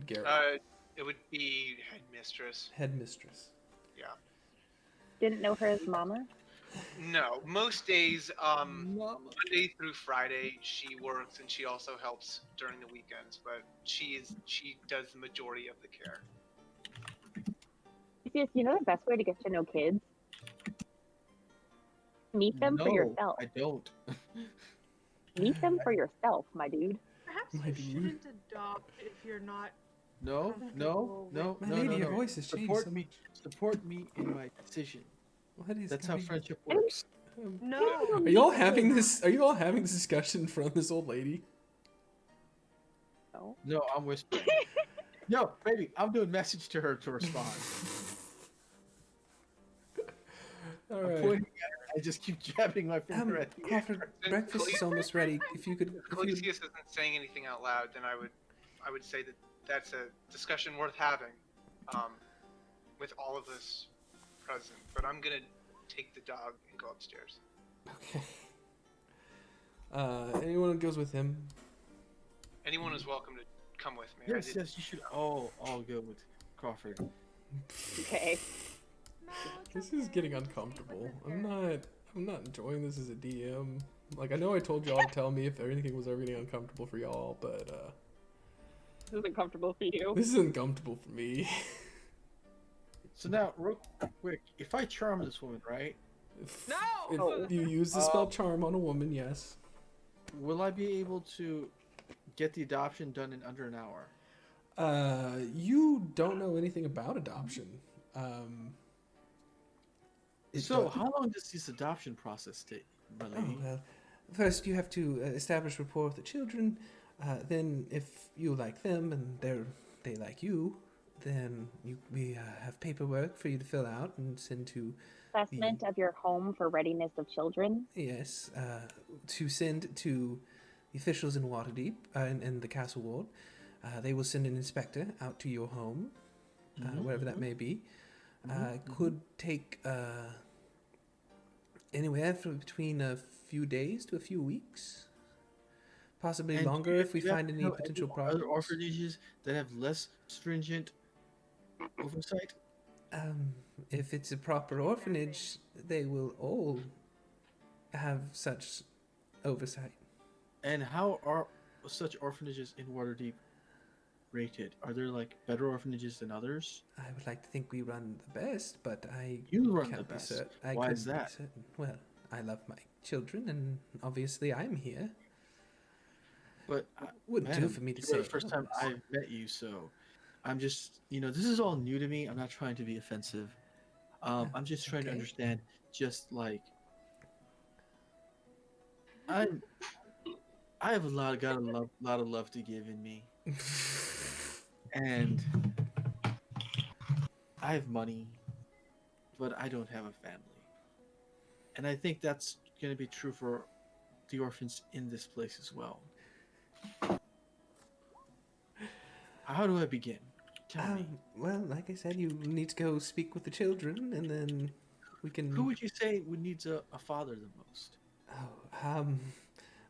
Garrett, It would be headmistress. headmistress? Yeah. Didn't know her as Mama. No, most days, Mama. Monday through Friday, she works and she also helps during the weekends. But she does the majority of the care. You know the best way to get to know kids? Meet them for yourself. I don't. Meet them for yourself, my dude. Perhaps My you dude. shouldn't adopt if you're not. No, no, no, My no, lady, no, your no. voice has changed Support so me. Support me in my decision. What is That's how going- friendship works. No. Are you all having this? Are you all having this discussion from this old lady? No. No, I'm whispering. No, baby, I'm doing message to her to respond. All I'm right. pointing at her. I just keep jabbing my finger at the air. Crawford, breakfast is almost ready. If you could, Clesius isn't saying anything out loud, then I would say that that's a discussion worth having, with all of us present. But I'm gonna take the dog and go upstairs. Okay. Anyone who goes with him? Anyone is welcome to come with me. Yes, yes, you should all go with Crawford. Okay. No, it's This okay. is getting uncomfortable. I'm not enjoying this as a DM. Like, I know I told y'all to tell me if anything was ever getting uncomfortable for y'all, but This isn't comfortable for you. this is uncomfortable for me. So now, real quick, if I charm this woman, right, If, No! if you use the spell charm on a woman, yes. will I be able to get the adoption done in under an hour? You don't know anything about adoption. It So, does- how long does this adoption process take, my Oh, lady? well, first you have to establish rapport with the children. Then, if you like them and they like you, then we have paperwork for you to fill out and send to Assessment of your home for readiness of children. yes to send to the officials in Waterdeep and the Castle Ward. They will send an inspector out to your home, wherever that may be. Could take anywhere from between a few days to a few weeks, possibly And longer do you- if we do you find happen to any know potential other problems. orphanages that have less stringent oversight? If it's a proper orphanage, they will all have such oversight. And how are such orphanages in Waterdeep rated? Are there like better orphanages than others? I would like to think we run the best, but I You run can't the best. be certain. I Why is couldn't be that? certain. Well, I love my children, and obviously I'm here. But Wouldn't do madam, for me to you say are the first time otherwise. I've met you, so I'm just, this is all new to me. I'm not trying to be offensive. I'm just trying to okay. understand, just like I have lot of love to give in me, and I have money, but I don't have a family, and I think that's going to be true for the orphans in this place as well. How do I begin? Tell me. Well, like I said, you need to go speak with the children, and then we can. Who would you say would needs a father the most?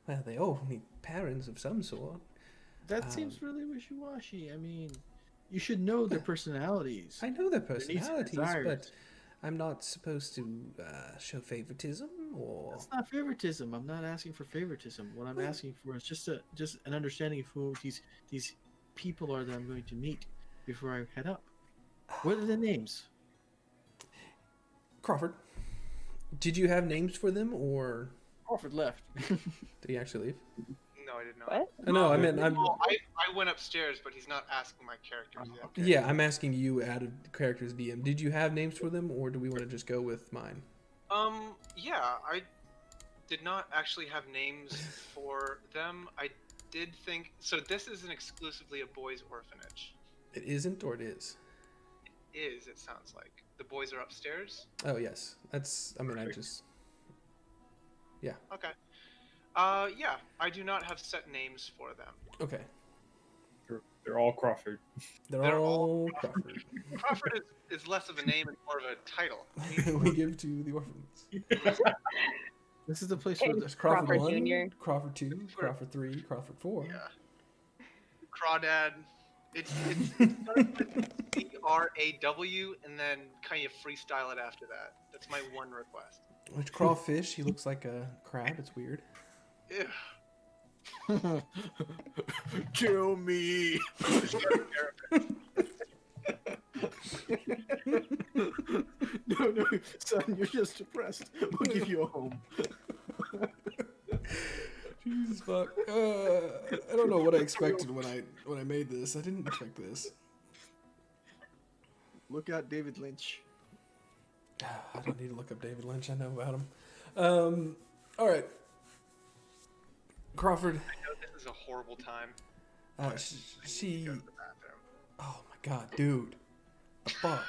Well, they all need parents of some sort. That seems really wishy-washy. I mean, you should know their personalities. I know their needs and personalities, but desires. I'm not supposed to show favoritism or. That's not favoritism. I'm not asking for favoritism. What I'm asking for is just an understanding of who these people are that I'm going to meet before I head up. What are the names? Crawford, did you have names for them, or Crawford left. did he actually leave? No, I did not. What? Oh, no, I meant I'm. Well, I went upstairs, but he's not asking my characters yet. Yeah, I'm asking you out of characters DM. Did you have names for them, or do we want to just go with mine? Yeah, I did not actually have names for them. I did think so. This isn't exclusively a boys' orphanage. It isn't, or it is? It sounds like the boys are upstairs. Oh yes, that's. I mean, I Perfect. just. Yeah. Okay. Yeah, I do not have set names for them. Okay. They're all Crawford. They're all Crawford. Crawford is less of a name and more of a title. We give to the orphans. This is the place Hey, where There's Crawford, Crawford 1, Jr.. Crawford 2, Crawford 3, Crawford 4. Yeah. Crawdad. It's CRAW and then kind of freestyle it after that. That's my one request. Which crawfish? He looks like a crab. It's weird. Ew. Kill me. No, son, you're just depressed. We'll give you a home. Jesus fuck. I don't know what I expected when I made this. I didn't expect this. Look out, David Lynch. I don't need to look up David Lynch. I know about him. All right. Crawford. I know this is a horrible time. She. Go to the bathroom. Oh my god, dude. The fuck.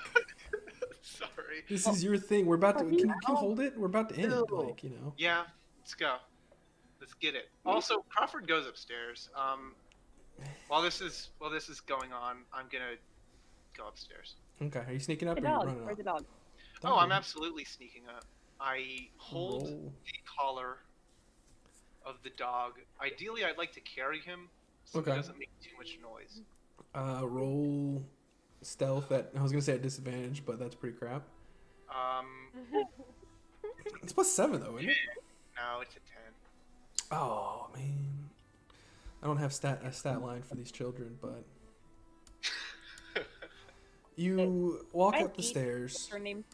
Sorry. This is your thing. We're about to. Can you hold it? We're about to end. No. Like, you know. Yeah, let's go. Let's get it. Also, Crawford goes upstairs. While this is going on, I'm gonna go upstairs. Okay. Are you sneaking up The or are you dog. running Where's up? the dog? Oh, I'm absolutely sneaking up. I hold Roll. the collar of the dog. Ideally, I'd like to carry him so Okay. he doesn't make too much noise. Roll stealth at. I was gonna say at disadvantage, but that's pretty crap. It's +7 though, isn't it? No, it's a 10. Oh man. I don't have a stat line for these children, but you walk I up the beat stairs. Her name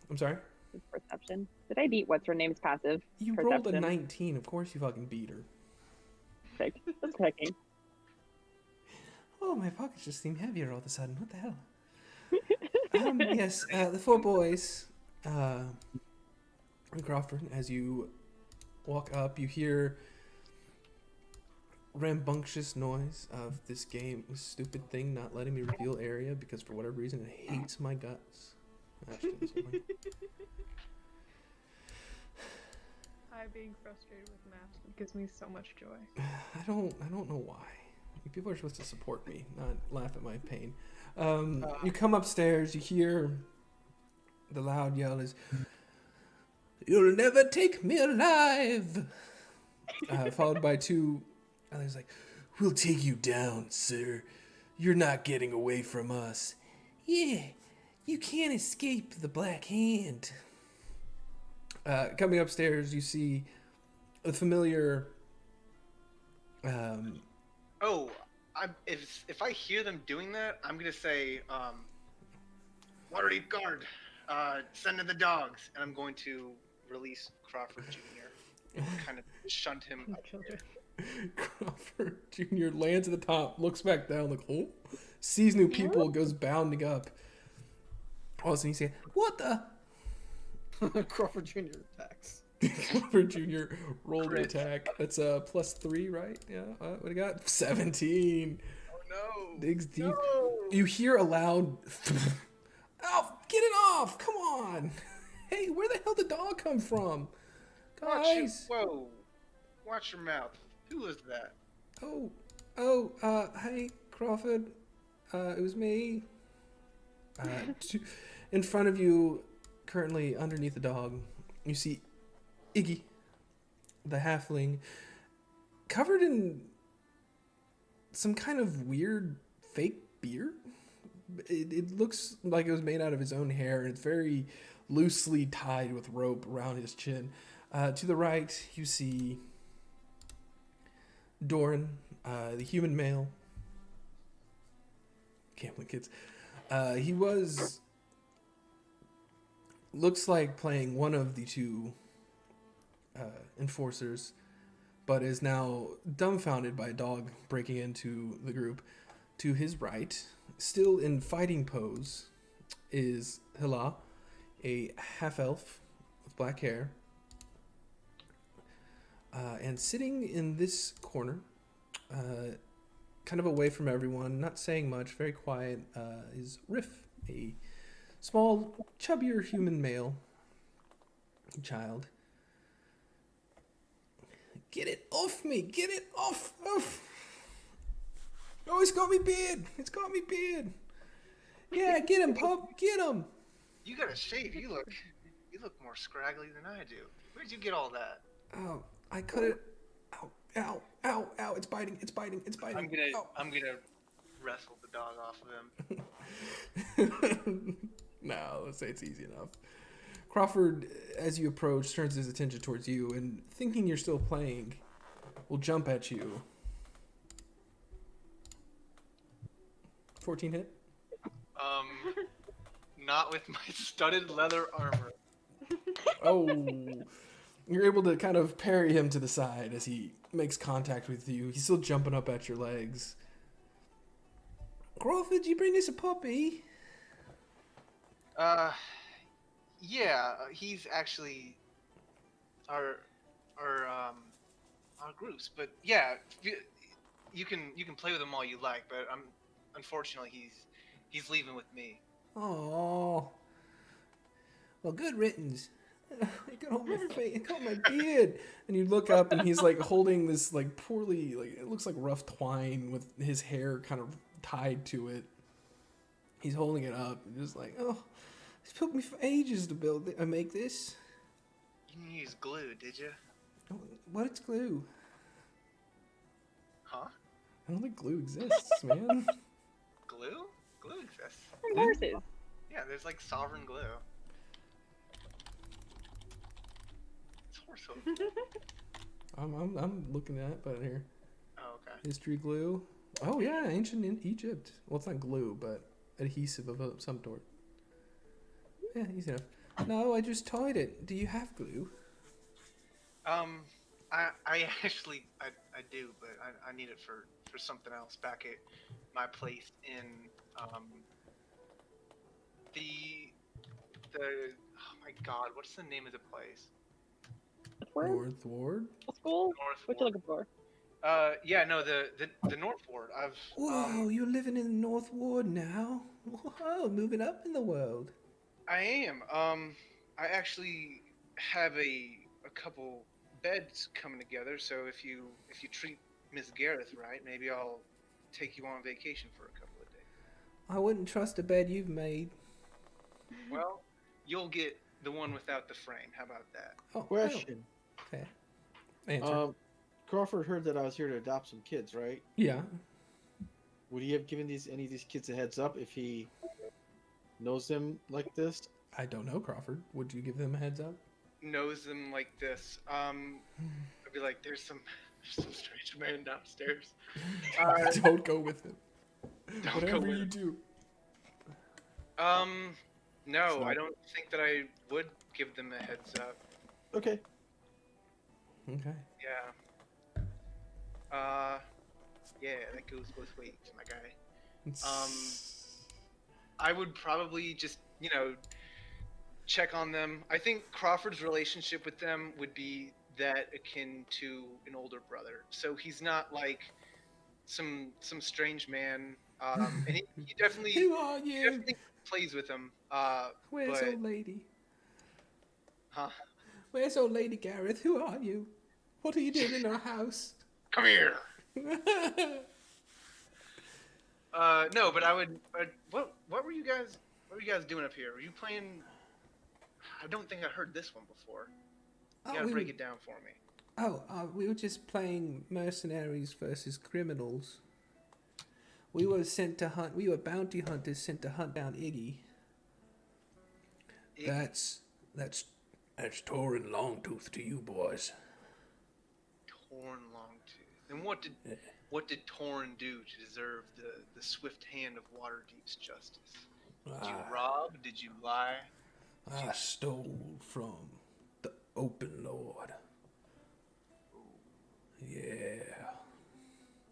I'm sorry. is perception. Did I beat what's her name's passive? You rolled a Perception. 19. Of course, you fucking beat her. Perfect. Just checking. Oh, my pockets just seem heavier all of a sudden. What the hell? Yes, the 4 boys. Crawford, as you walk up, you hear rambunctious noise of this game, this stupid thing not letting me reveal area because for whatever reason it hates my guts. Actually, this one. I being frustrated with maps gives me so much joy. I don't know why. People are supposed to support me, not laugh at my pain. You come upstairs, you hear the loud yell is, "You'll never take me alive!" Followed by 2 others like, "We'll take you down, sir. You're not getting away from us. Yeah, you can't escape the Black Hand." Coming upstairs, you see a familiar... If I hear them doing that, I'm gonna say, Waterdeep Guard, send in the dogs, and I'm going to release Crawford Jr. and kind of shunt him. Children. Crawford Jr. lands at the top, looks back down, like, oh, sees new people, goes bounding up. All of a sudden you say, "What the?" Crawford Jr. attacks. Crawford Jr. rolled the attack. That's a +3, right? Yeah. What do you got? 17. Oh no! Digs deep. No! You hear a loud. Oh, get it off! Come on! Hey, where the hell did the dog come from? Guys! Whoa! Watch your mouth. Who is that? Hey, Crawford. It was me. In front of you, currently underneath the dog, you see Iggy, the halfling, covered in some kind of weird fake beard. It looks like it was made out of his own hair, and it's very loosely tied with rope around his chin. To the right, you see Doran, the human male. Gambling kids. He looks like playing one of the 2 enforcers, but is now dumbfounded by a dog breaking into the group. To his right, still in fighting pose, is Hila, a half-elf with black hair. And sitting in this corner, kind of away from everyone, not saying much, very quiet, is Riff, a small, chubbier human male child. Get it off me! Get it off! Off! Oh, it's got me beard! It's got me beard! Yeah, get him, pup! Get him! You gotta shave. You look more scraggly than I do. Where'd you get all that? Oh, I cut it. Ow, ow, ow, ow! It's biting! It's biting! It's biting! I'm gonna wrestle the dog off of him. No, let's say it's easy enough. Crawford, as you approach, turns his attention towards you and, thinking you're still playing, will jump at you. 14 hit? Not with my studded leather armor. Oh. You're able to kind of parry him to the side as he makes contact with you. He's still jumping up at your legs. Crawford, you bring us a puppy? Yeah, he's actually our groups, but yeah, you can play with him all you like, but unfortunately he's leaving with me. Oh. Well, good riddance. It got on my face. It got on my beard. And you look up, and he's like holding this like poorly, like it looks like rough twine with his hair kind of tied to it. He's holding it up, and just like, oh, it took me for ages to build it. I make this. You didn't use glue, did you? What's glue? Huh? I don't think glue exists, man. Glue? Glue exists. And horses. Yeah, there's like sovereign glue. It's horse hoof. I'm looking at it, but here. Oh, okay. History glue. Oh yeah, ancient in Egypt. Well, it's not glue, but adhesive of some sort. Yeah, easy enough. No, I just tied it. Do you have glue? I actually I do, but I need it for something else back at my place in the oh my god, what's the name of the place? North Ward. School? North What you Ward. looking for? Yeah, no, the North Ward. I've Whoa, you're living in the North Ward now? Whoa, moving up in the world. I am. I actually have a couple beds coming together, so if you treat Miss Gareth right, maybe I'll take you on vacation for a couple of days. I wouldn't trust a bed you've made. Well, you'll get the one without the frame. How about that? Oh, Question. Okay. Answer. Crawford heard that I was here to adopt some kids, right? Yeah. Would he have given any of these kids a heads up if he knows them like this? I don't know, Crawford. Would you give them a heads up? Knows them like this. I'd be like, there's some strange man downstairs. Don't go with him. Don't Whatever go with you him. do. No, So- I don't think that I would give them a heads up. Okay. Okay. Yeah. Yeah, that goes both ways, my guy. I would probably just, check on them. I think Crawford's relationship with them would be that akin to an older brother. So he's not like some strange man. And he definitely, Who are he you? definitely plays with him. Where's but, old lady? huh? Where's old lady Gareth? Who are you? What are you doing in our house? Come here. No, but I would. What were you guys? What were you guys doing up here? Were you playing? I don't think I heard this one before. You gotta break it down for me. We were just playing mercenaries versus criminals. We were sent to hunt. We were bounty hunters sent to hunt down Iggy. That's Torin Longtooth to you boys. Torn Longtooth. And what did Torn do to deserve the swift hand of Waterdeep's justice? Did you rob? Did you lie? I stole from the Open Lord. Yeah.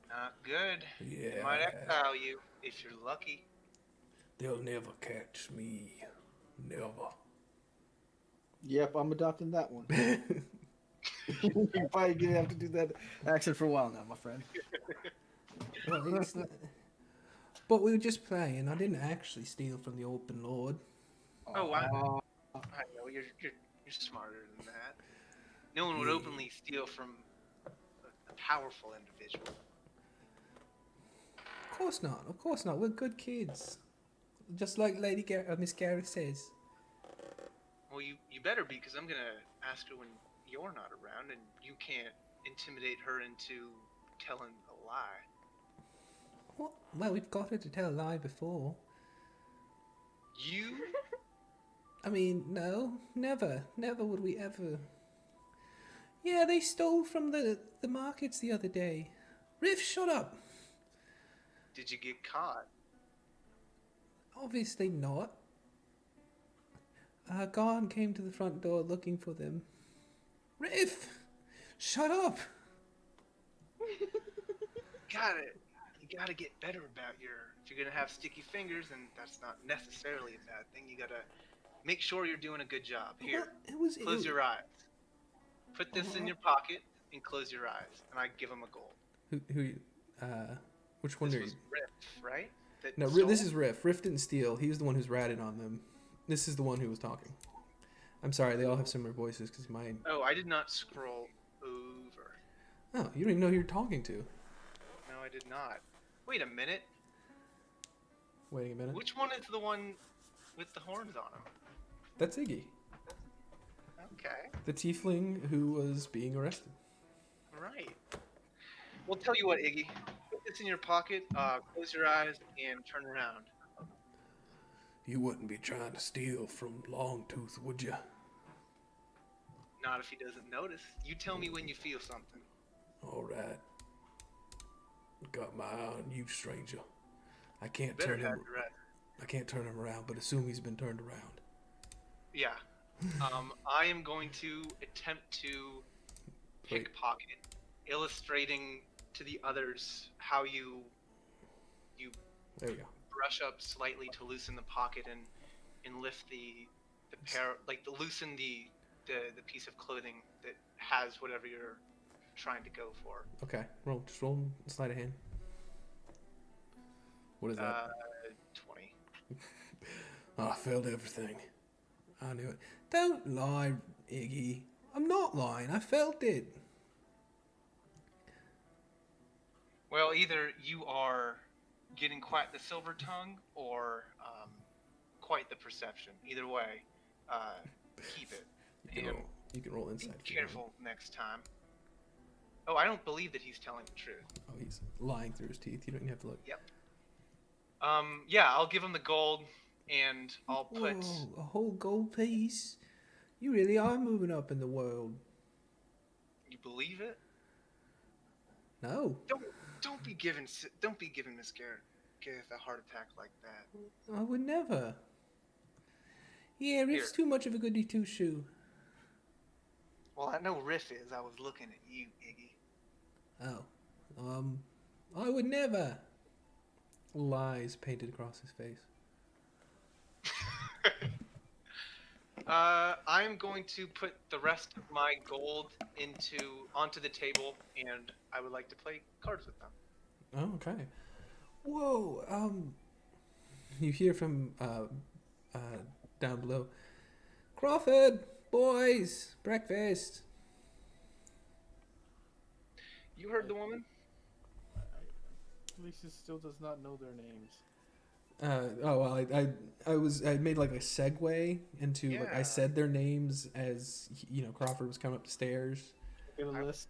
Not good. Yeah. They might exile you if you're lucky. They'll never catch me. Never. Yep, I'm adopting that one. You're probably gonna have to do that accent for a while now, my friend. Well, it's not- but we were just playing. I didn't actually steal from the open lord. Oh, I Aw. know you're smarter than that. No one would Yeah. openly steal from a powerful individual. Of course not. Of course not. We're good kids. Just like Miss Gareth says. Well, you better be, because I'm gonna ask her when you're not around, and you can't intimidate her into telling a lie. What? Well, we've got her to tell a lie before. You? I mean, no, never. Never would we ever. Yeah, they stole from the markets the other day. Riff, shut up. Did you get caught? Obviously not. Garn came to the front door looking for them. Riff, shut up. You gotta get better about if you're gonna have sticky fingers, and that's not necessarily a bad thing. You gotta make sure you're doing a good job. Here, close your eyes. Put this in your pocket and close your eyes, and I give him a gold. Which one This are was you? Riff, right? That No, stole? this is Riff. Riff didn't steal. He was the one who's ratted on them. This is the one who was talking. I'm sorry, they all have similar voices because mine. Oh, I did not scroll over. Oh, you don't even know who you're talking to. No, I did not. Wait a minute. Wait a minute. Which one is the one with the horns on him? That's Iggy, Okay, the tiefling who was being arrested. right. Well, tell you what, Iggy. Put this in your pocket, close your eyes, and turn around. You wouldn't be trying to steal from Longtooth, would you? Not if he doesn't notice. You tell me when you feel something. All right. Got my eye on you, stranger. I can't Better turn have him. your rest. I can't turn him around, but assume he's been turned around. Yeah. I am going to attempt to pickpocket, illustrating to the others how you There we go. brush up slightly to loosen the pocket and lift the loosen the piece of clothing that has whatever you're trying to go for. Okay, just roll sleight of hand. What is that? 20. I failed everything. I knew it. Don't lie, Iggy. I'm not lying. I felt it. Well, either you are getting quite the silver tongue or quite the perception. Either way, keep it. You can roll Be insight. if you want. careful next time. Oh, I don't believe that he's telling the truth. Oh, he's lying through his teeth. You don't even have to look. Yep. Yeah, I'll give him the gold, and I'll put. Whoa, a whole gold piece. You really are moving up in the world. You believe it? No. Don't be giving Miss Gareth a heart attack like that. I would never. Yeah, Riff's too much of a goody two-shoe. Well, I know Riff is. I was looking at you, Iggy. Oh. I would never. Lies painted across his face. I'm going to put the rest of my gold onto the table, and I would like to play cards with them. Oh, okay. Whoa, you hear from down below. Crawford, boys, breakfast. You heard the woman? Lisa still does not know their names. I made like a segue into like I Yeah. said their names as Crawford was coming up the stairs. Get a list.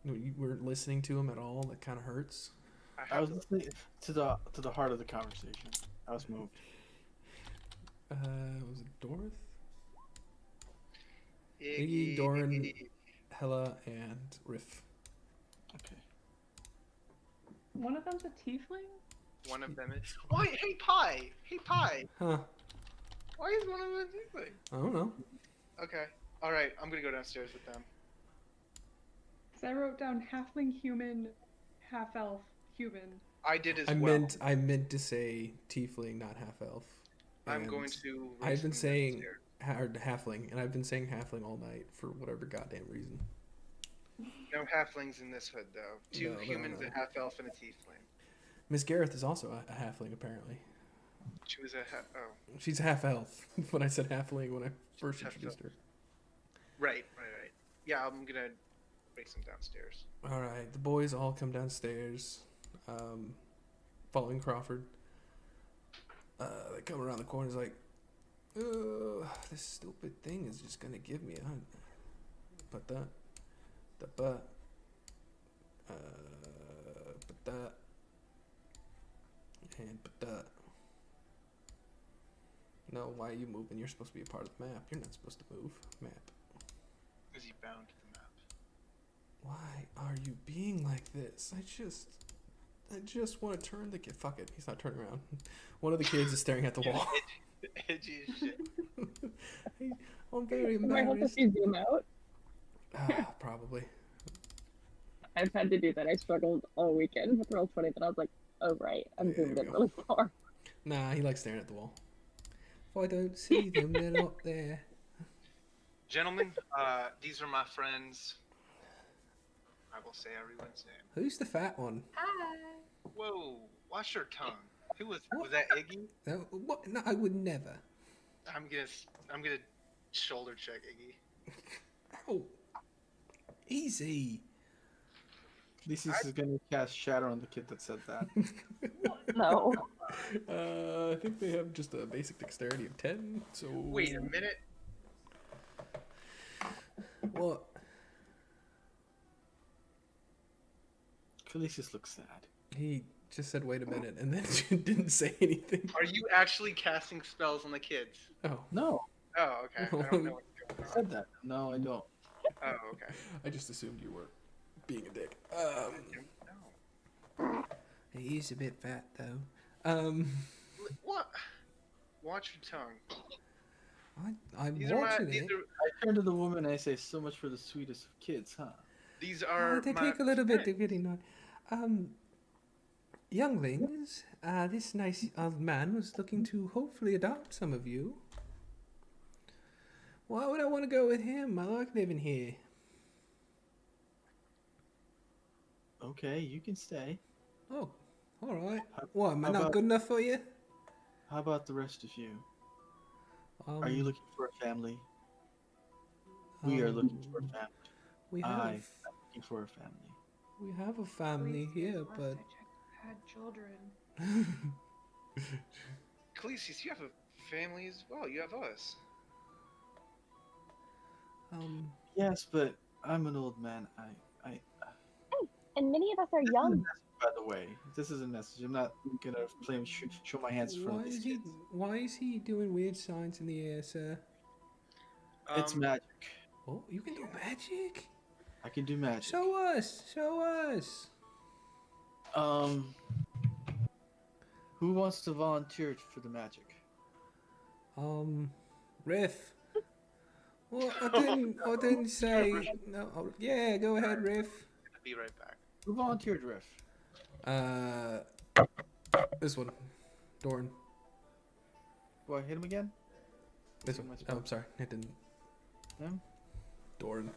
You weren't listening to him at all. That kind of hurts. I was listening to the heart of the conversation. I was moved. Was it Dorth? Iggy, Doran, Hella, and Riff. Okay. One of them's a tiefling? One of them is. Why? Hey, Pie! Hey, Pie! Huh. Why is one of them a tiefling? I don't know. Okay. Alright, I'm gonna go downstairs with them. So I wrote down halfling human, half elf human. I did as I well. meant to say tiefling, not half elf. I'm And going to. I've been race them saying downstairs. or halfling, and I've been saying halfling all night for whatever goddamn reason. No halflings in this hood, though. Two No, humans, no. a half elf, and a tiefling. Miss Gareth is also a halfling, apparently. She was a oh. She's half elf. When I said halfling when I first Half introduced her. Right. Yeah, I'm gonna race them downstairs. All right, the boys all come downstairs, following Crawford. They come around the corner. It's like, this stupid thing is just gonna give me a hunt. Put that, put that, and put that. No, why are you moving? You're supposed to be a part of the map. You're not supposed to move. Map. Is he bound to the map? Why are you being like this? I just want to turn the kid. Fuck it. He's not turning around. One of the kids is staring at the wall. Edgy as shit. I'm very Am I help if embarrassed. you zoom out? Probably. I've had to do that. I struggled all weekend with Roll20, but I was like, oh right, I'm Yeah, zoomed there in we really far. Nah, he likes staring at the wall. If I don't see them, they're not there. Gentlemen, these are my friends. I will say everyone's name. Who's the fat one? Hi. Whoa, watch your tongue. Who was that Iggy? No, what? No, I would never. I'm gonna shoulder check Iggy. Ow. Easy. This is gonna cast shadow on the kid that said that. No. I think they have just a basic dexterity of 10, so... Wait a minute. What? Khaleesi's looks sad. He just said, wait a minute, and then didn't say anything. Are you actually casting spells on the kids? Oh. No, Oh, okay. I don't know what's I going on. said that. No, I don't. Oh, okay. I just assumed you were being a dick. No. He is a bit fat, though. What? Watch your tongue. I'm These are watching my. These it. are. I turn to the woman and I say, "So much for the sweetest of kids, huh?" These are. They my take a little bit to friends. get in on. Younglings, this nice old man was looking to hopefully adopt some of you. Why would I want to go with him? I like living here. Okay, you can stay. Oh, all right. How- What, am I how not about- good enough for you? How about the rest of you? Are you looking for a family? We are looking for a family. We I have, am looking for a family. we have a family here, but Had children. Khaleesi's, you have a family as well. You have us. Yes, but I'm an old man. And many of us are This is a young. message, by the way. This is a message. I'm not gonna show my hands in front why of these is he? kids. Why is he doing weird signs in the air, sir? It's magic. Oh, you can do magic. I can do magic. Show us. Show us. Who wants to volunteer for the magic? Riff. Well, I didn't say. No. Oh, yeah, go ahead, Riff. I'll be right back. Who volunteered, Riff? This one, Doran. Do I hit him again? This one. Oh, I'm sorry, it didn't. Him? Doran.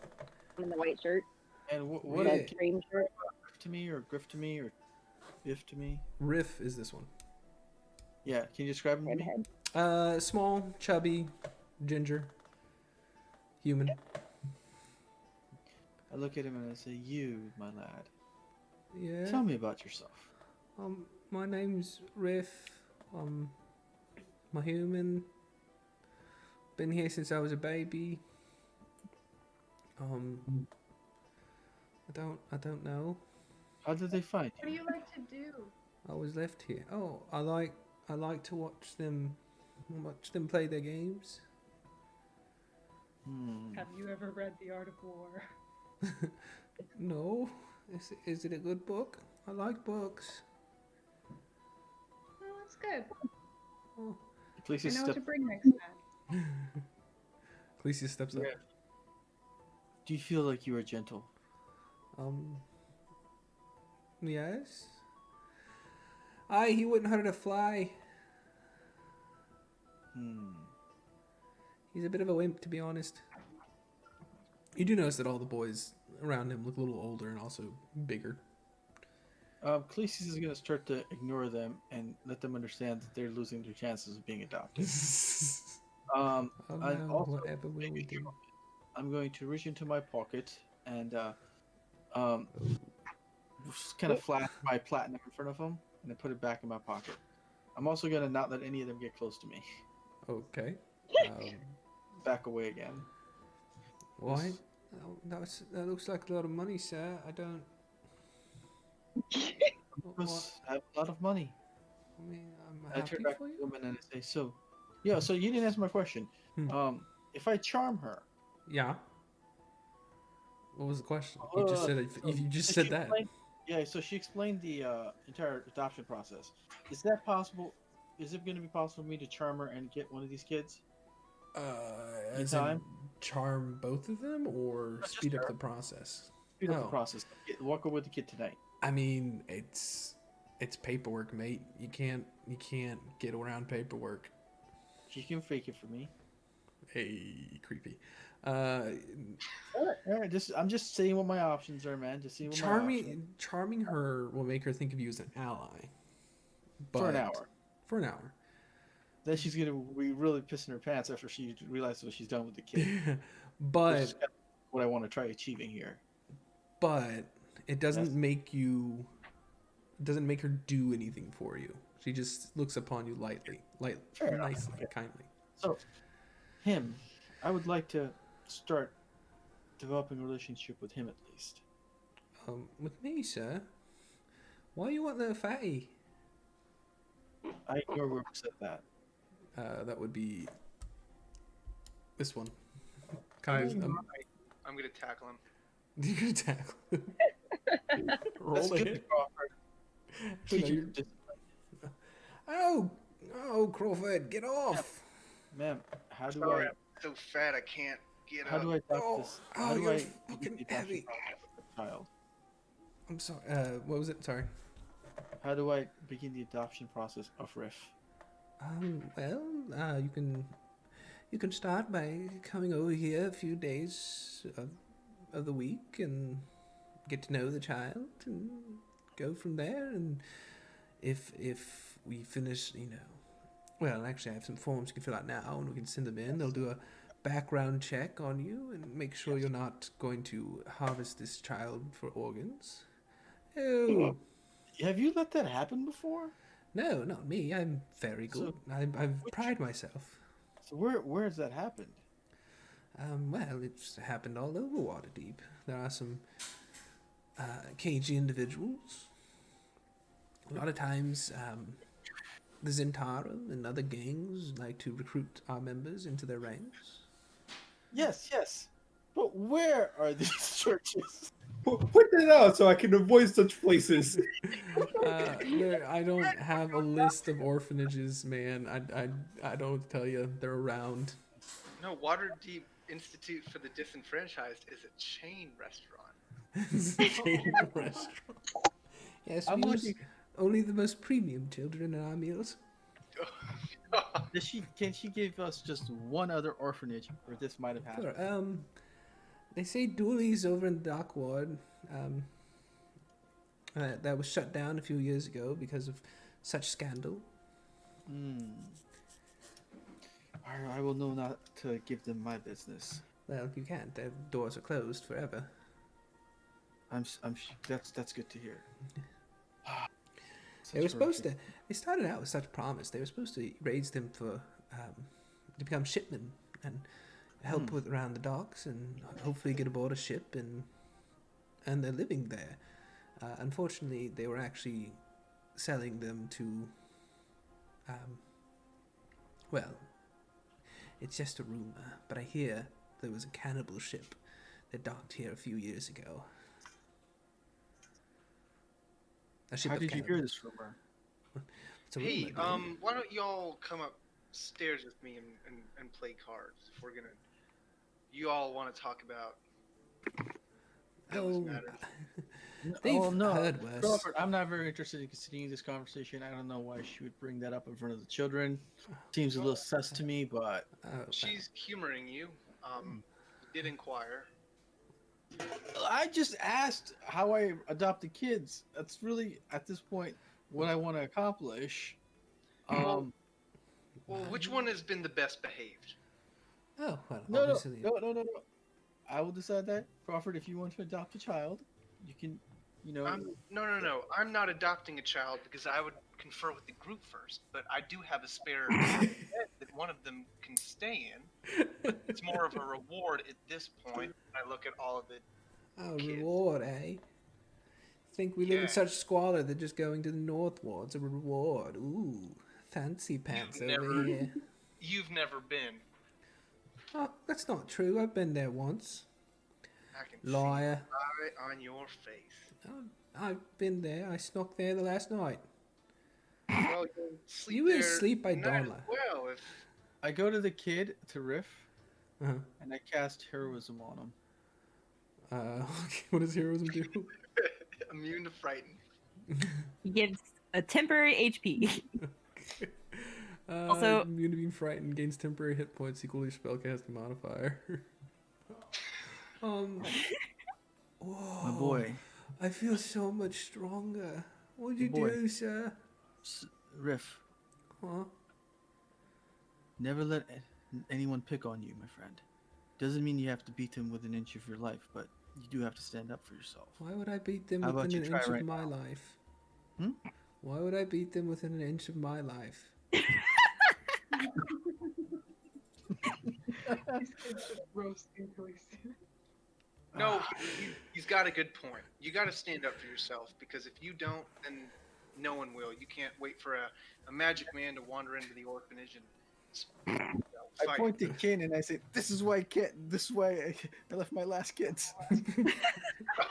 In the white shirt. And what Yeah. did Cream shirt. Griff to me or Griff to me or Biff to me? Riff is this one. Yeah, can you describe him to me? Redhead. Small, chubby, ginger, human. I look at him and I say, "You, my lad, Yeah. tell me about yourself." My name's Riff. I'm human. Been here since I was a baby. I don't know. How did they find What do you? you like to do? I was left here. Oh, I like to watch them play their games. Have you ever read The Art of War? No, is it a good book? I like books. Well, that's good. Oh, Please I know what step. to bring next time. Ecclesia steps up. Yeah. Do you feel like you are gentle? Yes. Aye, he wouldn't hurt a fly. He's a bit of a wimp, to be honest. You do notice that all the boys around him look a little older and also bigger. Khaleesi is going to start to ignore them and let them understand that they're losing their chances of being adopted. Oh And no, also, whatever will we do? I'm going to reach into my pocket and just kind of flash my platinum in front of them and then put it back in my pocket. I'm also going to not let any of them get close to me. Okay. Back away again. Why? Oh, that looks like a lot of money, sir. I don't. Because I have a lot of money. I mean, I'm I happy turn back for to the you. woman and I say, so you didn't answer my question. If I charm her. Yeah. What was the question? You just said you just said that. Yeah, so she explained the entire adoption process. Is that possible? Is it going to be possible for me to charm her and get one of these kids? As in charm both of them or speed up the process? Speed up the process. Walk over with the kid tonight. I mean, it's paperwork, mate. You can't get around paperwork. She can fake it for me. Hey, creepy. All right. I'm just saying what my options are, man. Just seeing what my options. Charming her will make her think of you as an ally. For an hour. For an hour. Then she's gonna be really pissing her pants after she realizes what she's done with the kid. But which is kind of what I want to try achieving here. But it doesn't make her do anything for you. She just looks upon you nicely, kindly. So, I would like to start developing a relationship with him at least. With me, sir? Why you want the fatty? I ignore whoever said that. That would be this one. Kai's, I'm gonna tackle him. You're gonna tackle him. Roll That's a good, hit. Oh, Crawford, get off! Ma'am, how do Sorry, I? I'm so fat I can't get How up. do I adopt this? How do you're I fucking begin the heavy. adoption process of the child? I'm sorry. What was it? Sorry. How do I begin the adoption process of Riff? Well, you can start by coming over here a few days of the week and get to know the child and go from there. And if we finish, well, actually, I have some forms you can fill out now, and we can send them in. They'll do a background check on you and make sure you're not going to harvest this child for organs. Oh. Have you let that happen before? No, not me. I'm very good. I've pride myself. So where has that happened? Well, it's happened all over Waterdeep. There are some cagey individuals. A lot of times, the Zentara and other gangs like to recruit our members into their ranks. Yes. But where are these churches? Point that out so I can avoid such places. I don't have a list of orphanages, man. I don't tell you. They're around. No, Waterdeep Institute for the Disenfranchised is a chain restaurant. It's a chain restaurant. Yes, we use only the most premium children in our meals. Can she give us just one other orphanage where this might have happened? Sure. They say Dooley's over in the dock ward. That was shut down a few years ago because of such scandal. I will know not to give them my business. Well, you can't. Their doors are closed forever. That's good to hear. They were supposed to. They started out with such promise. They were supposed to raise them to become shipmen and help with around the docks and hopefully get aboard a ship and they're living there. Unfortunately, they were actually selling them to. Well, it's just a rumor, but I hear there was a cannibal ship that docked here a few years ago. How did you hear this rumor? It's a rumor, Hey, why don't y'all come upstairs with me and play cards? If we're gonna, you all want to talk about those matters. They've Oh no, heard worse. Crawford, I'm not very interested in continuing this conversation. I don't know why she would bring that up in front of the children. Seems a little sus to me, but She's humoring you. You did inquire. I just asked how I adopted kids. That's really at this point what I want to accomplish. Well, which one has been the best behaved? Oh, well, No. obviously. I will decide that, Crawford. If you want to adopt a child, you can. No. I'm not adopting a child because I would confer with the group first. But I do have a spare bed that one of them can stay in. But it's more of a reward at this point. I look at all of the Oh, kids. reward, eh? Think we live in Yeah. such squalor that just going to the north ward's a reward. Ooh, fancy pants over here. You've never been. Oh, that's not true. I've been there once. I can Liar. see it on your face. Oh, I've been there. I snuck there the last night. Well, you'll sleep You were there asleep by tonight as dawn. well, if I go to the kid to riff, Uh-huh. and I cast heroism on him. Okay, what does heroism do? immune to frighten. He gives a temporary HP. Also- immune to being frightened, gains temporary hit points equal to your spellcasting modifier. Whoa, My boy, I feel so much stronger. What'd you Boy. do, sir? riff. Huh? Never let anyone pick on you, my friend. Doesn't mean you have to beat them with an inch of your life, but you do have to stand up for yourself. Why would I beat them How about within you an try inch right of my now? life? Hmm? Why would I beat them within an inch of my life? These kids just roasting Khaleesi. No, he's got a good point. You got to stand up for yourself because if you don't, then no one will. You can't wait for a magic man to wander into the orphanage and I fight. point to Kin and I say, "This is why I left my last kids."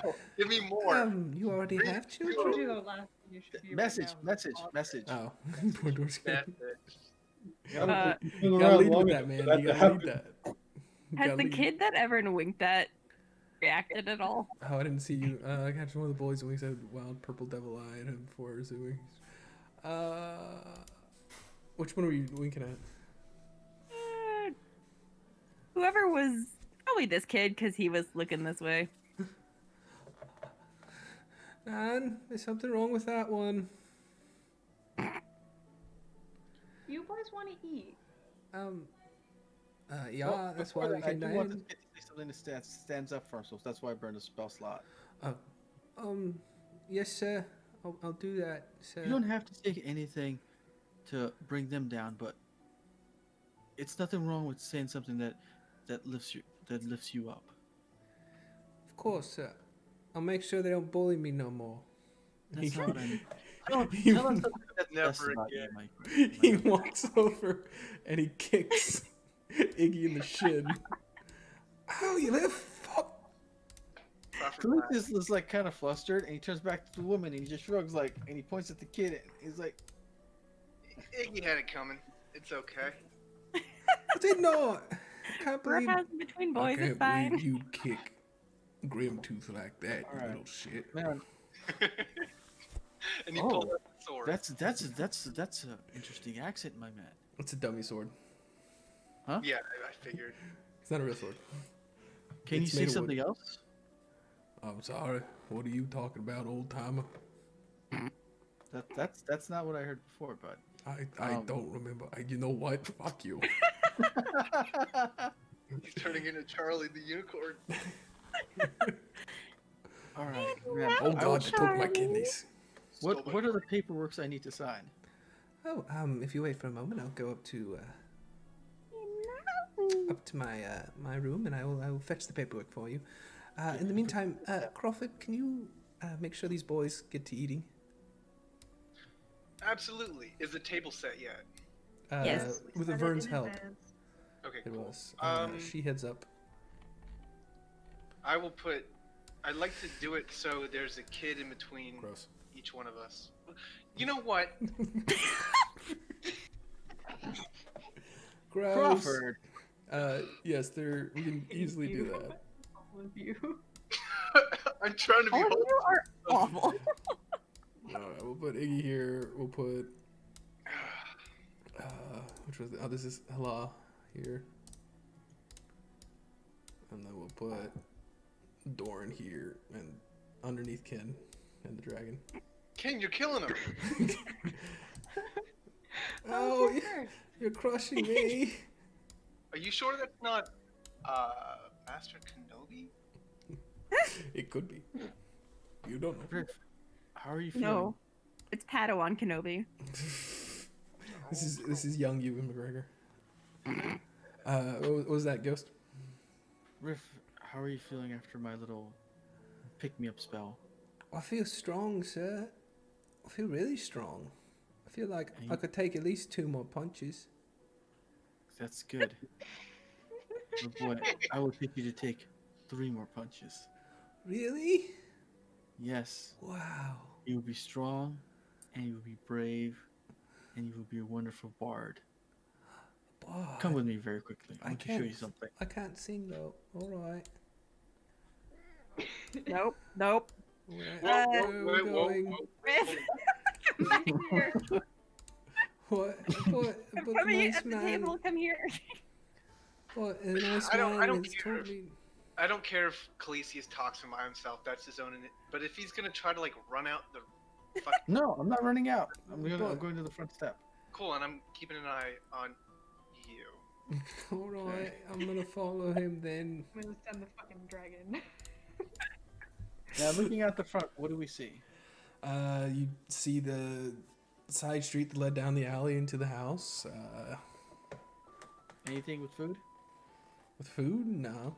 Oh, give me more. You already have Told you children? the last thing you should be Message. right now. Oh, poor Dorsey. That's it. Uh, You gotta lead with that, man. You gotta lead that. You Has gotta the lead. kid that Everin winked at reacted at all? Oh, I didn't see you. I catch one of the boys who winks at wild purple devil eye at him before his wings. Which one were you winking at? Whoever was probably this kid because he was looking this way. Man, there's something wrong with that one. You boys want to eat. Yeah, Well, that's before why we that, I came do want down. this kid to say something that stands up for himself. That's why I burned a spell slot. Yes, sir. I'll do that, sir. You don't have to say anything to bring them down, but it's nothing wrong with saying something that lifts you up. Of course, sir. I'll make sure they don't bully me no more. That's He- not what I mean. Tell He- us something that's Never best about you, again. Mike. He walks over and he kicks Iggy in the shin. Ow, you little fuck! Crawford Khalid laughs. is like kind of flustered, and he turns back to the woman, and he just shrugs and he points at the kid, and he's like, Iggy had it coming. It's okay. I did not. I can't We're believe. passing between boys, I it's can't fine. believe you kick Grimtooth like that, you Alright. little shit. "Man, And he Oh, pulled out the sword. that's an interesting accent, my man." It's a dummy sword. Yeah, I figured. It's not a real sword. Can It's you made say of wood. something else? I'm sorry. What are you talking about, old timer? That's not what I heard before, but I don't remember. You know what? Fuck you. He's turning into Charlie the unicorn. all right. Man, Oh I God, will- they took my kidneys. what Stole what are the paperworks I need to sign? Oh, if you wait for a moment, I'll go up to my room and I will fetch the paperwork for you. In the meantime, Crawford, can you make sure these boys get to eating? Absolutely. Is the table set yet? Yes. With Set it Vern's in help, advance. Okay, it cool. was. She heads up. I will put. I'd like to do it so there's a kid in between Gross. each one of us. You know what? Gross. Crawford. Yes, we can easily do that. All of you. I'm trying to be All of you are awful. Alright, we'll put Iggy here. We'll put which was this is Hala here. And then we'll put Doran here and underneath Ken and the dragon. Ken, you're killing him. Oh, you're crushing me. Are you sure that's not Master Kenobi? It could be. You don't know. Riff, how are you feeling? No, it's Padawan Kenobi. This is young Ewan McGregor. What was that, Ghost? Riff, how are you feeling after my little pick-me-up spell? I feel strong, sir. I feel really strong. I feel like I could take at least 2 more punches. That's good. But boy, I will take you to take 3 more punches. Really? Yes. Wow. You will be strong, and you will be brave, and you will be a wonderful bard. Boy, Come with me very quickly. I want to show you something. I can't sing though. All right. Nope. Where are we going? Come here. What? But Come a here nice at the man. table. Come here. What? A nice I don't man is care. totally. I don't care if Khaleesi's talks him by himself. That's his own. But if he's gonna try to like run out the fucking No, I'm not running out. I'm going to the front step. cool, and I'm keeping an eye on you. All right, I'm gonna follow him then. I'm gonna send the fucking dragon. Now, looking at the front, what do we see? You see the side street that led down the alley into the house. Anything with food? With food? No.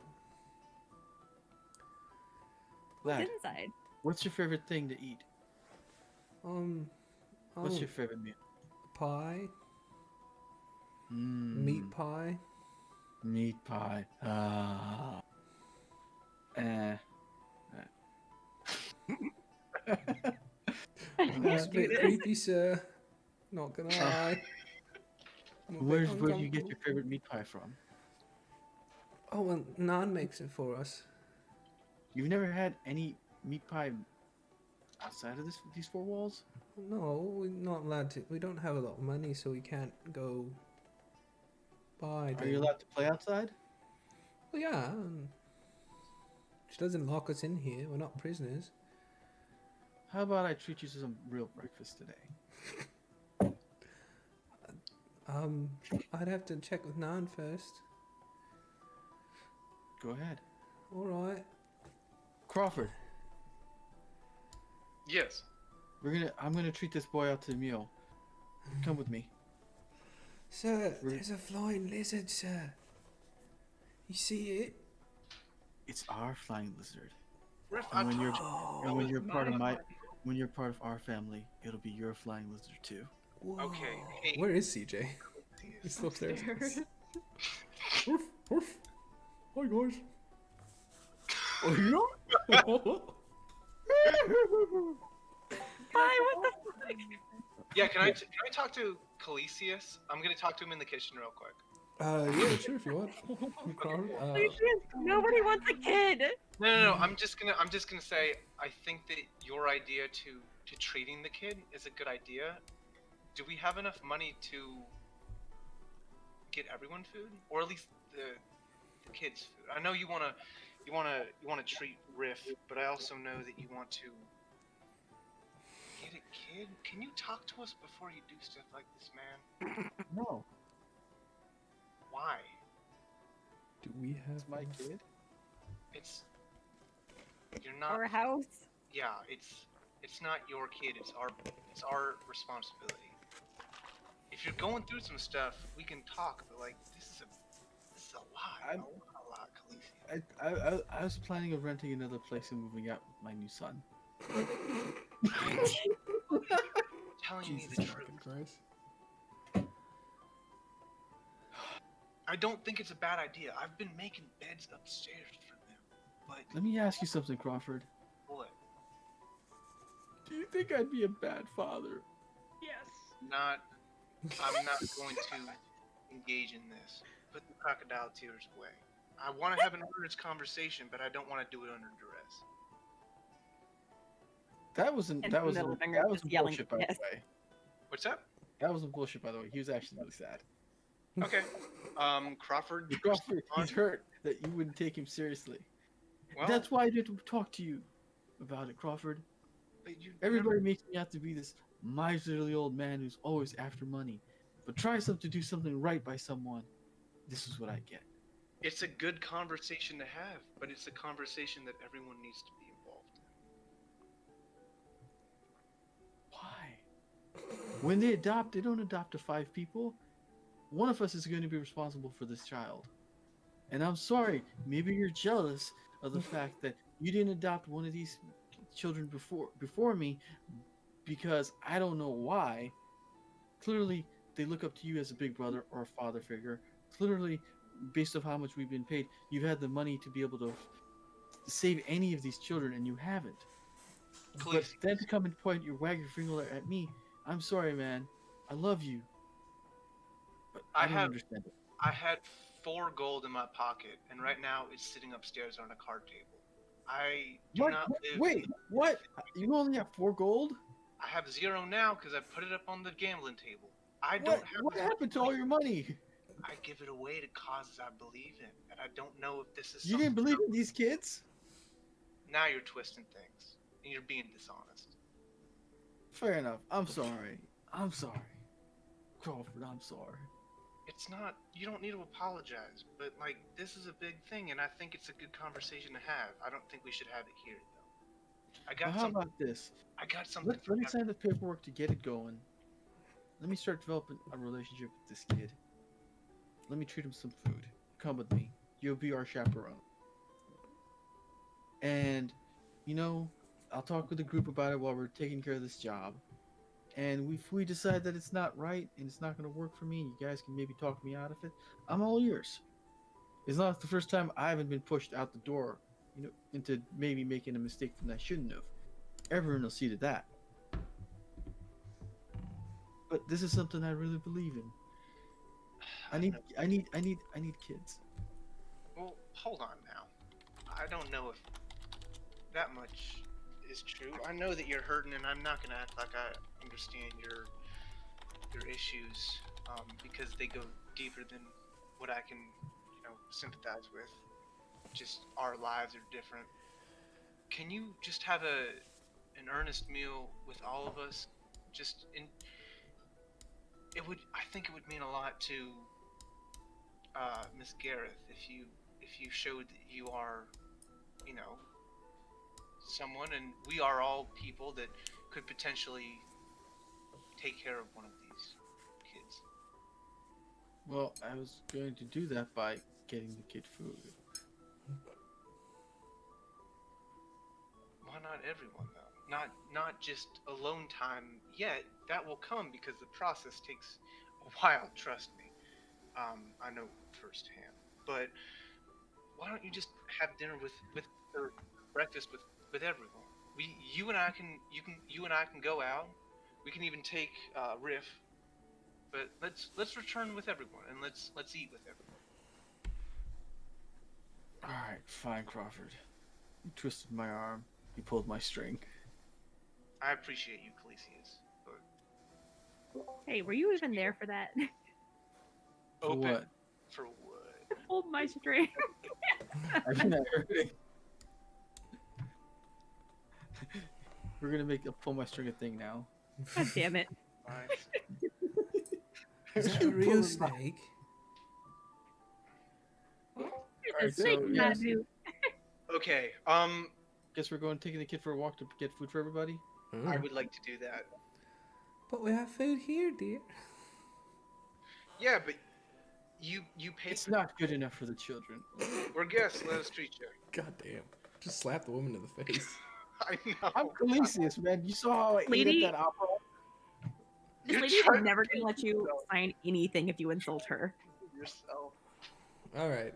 Lad, Inside. what's your favorite thing to eat? What's your favorite meal? pie? Mm, Meat pie? Meat pie. That's a bit creepy, sir. Not gonna lie. I'm a bit Where do you get uncomfortable. your favorite meat pie from? Oh, well, Nan makes it for us. You've never had any meat pie outside of these 4 walls? No, we're not allowed to. We don't have a lot of money, so we can't go buy. Are you allowed to play outside? Well, yeah. She doesn't lock us in here. We're not prisoners. How about I treat you to some real breakfast today? I'd have to check with Nan first. Go ahead. All right. Crawford, Yes. I'm gonna treat this boy out to a meal. Come with me. Sir, there's a flying lizard, sir. You see it? It's our flying lizard. Riff, And when you're Oh, and when you're part of mine. when you're part of our family, it'll be your flying lizard too. whoa. Okay, hey. Where is CJ? He's still upstairs. Upstairs. Woof, woof. Hi, guys. Oh, yeah? Hi, what the fuck? Yeah, can I talk to Calesius? I'm gonna talk to him in the kitchen real quick. Yeah, sure, if you want. Crawford, Nobody wants a kid. No. I'm just gonna say I think that your idea to treating the kid is a good idea. Do we have enough money to get everyone food, or at least the kids food? I know you wanna treat Riff, but I also know that you want to get a kid. Can you talk to us before you do stuff like this, man? No, Why? do we have it's my kid. You're not. Our house. Yeah, it's not your kid. It's our responsibility. If you're going through some stuff, we can talk. But like, this is a lot. I'm- A lot, Khaleesi. I was planning on renting another place and moving out with my new son. Telling me Jesus the fucking truth. Christ. I don't think it's a bad idea. I've been making beds upstairs for them. But Let me ask you something, Crawford. what? Do you think I'd be a bad father? Yes. I'm not going to engage in this. Put the crocodile tears away. I want to have an honest conversation, but I don't want to do it under duress. That wasn't And that in was the a, living that room was just yelling bullshit, by yes. the way. What's that? That wasn't bullshit, by the way. He was actually really sad. Okay. Crawford. Crawford, he's hurt that you wouldn't take him seriously. Well, That's why I didn't talk to you about it, Crawford. but you Everybody makes me out to be this miserly old man who's always after money. But try to do something right by someone. This is what I get. It's a good conversation to have, but it's a conversation that everyone needs to be involved in. Why? When they don't adopt to 5 people. One of us is going to be responsible for this child. And I'm sorry, maybe you're jealous of the fact that you didn't adopt one of these children before me, because I don't know why. Clearly, they look up to you as a big brother or a father figure. Clearly, based on how much we've been paid, you've had the money to be able to save any of these children, and you haven't. But then to come and wag your finger at me, I'm sorry, man. I love you. But I don't understand it. I had 4 gold in my pocket, and right now it's sitting upstairs on a card table. I do not live. Wait, what? You only have 4 gold? I have 0 now because I put it up on the gambling table. I don't have. What happened to all your money? I give it away to causes I believe in, and I don't know if this is. You didn't believe in these kids? Now you're twisting things, and you're being dishonest. Fair enough. I'm sorry. Crawford, I'm sorry. It's not. You don't need to apologize, but like this is a big thing, and I think it's a good conversation to have. I don't think we should have it here, though. How about this? I got something. Let me sign the paperwork to get it going. Let me start developing a relationship with this kid. Let me treat him some food. Come with me. You'll be our chaperone. And, I'll talk with the group about it while we're taking care of this job. And if we decide that it's not right and it's not going to work for me, and you guys can maybe talk me out of it, I'm all ears. It's not the first time I haven't been pushed out the door, into maybe making a mistake that I shouldn't have. Everyone will see to that. But this is something I really believe in. I need kids. Well, hold on now. I don't know if that much is true. I know that you're hurting, and I'm not gonna act like I understand your issues, because they go deeper than what I can, sympathize with. Just our lives are different. Can you just have an earnest meal with all of us? I think it would mean a lot to Miss Gareth if you showed that you are, someone, and we are all people that could potentially take care of one of these kids. Well, I was going to do that by getting the kid food. Why not everyone though? Not just alone time yet. That will come because the process takes a while. Trust me. I know firsthand. But why don't you just have dinner or breakfast with everyone? You and I can go out. We can even take Riff. But let's return with everyone, and let's eat with everyone. All right, fine, Crawford. You twisted my arm. You pulled my string. I appreciate you, Calisius, but Hey, were you even there for that? For what? For what? Hold my string. I've been hurting. We're gonna make a pull my string a thing now. God damn it. Is that a real snake? It's a snake so, not yes. do. Okay. Guess we're taking the kid for a walk to get food for everybody. I would like to do that. But we have food here, dear. Yeah, but you paid. It's not good enough for the children. We're guests. Let us treat you. God damn. Just slap the woman in the face. I know. I'm Calisius, man. You saw how I ate Lady- at that opera. This You're lady is trying never to gonna let you sign anything if you insult her. yourself. All right.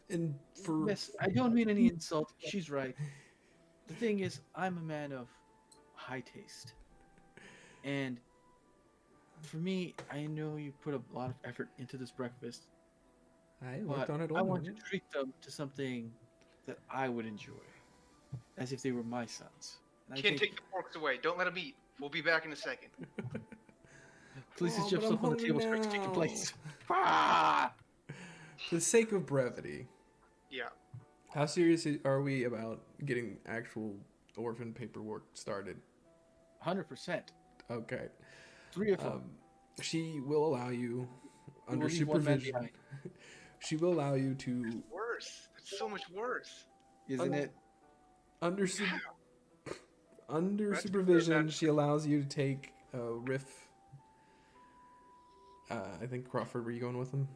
And for Yes, I don't mean any insult. She's right. The thing is, I'm a man of high taste. And for me, I know you put a lot of effort into this breakfast, I but worked on it I all want to morning. treat them to something that I would enjoy, as if they were my sons. Kid, take the forks away. Don't let him eat. We'll be back in a second. Khaleesi's Oh, jumps but I'm up on the hungry table, starts kicking now. plates. Ah! For the sake of brevity, Yeah. how serious are we about getting actual orphan paperwork started? 100%. Okay. 3 of them. She will allow you, We under will leave one man supervision, behind. she will allow you to, Worse. That's so much worse. Isn't it? under, su- under That's supervision, good. she allows you to take Riff. I think Crawford, were you going with him?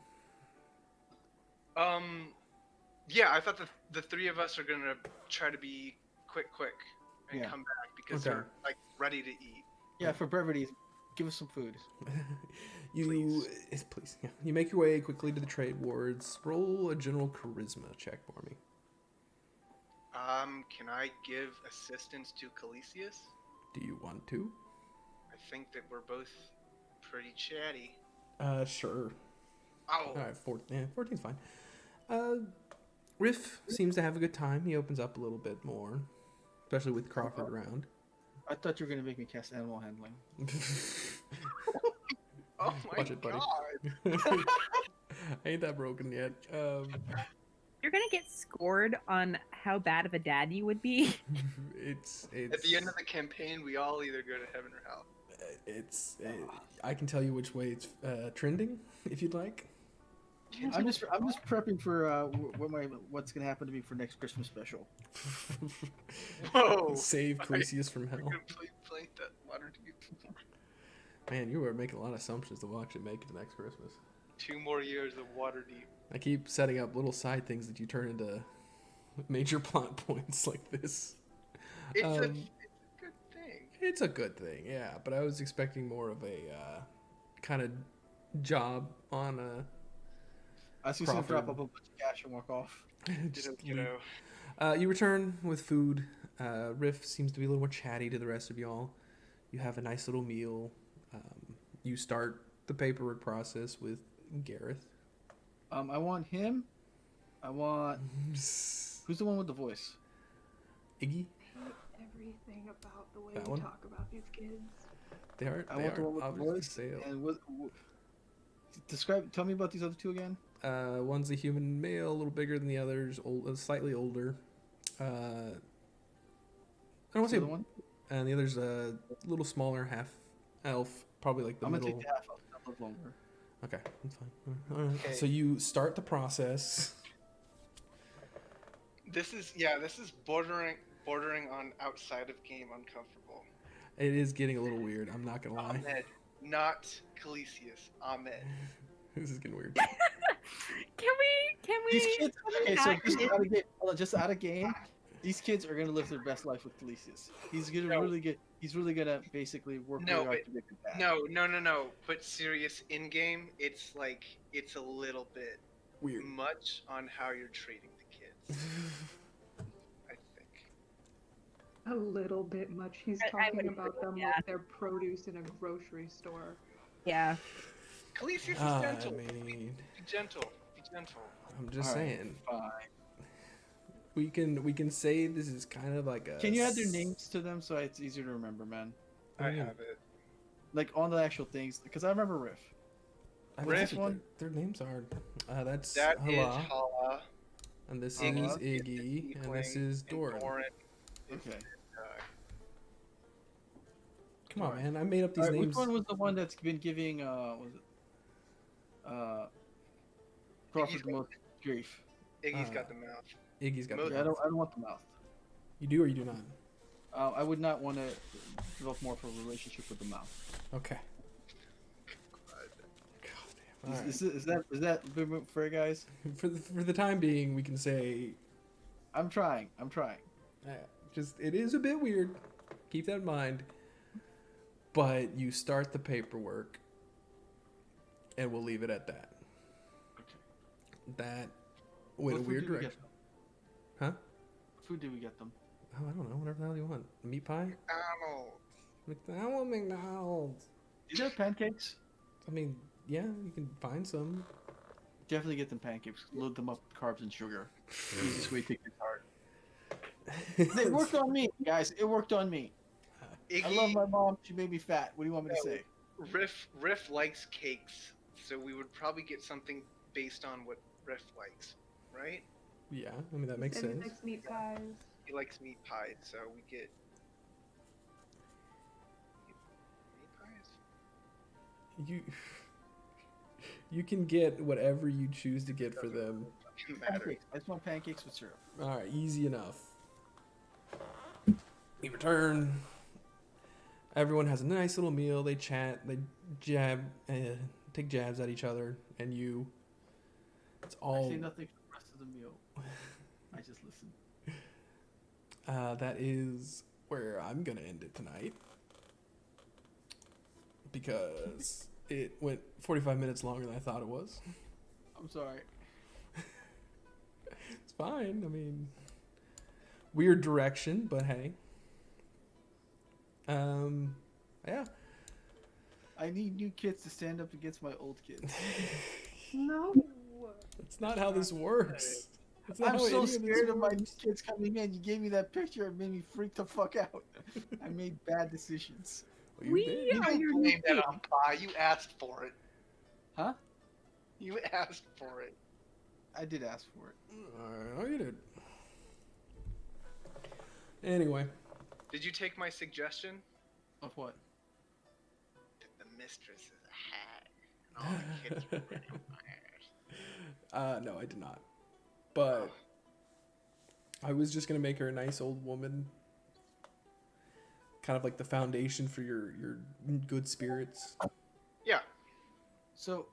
Yeah, I thought the 3 of us are gonna try to be quick, and Yeah. come back because Okay. they're like ready to eat. Yeah, for brevity, give us some food. Please. Yeah. You make your way quickly to the trade wards. Roll a general charisma check for me. Can I give assistance to Calisius? Do you want to? I think that we're both pretty chatty. Sure. Oh, All right, 14's fine. Riff seems to have a good time. He opens up a little bit more, especially with Crawford around. I thought you were going to make me cast animal handling. oh my Watch it, buddy. god. Ain't that broken yet. You're gonna get scored on how bad of a dad you would be. It's At the end of the campaign, we all either go to heaven or hell. I can tell you which way it's trending if you'd like. I'm just prepping for what's going to happen to me for next Christmas special. Whoa! Save Calisius from hell. We're gonna play that water deep. Man, you are making a lot of assumptions that we'll actually make it to next Christmas. 2 more years of water deep. I keep setting up little side things that you turn into major plot points like this. It's a good thing. It's a good thing, yeah. But I was expecting more of a kind of job on a. I was just going to drop Crawford. up a bunch of cash and walk off. just You leave. know. You return with food. Riff seems to be a little more chatty to the rest of y'all. You have a nice little meal. You start the paperwork process with Gareth. I want him. I want... Who's the one with the voice? Iggy? Everything about the way That you one? talk about these kids. They are. I They want the are one with the obviously voice. stale. And tell me about these other 2 again. One's a human male, a little bigger than the others, slightly older. I don't want The to say. other one? And the other's a little smaller, half elf, probably like the I'm going to middle. take the half. I'll live longer. Okay, that's fine. All right. Okay. So you start the process. This is bordering on outside of game uncomfortable. It is getting a little weird. I'm not gonna lie. Ahmed, not Calisius. Ahmed. This is getting weird. Can we? These kids... Okay, so not- just out of game, just out of game, these kids are going to live their best life with Calisius. He's going to No. really get... He's really going to basically work No, really hard but- to make it bad. No. But serious in game, it's a little bit Weird. much on how you're treating the kids. I think. A little bit much. He's I talking would about agree, them yeah. like they're produce in a grocery store. Yeah. Calisius is I gentle. mean, Be gentle. Be gentle. I'm just All right, saying. fine. We can say this is kind of like a. Can you add their names to them so it's easier to remember, man? I Yeah. have it. Like on the actual things, because I remember Riff. I mean, Riff their- one? Their names are. That's That is Hala, Hala. and this Iggy. is Iggy, and this is Doran. Okay. Come on, man! I made up these Alright, names. which one was the one that's been giving was it Crawford the most grief? Iggy's got the mouth. Iggy's got. Mo- The Yeah, I don't want the mouth. You do or you do not? I would not want to develop more of a relationship with the mouth. Okay. God damn. Is that a bit fair, guys? For the time being, we can say I'm trying. just it is a bit weird. Keep that in mind. But you start the paperwork, and we'll leave it at that. That went a What food weird did we get direction. them? Huh? What food did we get them? Oh, I don't know. Whatever the hell you want. Meat pie? Ow. I want McDonald's. Is there pancakes? I mean, yeah, you can find some. Definitely get them pancakes. Load them up with carbs and sugar. Easiest way to take your card. It worked on me, guys. It worked on me. I love Iggy, my mom. She made me fat. What do you want me to say? Riff likes cakes, so we would probably get something based on what Riff likes, right? Yeah, I mean that makes Maybe sense. next meat pies. He likes meat pies, so we get meat pies. You can get whatever you choose to get for them. Doesn't matter. Pancakes. I just want pancakes with syrup. All right, easy enough. You return. Everyone has a nice little meal. They chat. They take jabs at each other, and you. It's I all. say nothing for the rest of the meal. I just listen. That is where I'm gonna end it tonight because it went 45 minutes longer than I thought it was. I'm sorry. It's fine. I mean, weird direction, but hey. Yeah. I need new kids to stand up against my old kids. No. That's not how this works. That's not I'm how so any of this scared of my works. kids coming in. You gave me that picture. It made me freak the fuck out. I made bad decisions. Well, you We did. You are don't your new blame that kid. on Pi. You asked for it. Huh? You asked for it. I did ask for it. I know you did. Anyway, Did you take my suggestion? Of what? That the mistress is a hag, and all the kids were vampires. no, I did not. But I was just gonna make her a nice old woman, kind of like the foundation for your good spirits. Yeah. So,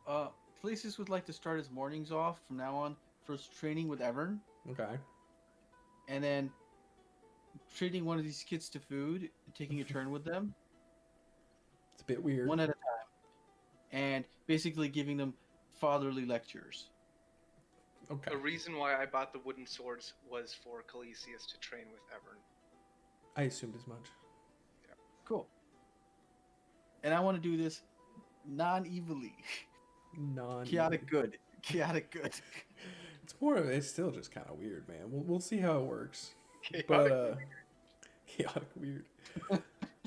Felicis would like to start his mornings off from now on. First training with Evern, Okay. and then treating one of these kids to food, and taking a turn with them, It's a bit weird. one at a time, and basically giving them fatherly lectures. Okay. The reason why I bought the wooden swords was for Calisius to train with Evern. I assumed as much. Cool. And I want to do this non-evilly. Chaotic good. Chaotic good. It's more of it's still just kind of weird, man. We'll see how it works. Chaotic But chaotic weird.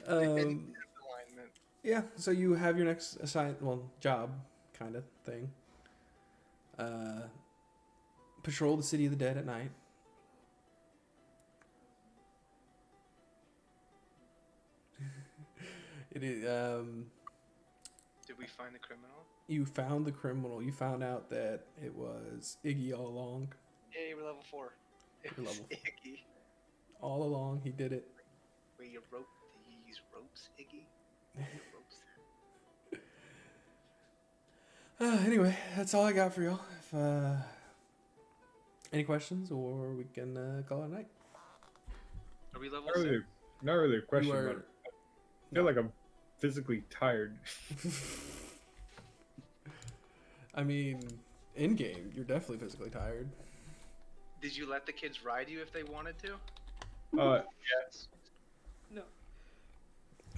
alignment. Yeah. So you have your next job kind of thing. Patrol the city of the dead at night. It is. Did we find the criminal? You found the criminal. You found out that it was Iggy all along. Yay, we're level 4. It We're was level 4. Iggy. All along, he did it. Where you rope these ropes, Iggy? Where you ropes. Anyway, that's all I got for y'all. If, any questions, or we can call it a night. Are we level Not 6? really, not really a question, You are- but I feel like I'm physically tired. I mean, in game, you're definitely physically tired. Did you let the kids ride you if they wanted to? Yes. No.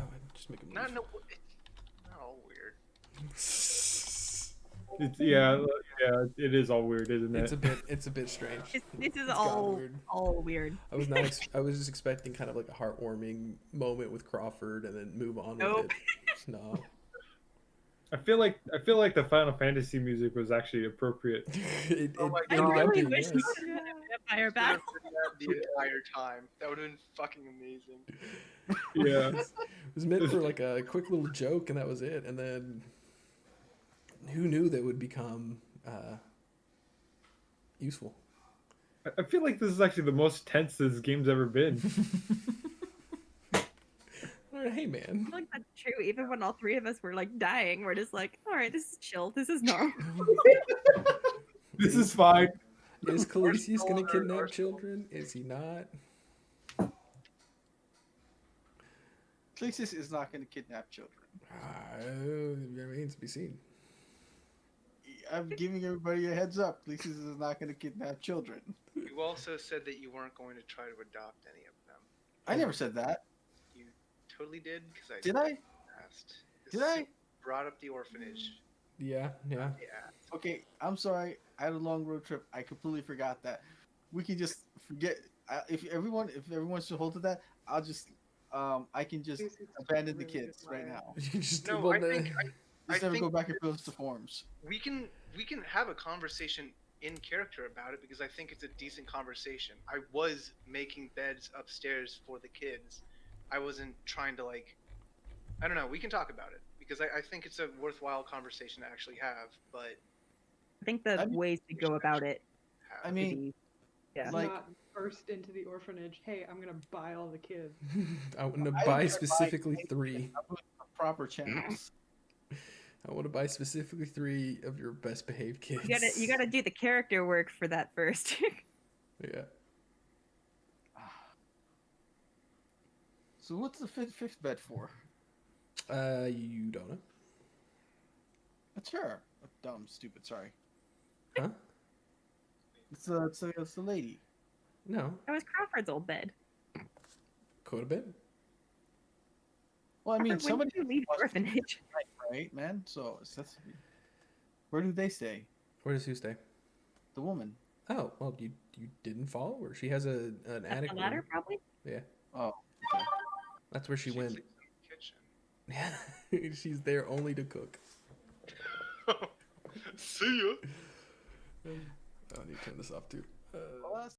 Oh, just make a move. Not all weird. It is all weird, isn't it? It's a bit strange. This is It's all gotten weird. all weird. I was not. I was just expecting kind of like a heartwarming moment with Crawford, and then move on Nope. with it. No. I feel like the Final Fantasy music was actually appropriate. it Oh my I ended up really being wish yes. we could have vampire Should've battle. done that the entire time. That would have been fucking amazing. Yeah. It was meant for like a quick little joke, and that was it. And then, who knew that would become useful? I feel like this is actually the most tense this game's ever been. All right, hey man. I feel like that's true. Even when all three of us were like dying, we're just like, all right, this is chill. This is normal. This is fine. Is Calisius gonna Arsenal- kidnap Arsenal. children? Is he not? Felicis is not going to kidnap children. Remains to be seen. I'm giving everybody a heads up. Felicis is not going to kidnap children. You also said that you weren't going to try to adopt any of them. I never said that. You totally did, because I Did I? asked. Did I? Brought up the orphanage. Yeah. Yeah. Okay, I'm sorry. I had a long road trip. I completely forgot that. We can just forget. if everyone should hold to that, I'll just I can just This is abandon the really kids right good. now. You can just No, well, I think Just I never think go back and fill the forms. we can have a conversation in character about it because I think it's a decent conversation. I was making beds upstairs for the kids. I wasn't trying to like I don't know. We can talk about it because I think it's a worthwhile conversation to actually have. But I think the I mean- ways to go about it. have. I would mean, be- yeah. like- Not burst into the orphanage. Hey, I'm gonna buy all the kids. I want to I buy would specifically buy- 3. I'm looking for proper channels. I want to buy specifically 3 of your best behaved kids. You gotta do the character work for that first. Yeah. So what's the fifth bed for? You don't know. It's her. Dumb, stupid. Sorry. Huh? It's the lady. No. That was Crawford's old bed. Could have been. Well, I mean, Crawford, when somebody did you leave the wants to orphanage? right, man. So that's where do they stay? Where does who stay? The woman. Oh, well, you didn't follow her. She has an Up attic the ladder, room. probably. Yeah, Oh. Okay. that's where she went. sleeps in the kitchen. Yeah, she's there only to cook. See ya. I need to turn this off too. Well, that's